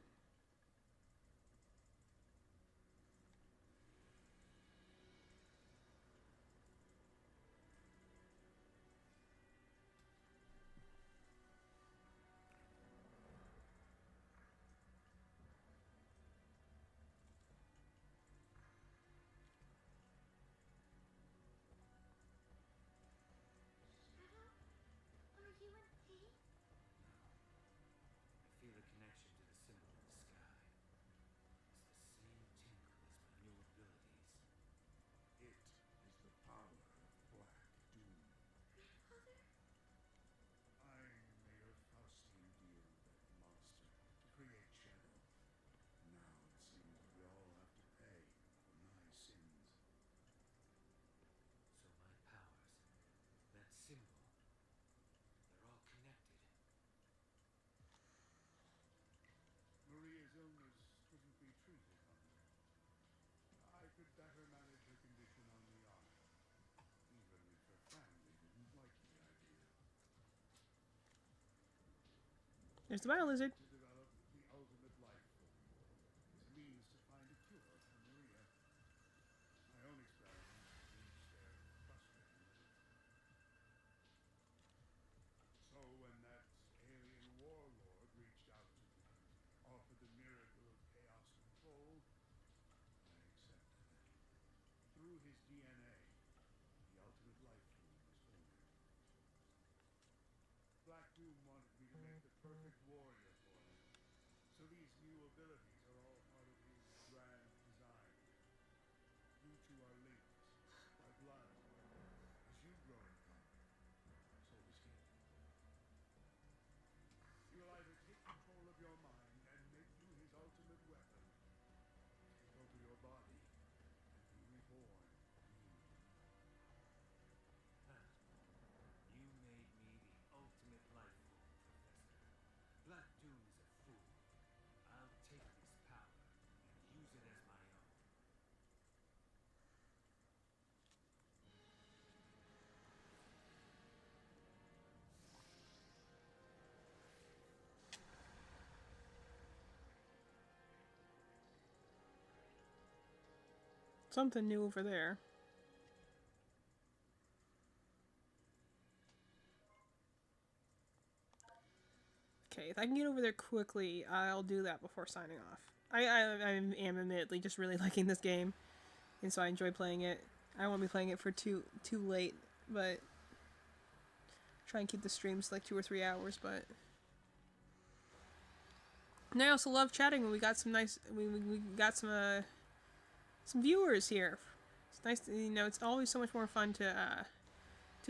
Are you in pain? I feel a connection There's the bio lizard. To develop the ultimate life form as a means to find a cure for Maria. My own experiments reached their frustrating limits. So when that alien warlord reached out to me, offered the miracle of chaos control, I accepted. Through his DNA, the ultimate life form was ordered. Black Doom wanted me to make the perfect warrior for him. So these new abilities are all part of his grand design. You two are linked by blood. As you grow in power, so does he. He will either take control of your mind and make you his ultimate weapon, or take over your body and be reborn anew. You made me the ultimate life form, Professor. Black Doom is a fool. I'll take this power and use it as my own. Something new over there. Okay, if I can get over there quickly, I'll do that before signing off. I am admittedly just really liking this game, and so I enjoy playing it. I won't be playing it for too late, but try and keep the streams like 2 or 3 hours. But and I also love chatting when we got some nice we got some viewers here. It's nice to, you know, it's always so much more fun to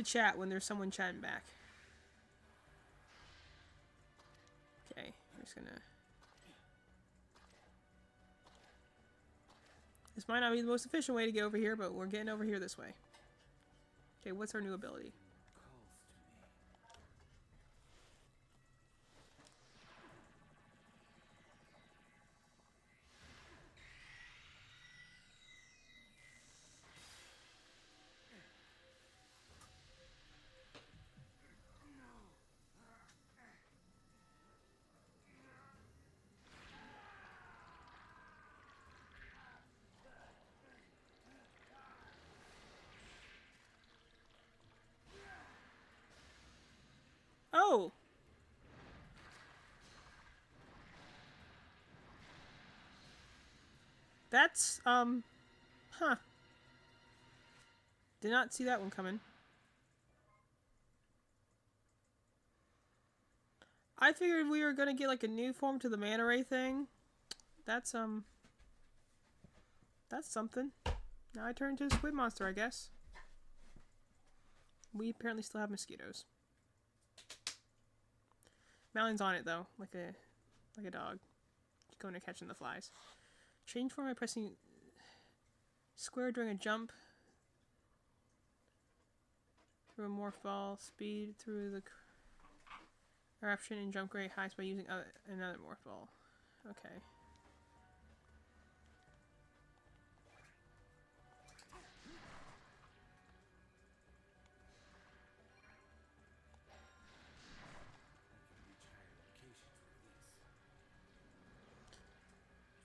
chat when there's someone chatting back. Okay, I'm just gonna. This might not be the most efficient way to get over here, but we're getting over here this way. Okay, what's our new ability? Calls to me. Oh! That's, huh. Did not see that one coming. I figured we were gonna get, like, a new form to the manta ray thing. That's something. Now I turn into a squid monster, I guess. We apparently still have mosquitoes. Malion's on it though, like a dog. Just going to catching the flies. Change form by pressing square during a jump. Through a morph ball, speed through the eruption and jump great heights by using another morph ball. Okay.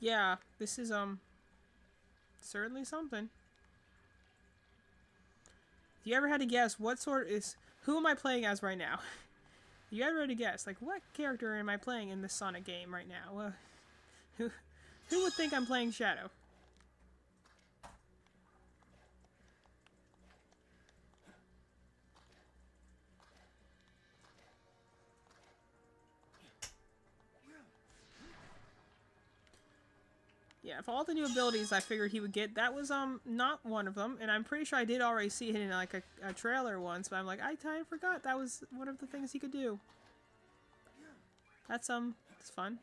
Yeah, this is certainly something. If you ever had to guess what sort is who am I playing as right now? You ever had to guess like what character am I playing in this Sonic game right now? Who would think I'm playing Shadow? Yeah, of all the new abilities I figured he would get, that was not one of them, and I'm pretty sure I did already see it in like a trailer once, but I'm like, I forgot that was one of the things he could do. That's it's fun.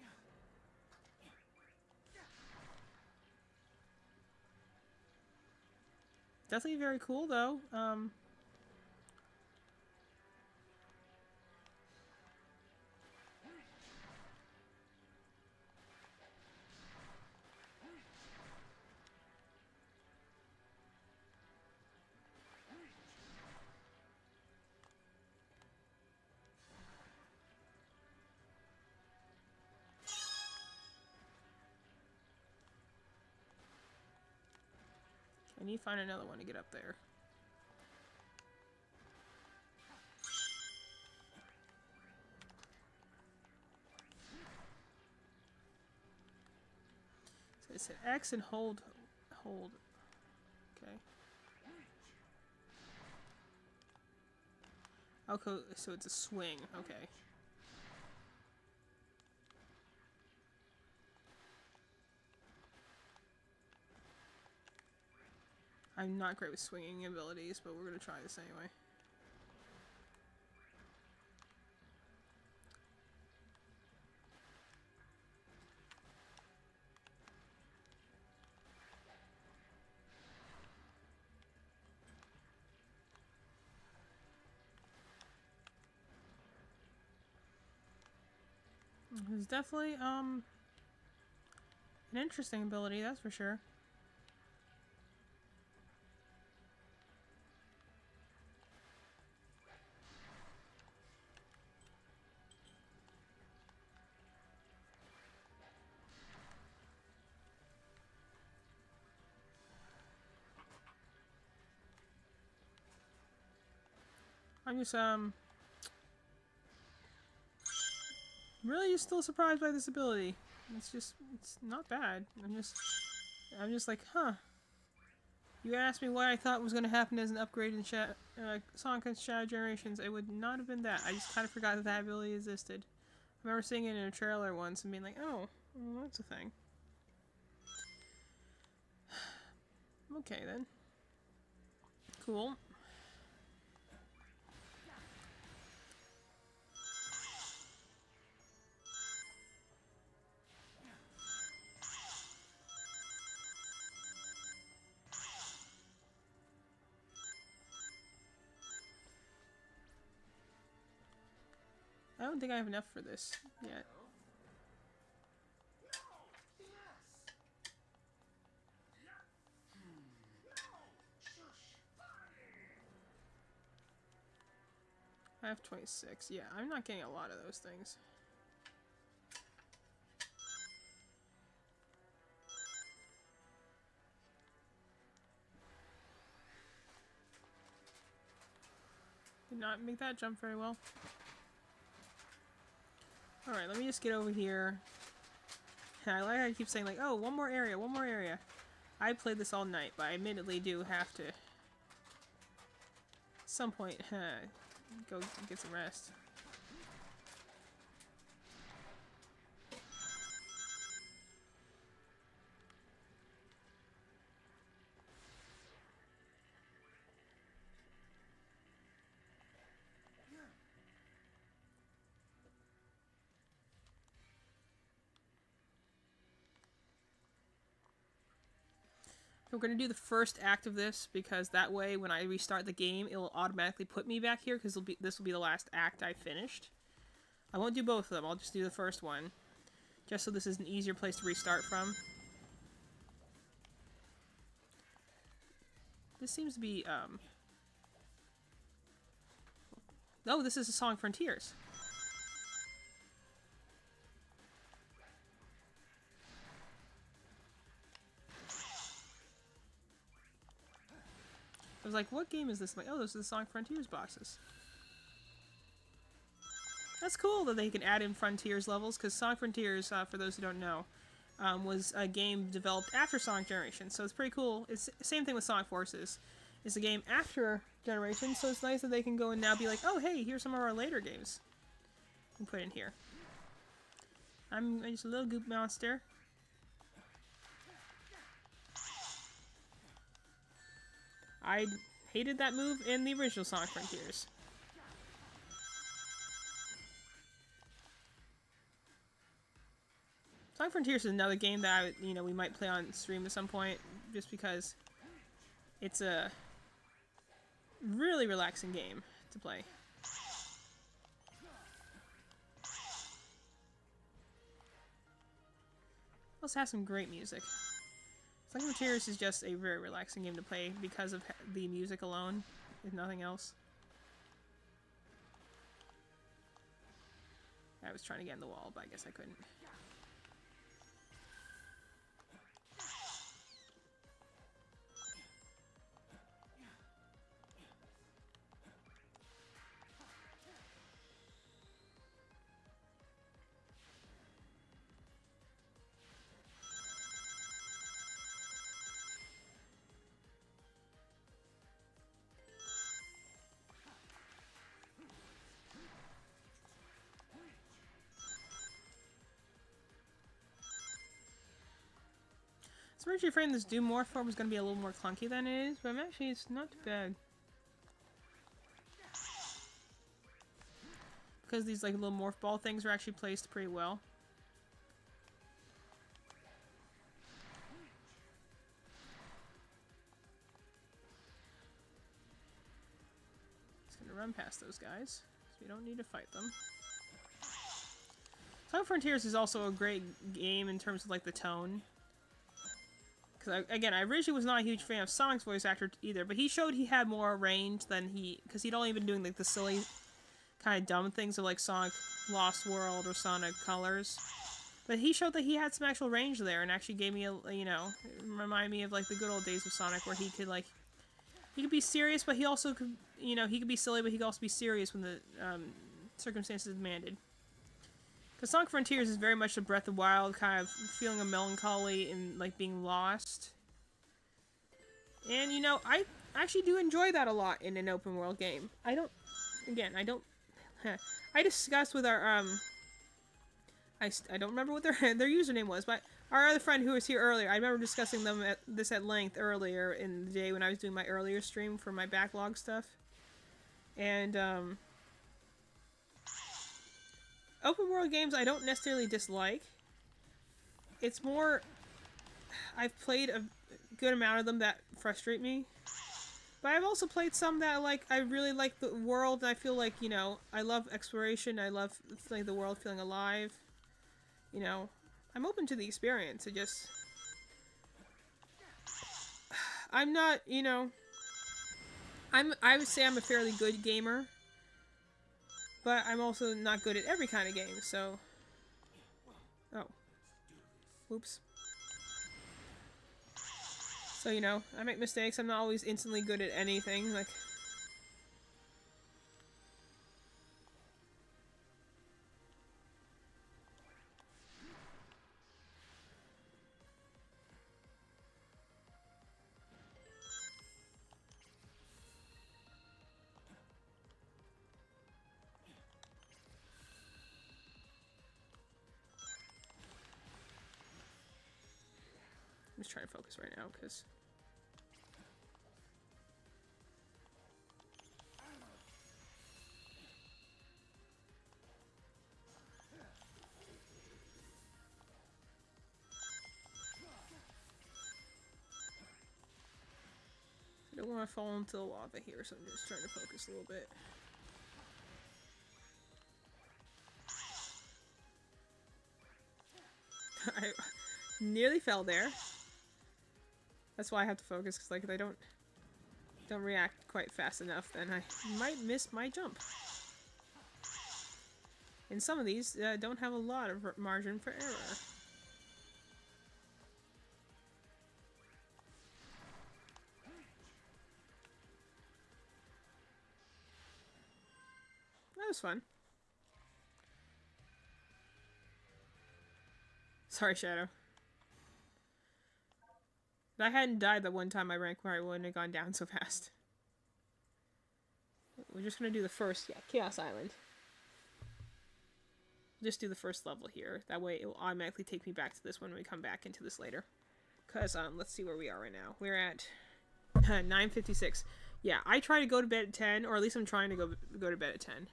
Definitely very cool though. I need to find another one to get up there. So it said X and hold. Okay. Okay, so it's a swing. Okay. I'm not great with swinging abilities, but we're gonna try this anyway. It's definitely an interesting ability, that's for sure. I'm just really just still surprised by this ability. It's not bad. I'm just like, huh. You asked me what I thought was going to happen as an upgrade in Sonic Shadow Generations. It would not have been that. I just kind of forgot that ability existed. I remember seeing it in a trailer once and being like, oh, well, that's a thing. Okay then. Cool. I don't think I have enough for this yet. I have 26. Yeah, I'm not getting a lot of those things. Did not make that jump very well. Alright, let me just get over here. I like how I keep saying like, oh, one more area, one more area. I played this all night, but I admittedly do have to, at some point, go get some rest. We're going to do the first act of this because that way when I restart the game it will automatically put me back here because this will be the last act I finished. I won't do both of them, I'll just do the first one. Just so this is an easier place to restart from. This seems to be, oh, this is a Sonic Frontiers. I was like, what game is this? I'm like, oh, those are the Sonic Frontiers boxes. That's cool that they can add in Frontiers levels, because Sonic Frontiers, for those who don't know, was a game developed after Sonic Generations, so it's pretty cool. It's the same thing with Sonic Forces. It's a game after Generations, so it's nice that they can go and now be like, oh, hey, here's some of our later games. And put in here. I'm just a little goop monster. I hated that move in the original Sonic Frontiers. Sonic Frontiers is another game that we might play on stream at some point, just because it's a really relaxing game to play. Also has some great music. Sonic Frontiers is just a very relaxing game to play because of the music alone, if nothing else. I was trying to get in the wall, but I guess I couldn't. So originally framed this Doom Morph form was going to be a little more clunky than it is, but actually it's not too bad. Because these like little morph ball things are actually placed pretty well. Just gonna run past those guys, so we don't need to fight them. Sonic Frontiers is also a great game in terms of like the tone. Because again, I originally was not a huge fan of Sonic's voice actor either, but he showed he had more range than because he'd only been doing like the silly kind of dumb things of like Sonic Lost World or Sonic Colors. But he showed that he had some actual range there and actually gave me a, you know, remind me of like the good old days of Sonic where he could like, he could be serious, but he also could, you know, he could be silly, but he could also be serious when the circumstances demanded. Because Sonic Frontiers is very much the Breath of the Wild kind of feeling of melancholy and like being lost. And you know, I actually do enjoy that a lot in an open world game. I discussed with our I don't remember what their username was, but our other friend who was here earlier, I remember discussing this at length earlier in the day when I was doing my earlier stream for my backlog stuff. And open world games I don't necessarily dislike. It's more, I've played a good amount of them that frustrate me. But I've also played some that like I really like the world and I feel like, you know, I love exploration, I love like the world feeling alive. You know, I'm open to the experience. I'm not, you know, I would say I'm a fairly good gamer. But I'm also not good at every kind of game, so... Oh. Oops. So, you know, I make mistakes. I'm not always instantly good at anything. Like... I'm just trying to focus right now, because... I don't want to fall into the lava here, so I'm just trying to focus a little bit. I nearly fell there. That's why I have to focus, because like if I don't react quite fast enough, then I might miss my jump. And some of these don't have a lot of margin for error. That was fun. Sorry, Shadow. If I hadn't died that one time, my rank probably wouldn't have gone down so fast. We're just gonna do the first, yeah, Chaos Island. Just do the first level here. That way it will automatically take me back to this when we come back into this later. Cause, let's see where we are right now. We're at 9:56. Yeah, I try to go to bed at 10, or at least I'm trying to go to bed at 10.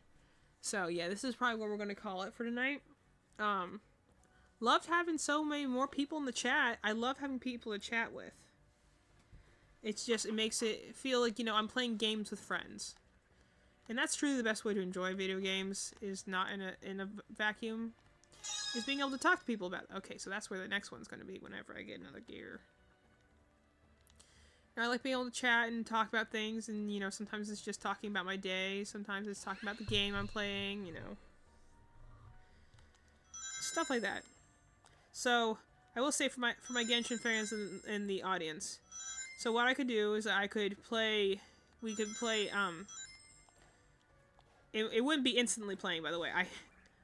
So, yeah, this is probably what we're gonna call it for tonight. Loved having so many more people in the chat. I love having people to chat with. It's just, it makes it feel like, you know, I'm playing games with friends. And that's truly the best way to enjoy video games, is not in a vacuum. Is being able to talk to people about it. Okay, so that's where the next one's going to be whenever I get another gear. And I like being able to chat and talk about things, and, you know, sometimes it's just talking about my day, sometimes it's talking about the game I'm playing, you know. Stuff like that. So, I will say for my Genshin fans in the audience, so what I could do is we could play, it wouldn't be instantly playing, by the way.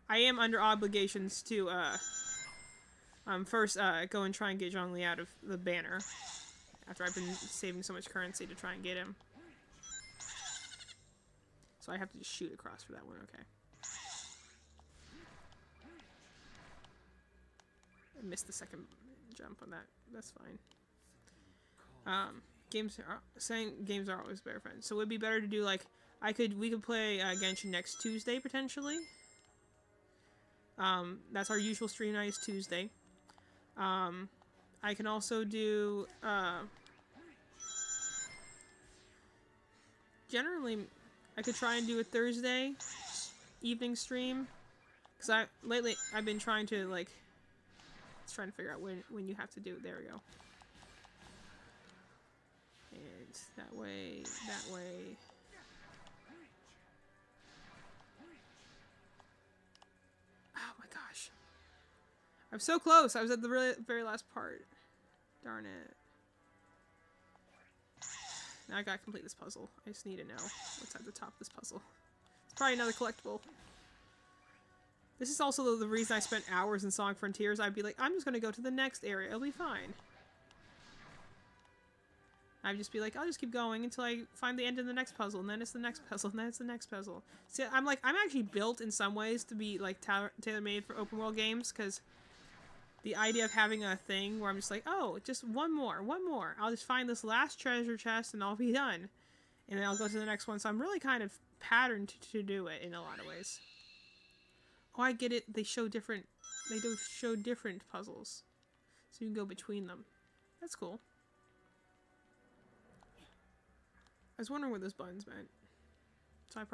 I am under obligations to, first, go and try and get Zhongli out of the banner, after I've been saving so much currency to try and get him. So I have to just shoot across for that one, okay. I missed the second jump on that. That's fine. Games are always better friends. So it would be better to do like we could play Genshin next Tuesday potentially. That's our usual stream night is Tuesday. I can also do generally I could try and do a Thursday evening stream because lately I've been trying to like trying to figure out when you have to do it. There we go. And that way. Oh my gosh. I'm so close. I was at the very last part. Darn it. Now I gotta complete this puzzle. I just need to know what's at the top of this puzzle. It's probably another collectible. This is also the reason I spent hours in Sonic Frontiers. I'd be like, I'm just gonna go to the next area. It'll be fine. I'd just be like, I'll just keep going until I find the end of the next puzzle, and then it's the next puzzle, and then it's the next puzzle. See, I'm actually built in some ways to be like tailor-made for open world games, because the idea of having a thing where I'm just like, oh, just one more. I'll just find this last treasure chest and I'll be done. And then I'll go to the next one. So I'm really kind of patterned to do it in a lot of ways. Oh, I get it. They do show different puzzles. So you can go between them. That's cool. I was wondering what those buttons meant. So I'm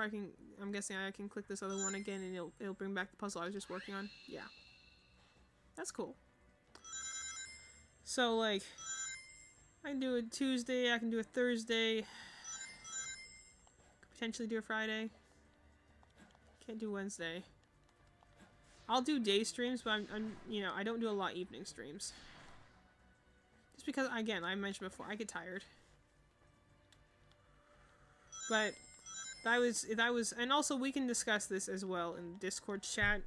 guessing I can click this other one again and it'll bring back the puzzle I was just working on. Yeah. That's cool. So, like, I can do a Tuesday, I can do a Thursday, could potentially do a Friday. Can't do Wednesday. I'll do day streams, but I don't do a lot of evening streams. Just because, again, I mentioned before, I get tired. But that was, and also we can discuss this as well in Discord chat.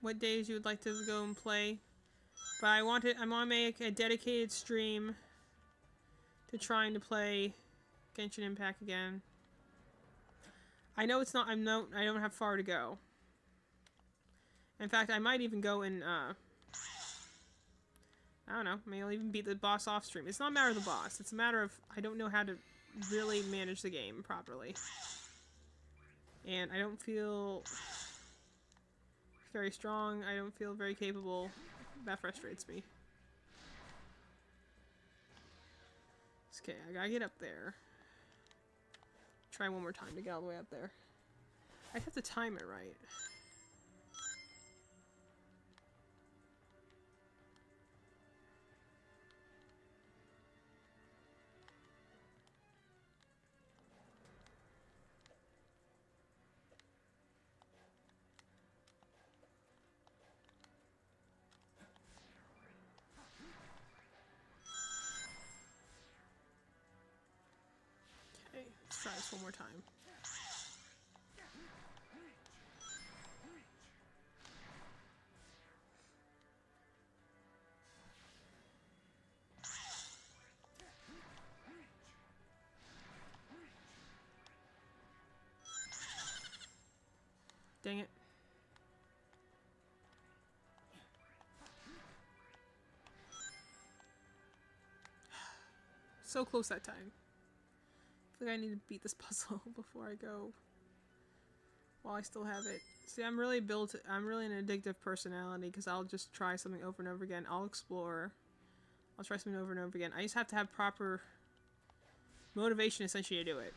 What days you would like to go and play. But I want to make a dedicated stream to trying to play Genshin Impact again. I know it's not, I don't have far to go. In fact, I might even go and, I don't know, maybe I'll even beat the boss off stream. It's not a matter of the boss, it's a matter of, I don't know how to really manage the game properly. And I don't feel very strong, I don't feel very capable. That frustrates me. Okay, I gotta get up there. Try one more time to get all the way up there. I'd have to time it right. Let's try this one more time. Dang it. So close that time. I think I need to beat this puzzle before I go. While I still have it. See, I'm really an addictive personality because I'll just try something over and over again. I'll explore. I'll try something over and over again. I just have to have proper motivation essentially to do it.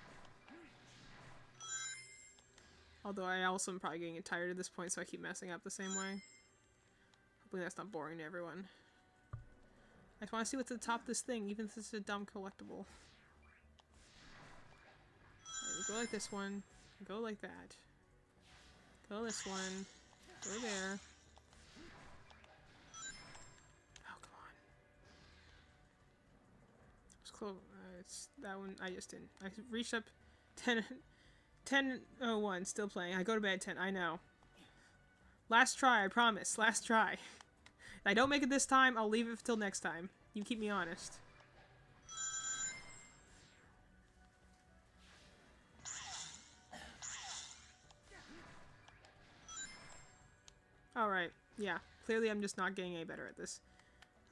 Although I also am probably getting tired at this point, so I keep messing up the same way. Hopefully that's not boring to everyone. I just want to see what's at the top of this thing, even if this is a dumb collectible. Go like this one, go like that, go this one, go there. Oh, come on. It's close. It's that one, I just didn't. I reached up 10:01, still playing. I go to bed at 10, I know. Last try, I promise, last try. If I don't make it this time, I'll leave it till next time. You keep me honest. Alright, yeah. Clearly I'm just not getting any better at this.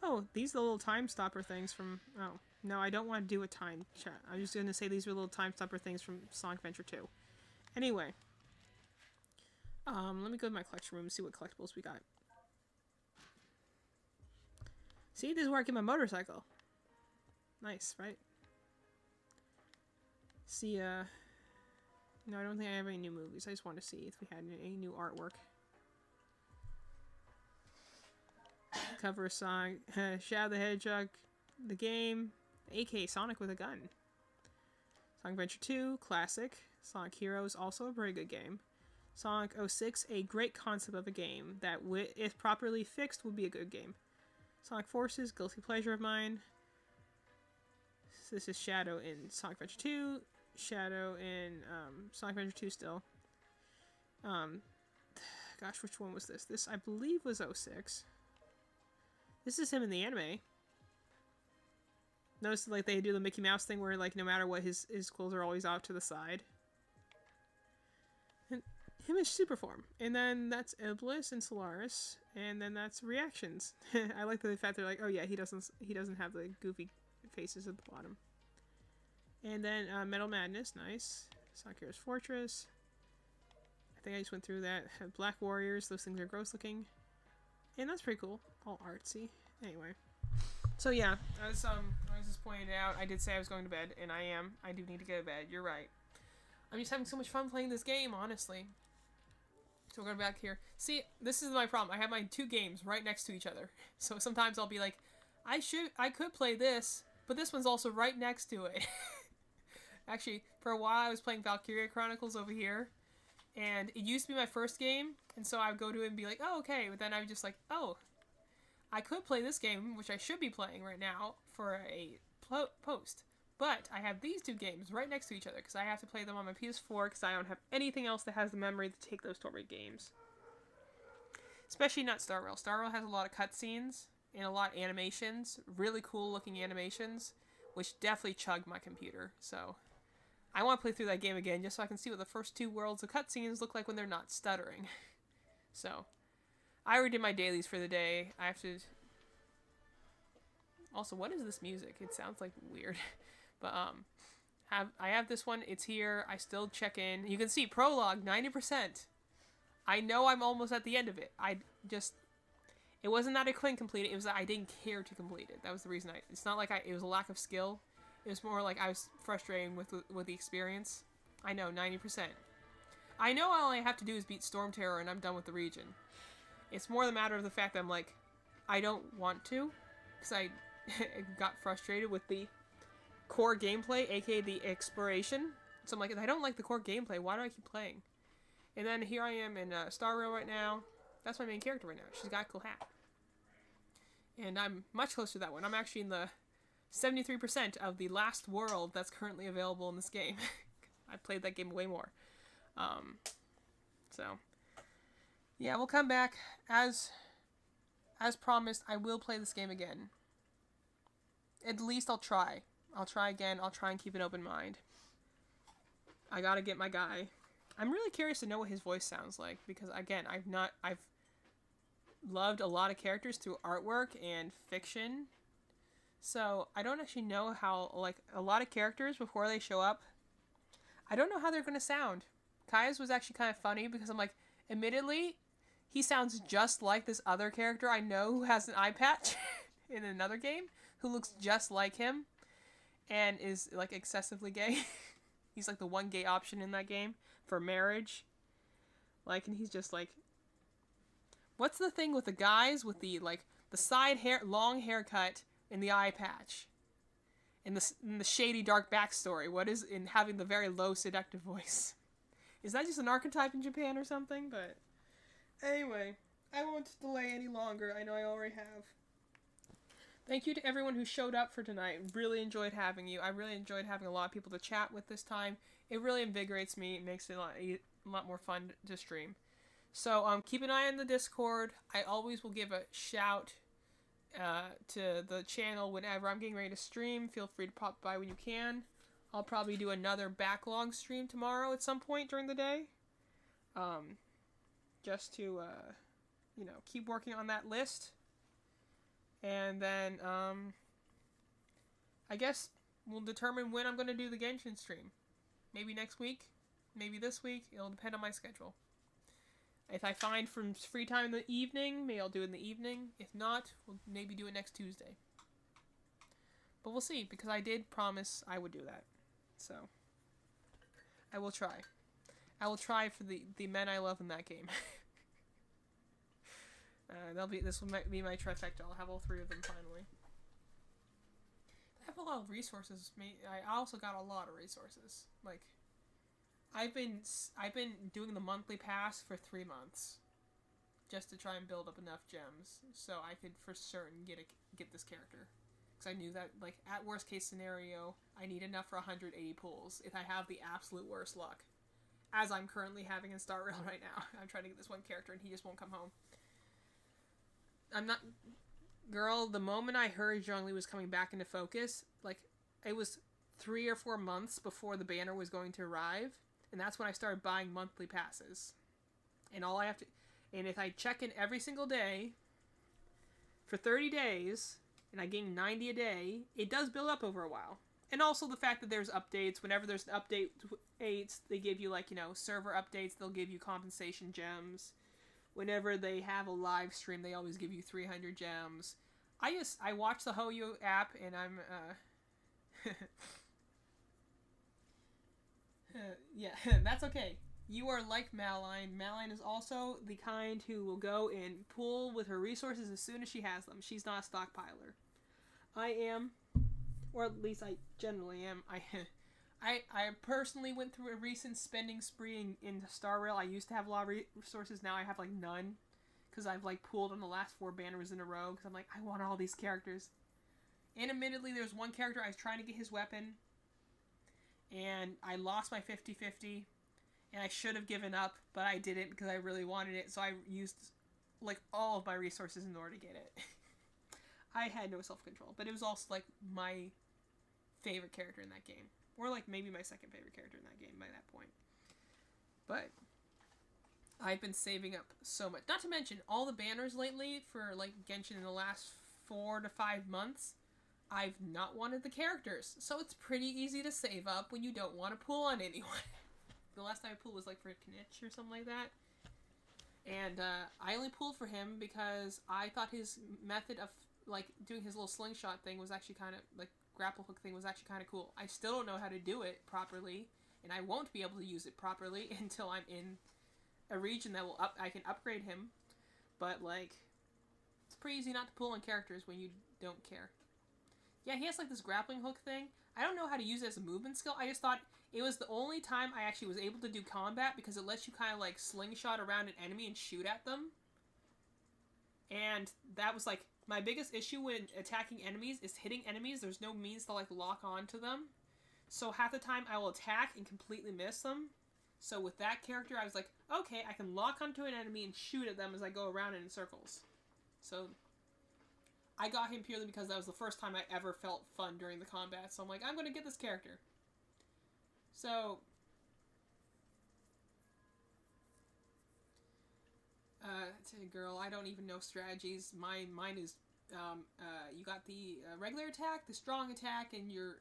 Oh, these are the little time stopper things from... Oh, no, I don't want to do a time chat. I'm just going to say these are little time stopper things from Sonic Adventure 2. Anyway. Let me go to my collection room and see what collectibles we got. See, this is where I get my motorcycle. Nice, right? See, no, I don't think I have any new movies. I just want to see if we had any new artwork. Cover of Sonic, Shadow the Hedgehog, the game, aka Sonic with a gun. Sonic Adventure 2, classic. Sonic Heroes, also a very good game. Sonic 06, a great concept of a game that, if properly fixed, would be a good game. Sonic Forces, guilty pleasure of mine. This is Shadow in Sonic Adventure 2. Shadow in Sonic Adventure 2 still. Gosh, which one was this? This, I believe, was 06. This is him in the anime. Notice, like, they do the Mickey Mouse thing where, like, no matter what, his clothes are always out to the side. And him in super form. And then that's Iblis and Solaris. And then that's Reactions. I like the fact they're like, oh yeah, he doesn't have the goofy faces at the bottom. And then Metal Madness, nice. Sonic Heroes Fortress. I think I just went through that. Black Warriors, those things are gross looking. And that's pretty cool. All artsy. Anyway. So yeah, as just pointed out, I did say I was going to bed, and I am. I do need to go to bed. You're right. I'm just having so much fun playing this game, honestly. So we're going back here. See, this is my problem. I have my two games right next to each other. So sometimes I'll be like, I could play this, but this one's also right next to it. Actually, for a while I was playing Valkyria Chronicles over here, and it used to be my first game, and so I would go to it and be like, oh, okay, but then I was just like, oh, I could play this game, which I should be playing right now, for a post. But I have these two games right next to each other, because I have to play them on my PS4, because I don't have anything else that has the memory to take those torrid games. Especially not Star Rail. Star Rail has a lot of cutscenes, and a lot of animations, really cool looking animations, which definitely chug my computer, so... I want to play through that game again, just so I can see what the first two worlds of cutscenes look like when they're not stuttering. So... I already did my dailies for the day. I have to... Also, what is this music? It sounds like weird. But, I have this one. It's here. I still check in. You can see prologue, 90%. I know I'm almost at the end of it. It wasn't that I couldn't complete it. It was that I didn't care to complete it. That was the reason it's not like it was a lack of skill. It was more like I was frustrated with the experience. I know, 90%. I know all I have to do is beat Storm Terror and I'm done with the region. It's more the matter of the fact that I'm like, I don't want to, because I got frustrated with the core gameplay, aka the exploration. So I'm like, if I don't like the core gameplay, why do I keep playing? And then here I am in Star Rail right now. That's my main character right now. She's got a cool hat. And I'm much closer to that one. I'm actually in the 73% of the last world that's currently available in this game. I played that game way more. So... yeah, we'll come back. As promised, I will play this game again. At least I'll try. I'll try again. I'll try and keep an open mind. I gotta get my guy. I'm really curious to know what his voice sounds like, because again, I've loved a lot of characters through artwork and fiction. So, I don't actually know how, like, a lot of characters, before they show up, I don't know how they're gonna sound. Kaya's was actually kind of funny, because I'm like, admittedly, he sounds just like this other character I know who has an eye patch in another game, who looks just like him, and is, like, excessively gay. He's, like, the one gay option in that game for marriage. Like, and he's just, like... what's the thing with the guys with the, like, the side hair, long haircut, and the eye patch? And the shady, dark backstory. What is in having the very low, seductive voice? Is that just an archetype in Japan or something? But anyway, I won't delay any longer. I know I already have. Thank you to everyone who showed up for tonight. Really enjoyed having you. I really enjoyed having a lot of people to chat with this time. It really invigorates me. It makes it a lot more fun to stream. So keep an eye on the Discord. I always will give a shout to the channel whenever I'm getting ready to stream. Feel free to pop by when you can. I'll probably do another backlog stream tomorrow at some point during the day. Just to, keep working on that list. And then, I guess we'll determine when I'm going to do the Genshin stream. Maybe next week, maybe this week. It'll depend on my schedule. If I find from free time in the evening, maybe I'll do it in the evening. If not, we'll maybe do it next Tuesday. But we'll see, because I did promise I would do that. So, I will try. I will try for the men I love in that game. This will be my trifecta. I'll have all three of them finally. I have a lot of resources. I also got a lot of resources. Like, I've been doing the monthly pass for 3 months, just to try and build up enough gems so I could for certain get this character. Because I knew that, like, at worst case scenario, I need enough for 180 pulls if I have the absolute worst luck, as I'm currently having in Star Rail right now. I'm trying to get this one character and he just won't come home. I'm not... Girl, the moment I heard Zhongli was coming back into focus, like, it was 3 or 4 months before the banner was going to arrive, and that's when I started buying monthly passes. And all I have to... And if I check in every single day, for 30 days, and I gain 90 a day, it does build up over a while. And also the fact that there's updates. Whenever there's an update, they give you, like, you know, server updates, they'll give you compensation gems. Whenever they have a live stream, they always give you 300 gems. I watch the Hoyo app, and I'm, yeah, that's okay. You are like Maline. Maline is also the kind who will go and pool with her resources as soon as she has them. She's not a stockpiler. I am, or at least I generally am. I personally went through a recent spending spree in Star Rail. I used to have a lot of resources. Now I have, like, none. Because I've, like, pooled on the last 4 banners in a row. Because I'm like, I want all these characters. And admittedly, there's one character I was trying to get his weapon. And I lost my 50-50. And I should have given up. But I didn't because I really wanted it. So I used, like, all of my resources in order to get it. I had no self-control. But it was also, like, my favorite character in that game. Or, like, maybe my second favorite character in that game by that point. But I've been saving up so much. Not to mention, all the banners lately for, like, Genshin in the last 4 to 5 months, I've not wanted the characters. So it's pretty easy to save up when you don't want to pull on anyone. The last time I pulled was, like, for Kinich or something like that. And I only pulled for him because I thought his method of, like, doing his little slingshot thing was actually kind of, like, grapple hook thing was actually kind of cool. I still don't know how to do it properly, and I won't be able to use it properly until I'm in a region that I can upgrade him. But, like, it's pretty easy not to pull on characters when you don't care. Yeah, he has, like, this grappling hook thing. I don't know how to use it as a movement skill. I just thought it was the only time I actually was able to do combat because it lets you kind of, like, slingshot around an enemy and shoot at them. And that was, like, my biggest issue when attacking enemies is hitting enemies. There's no means to, like, lock onto them. So half the time I will attack and completely miss them. So with that character, I was like, okay, I can lock onto an enemy and shoot at them as I go around in circles. So I got him purely because that was the first time I ever felt fun during the combat. So I'm like, I'm going to get this character. So girl, I don't even know strategies. Mine is, you got the regular attack, the strong attack, and your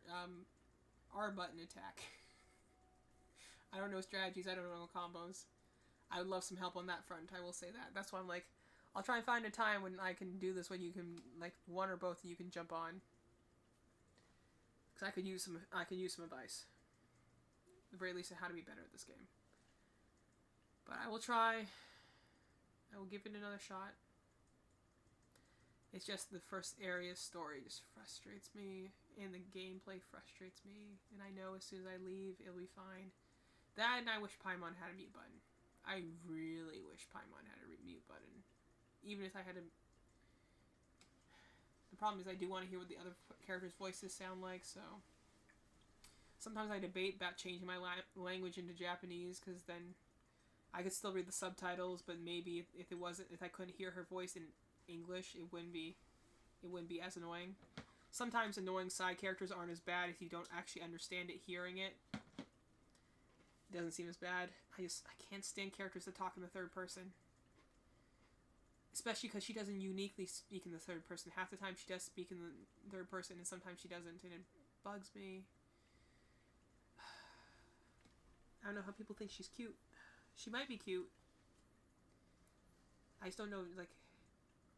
R button attack. I don't know strategies, I don't know combos. I would love some help on that front, I will say that. That's why I'm like, I'll try and find a time when I can do this, when you can, like, one or both of you can jump on. Because I could use some advice. At the very least, on how to be better at this game. But I will try. I will give it another shot. It's just the first area story just frustrates me, and the gameplay frustrates me, and I know as soon as I leave, it'll be fine. That, and I wish Paimon had a mute button. I really wish Paimon had a mute button. Even if I had to... The problem is I do want to hear what the other characters' voices sound like, so... Sometimes I debate about changing my language into Japanese, because then I could still read the subtitles, but maybe if I couldn't hear her voice in English, it wouldn't be as annoying. Sometimes annoying side characters aren't as bad if you don't actually understand it hearing it. It doesn't seem as bad. I can't stand characters that talk in the third person. especially because she doesn't uniquely speak in the third person. Half the time she does speak in the third person, and sometimes she doesn't, and it bugs me. I don't know how people think she's cute. She might be cute. I just don't know, like,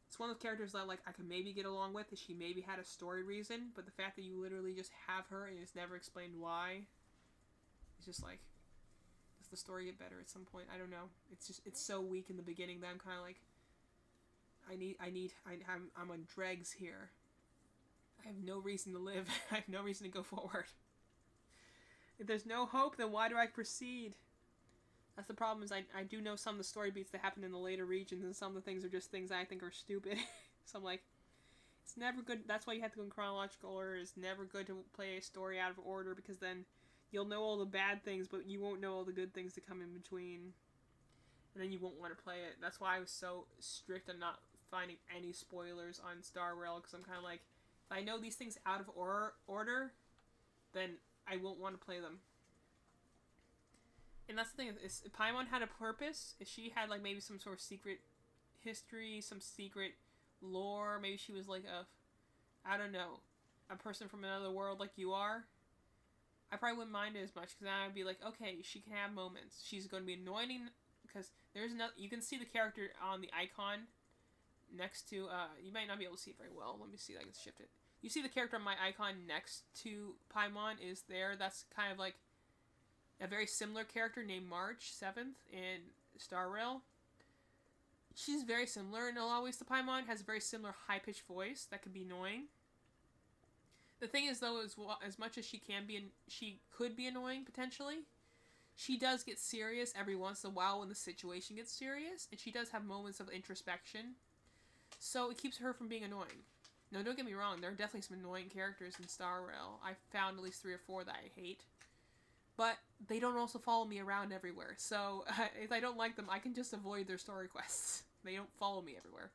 it's one of the characters that, like, I could maybe get along with if she maybe had a story reason, but the fact that you literally just have her and it's never explained why, it's just like, does the story get better at some point? I don't know. It's just, it's so weak in the beginning that I'm kind of like, I'm on dregs here. I have no reason to live. I have no reason to go forward. If there's no hope, then why do I proceed? That's the problem, is I do know some of the story beats that happen in the later regions, and some of the things are just things I think are stupid. So I'm like, it's never good. That's why you have to go in chronological order. It's never good to play a story out of order, because then you'll know all the bad things, but you won't know all the good things that come in between. And then you won't want to play it. That's why I was so strict on not finding any spoilers on Star Rail, because I'm kind of like, if I know these things out of order, then I won't want to play them. And that's the thing, is Paimon had a purpose. If she had, like, maybe some sort of secret history, some secret lore, maybe she was like I don't know, a person from another world like you are, I probably wouldn't mind it as much, because then I'd be like, okay, she can have moments. She's going to be annoying, because there's no, you can see the character on the icon next to, you might not be able to see it very well. Let me see if I can shift it. You see the character on my icon next to Paimon is there. That's kind of like a very similar character named March 7th in Star Rail. She's very similar in a lot of ways to Paimon, has a very similar high-pitched voice that can be annoying. The thing is, though, as much as she could be annoying, potentially, she does get serious every once in a while when the situation gets serious, and she does have moments of introspection, so it keeps her from being annoying. No, don't get me wrong, there are definitely some annoying characters in Star Rail. I've found at least 3 or 4 that I hate. But they don't also follow me around everywhere, so if I don't like them, I can just avoid their story quests. They don't follow me everywhere.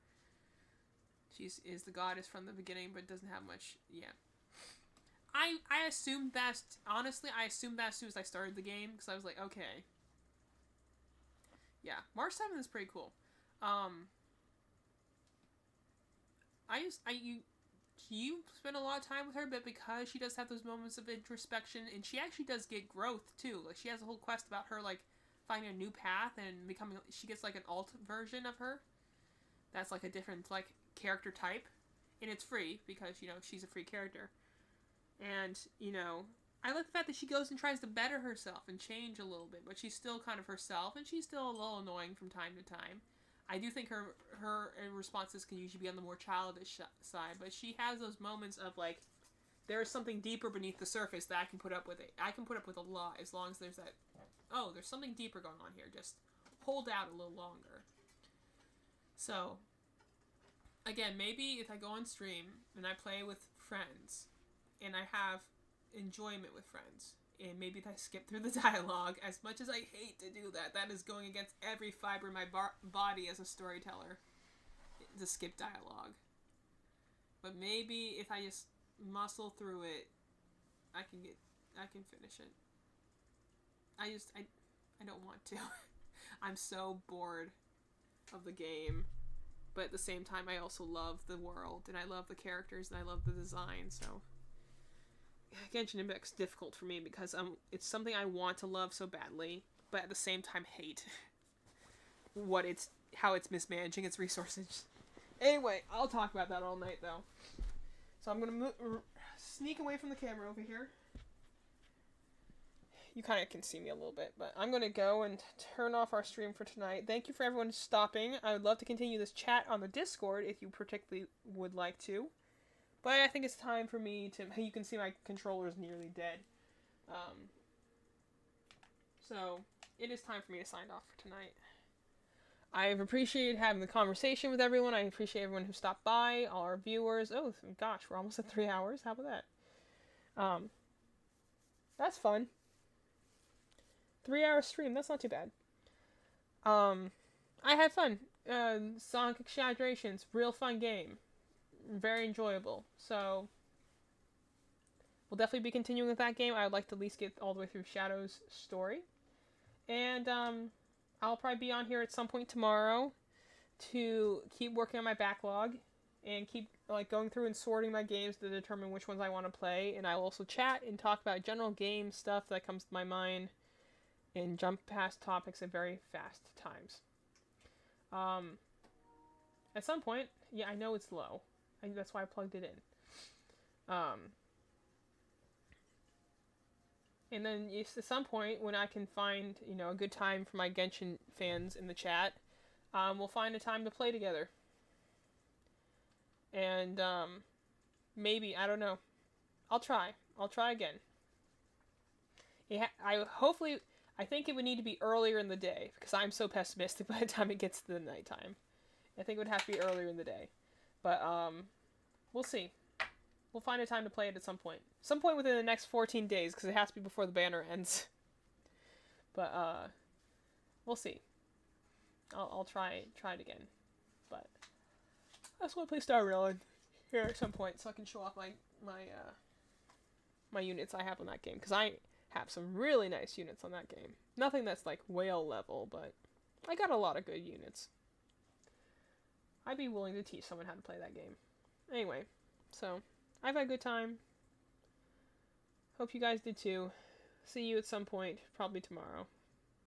She is the goddess from the beginning, but doesn't have much, yeah. I assumed that, honestly, I assumed that as soon as I started the game, because I was like, okay. Yeah, March 7th is pretty cool. You spend a lot of time with her, but because she does have those moments of introspection, and she actually does get growth, too. Like, she has a whole quest about her, like, finding a new path and becoming, she gets, like, an alt version of her. That's, like, a different, like, character type. And it's free, because, you know, she's a free character. And, you know, I like the fact that she goes and tries to better herself and change a little bit, but she's still kind of herself, and she's still a little annoying from time to time. I do think her responses can usually be on the more childish side, but she has those moments of, like, there is something deeper beneath the surface that I can put up with it. I can put up with a lot as long as there's that, oh, there's something deeper going on here. Just hold out a little longer. So, again, maybe if I go on stream and I play with friends and I have enjoyment with friends, and maybe if I skip through the dialogue, as much as I hate to do that, that is going against every fiber in my body as a storyteller, to skip dialogue. But maybe if I just muscle through it, I can finish it. I don't want to. I'm so bored of the game, but at the same time, I also love the world, and I love the characters, and I love the design, so Genshin Impact's difficult for me because it's something I want to love so badly, but at the same time hate how it's mismanaging its resources. Anyway, I'll talk about that all night though. So I'm gonna sneak away from the camera over here. You kind of can see me a little bit, but I'm gonna go and turn off our stream for tonight. Thank you for everyone stopping. I would love to continue this chat on the Discord if you particularly would like to. But I think it's time for me to... You can see my controller is nearly dead. So, it is time for me to sign off for tonight. I've appreciated having the conversation with everyone. I appreciate everyone who stopped by, all our viewers. Oh, gosh, we're almost at 3 hours. How about that? That's fun. 3-hour stream, that's not too bad. I had fun. Sonic Exaggerations, real fun game. Very enjoyable. So we'll definitely be continuing with that game. I would like to at least get all the way through Shadow's story. And I'll probably be on here at some point tomorrow to keep working on my backlog and keep like going through and sorting my games to determine which ones I want to play. And I will also chat and talk about general game stuff that comes to my mind and jump past topics at very fast times. At some point, yeah, I know it's low. That's why I plugged it in. And then at some point, when I can find, a good time for my Genshin fans in the chat, we'll find a time to play together. And maybe, I don't know. I'll try again. I think it would need to be earlier in the day because I'm so pessimistic by the time it gets to the nighttime. I think it would have to be earlier in the day. But we'll see. We'll find a time to play it at some point. Some point within the next 14 days because it has to be before the banner ends. But we'll see. I'll try it again. But I just want to play Star Rail here at some point so I can show off my units I have on that game because I have some really nice units on that game. Nothing that's like whale level, but I got a lot of good units. I'd be willing to teach someone how to play that game. Anyway, so I've had a good time. Hope you guys did too. See you at some point, probably tomorrow.